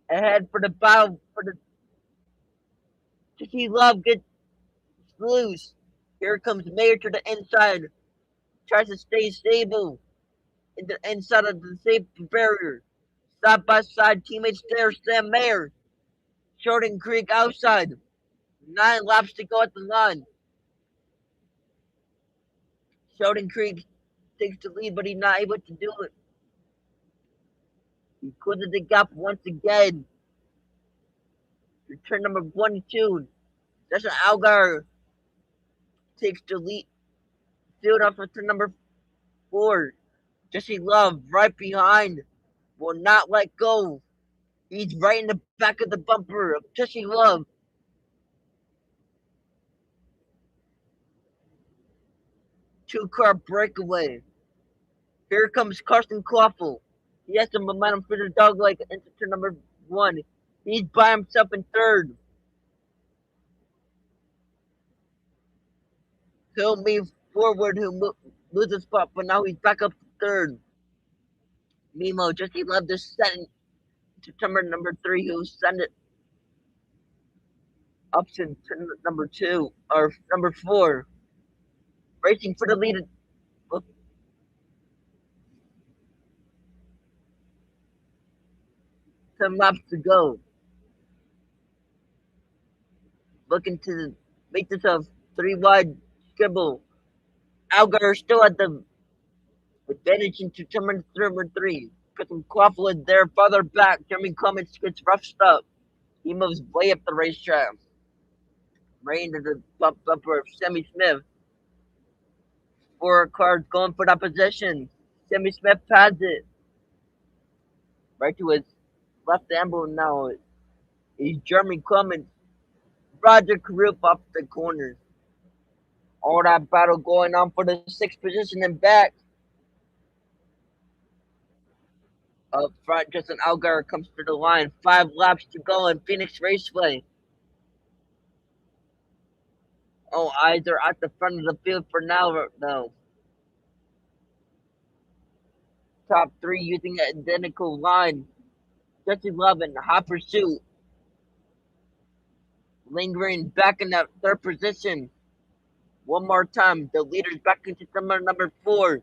Ahead for the bow for the does he love get loose? Here comes Mayer to the inside. Tries to stay stable in the inside of the safe barrier. Side by side teammates there, Sam Mayer. Sheldon Creek outside. 9 laps to go at the line. Sheldon Creek takes the lead, but he's not able to do it. He closes the gap once again. Turn number 1 and 2. Justin Algar takes the lead. Field off for turn number 4. Jesse Love right behind. Will not let go. He's right in the back of the bumper of Jesse Love. 2-car breakaway. Here comes Carson Clawful. He has some momentum for the dog leg into turn number 1. He's by himself in third. He'll move forward. He'll lose a spot, but now he's back up to third. Mimo, Jesse Love just sent to turn number 3. He'll send it up to turn number 2 or number 4. Racing for the lead. 10 laps to go. Looking to make this a 3 wide skibble. Algar still at the advantage into turn number 3. Cooking Quaffle there, farther back. Jeremy Clements gets roughed up. He moves way up the racetrack. Right into the bumper of Sammy Smith. Four cars going for that position. Sammy Smith pads it. Right to his left emblem now. He's Jeremy Clements. Roger Carup up the corners. All that battle going on for the sixth position and back. Up front, Justin Allgaier comes to the line. 5 laps to go in Phoenix Raceway. Oh, eyes are at the front of the field for now, though. Top 3 using an identical line. Jesse Love in hot pursuit. Lingering back in that third position. One more time. The leader's back into number 4.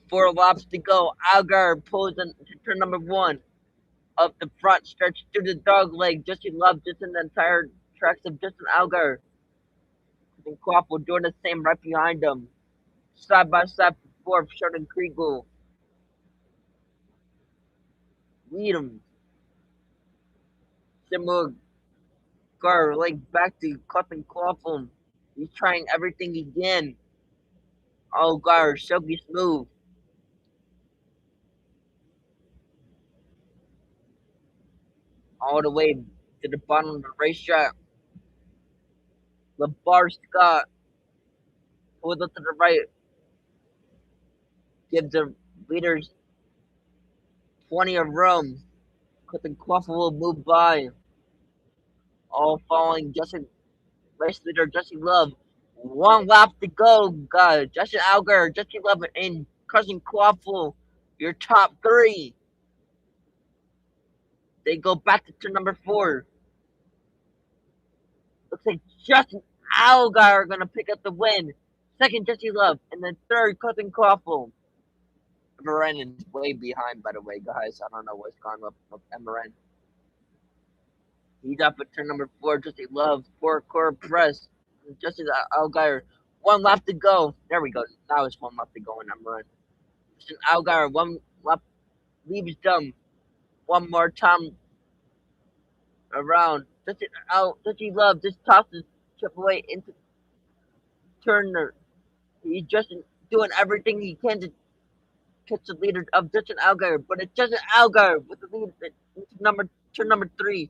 4 laps to go. Allgaier pulls into turn number 1. Up the front stretch through the dog leg. Jesse Love just in the entire tracks of Justin Allgaier. And Quaffle doing the same right behind him. Side by side for Sheldon Kriegel. Lead him. Similar car like back to Clifton Quaffle. He's trying everything he can. Allgaier, silky smooth. All the way to the bottom of the racetrack. LeBar Scott pulls up to the right. Gives the leaders plenty of room. Clifton Quaffle will move by. All following Justin race leader Jesse Love. 1 lap to go, guys. Justin Allgaier, Jesse Love, and Cousin Quaffle, your top 3. They go back to turn number 4. Looks like Justin Allgaier are gonna pick up the win. Second, Jesse Love, and then third, Cousin Quaffle. Moren's way behind, by the way, guys. I don't know what's going on with Moren. He's up at turn number 4. Jesse Love, 4 core press. Justin Allgaier, 1 lap to go. There we go. Now it's 1 lap to go in Moren. Justin Allgaier, 1 lap leaves them. 1 more time around. Jesse Love just tosses Triple A into Turner. He's just doing everything he can to catch the leader of Justin Allgaier, but it's Justin Allgaier with the lead into turn number 3,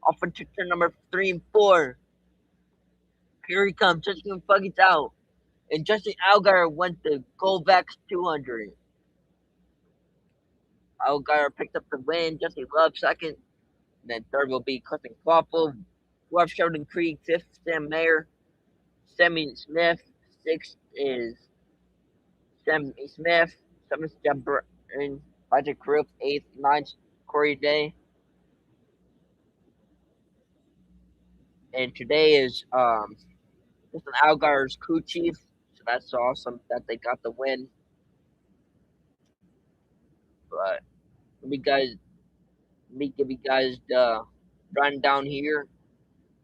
off into turn number 3 and 4. Here he comes, Justin Fuggies out, and Justin Allgaier went to GOVX 200. Allgaier picked up the win. Justin Love second, and then third will be Clifton Quaffle. Fourth, Sheldon Creek. Fifth, Sam Mayer. Sammy Smith. Sixth is Sammy Smith. Seventh, Jeb Burton. Roger Carup. Eighth, ninth, Corey Day. And today is Justin Allgaier's crew chief. So that's awesome that they got the win. But let me give you guys the rundown here.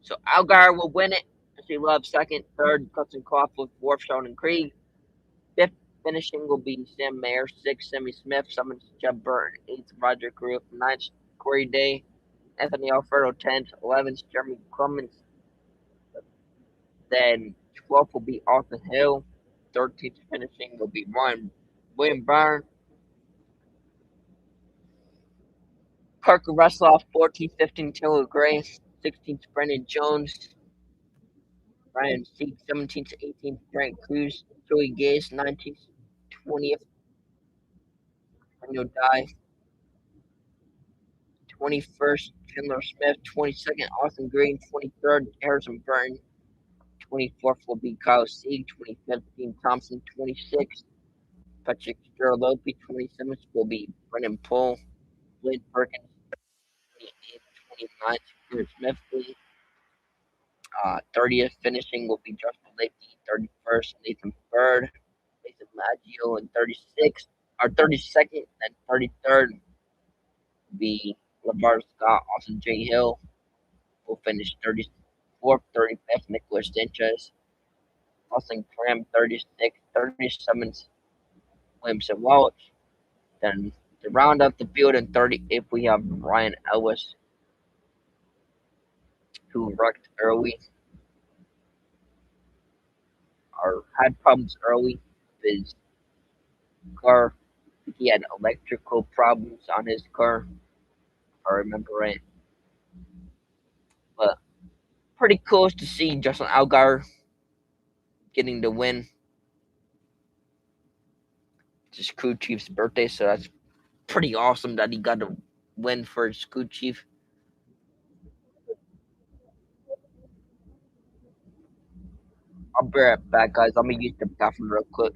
So Allgaier will win it. Jesse Love second, third, Custom Coughlin, fourth, Sheldon Creed. Fifth finishing will be Sam Mayer, sixth, Sammy Smith, seventh, Jeb Burton, eighth, Roger Carup, ninth, Corey Day, Anthony Alfredo, 10th, 11th, Jeremy Clements. Then 12th will be Arthur Hill. 13th finishing will be William Byrne. Parker Rusloff, 14th, 15th, Taylor Gray, 16th, Brendan Jones, Ryan Seek, 17th to 18th, Grant Cruz, Joey Gase, 19th, 20th, Daniel Dye, 21st, Chandler Smith, 22nd, Austin Green, 23rd, Harrison Burton, 24th will be Kyle Sieg, 25th, Dean Thompson, 26th, Patrick Strolopi, 27th will be Brendan Poole, Blake Perkins, 28th, 29th, Chris Smith, 30th finishing will be Justin Lakey, 31st, Nathan Bird, Nathan Maggio, and 36th, or 32nd, and 33rd will be LeVar Scott, Austin J. Hill will finish 34th, 35th, Nicholas Sanchez. Austin Cram 36, 37 Williamson Welch. Then to round up the field in 38, we have Ryan Ellis, who wrecked early or had problems early with his car. He had electrical problems on his car, if I remember right. But pretty close to see Justin Allgaier getting the win. It's his crew chief's birthday, so that's pretty awesome that he got a win for his crew chief. I'll be right back, guys. Let me use the bathroom real quick.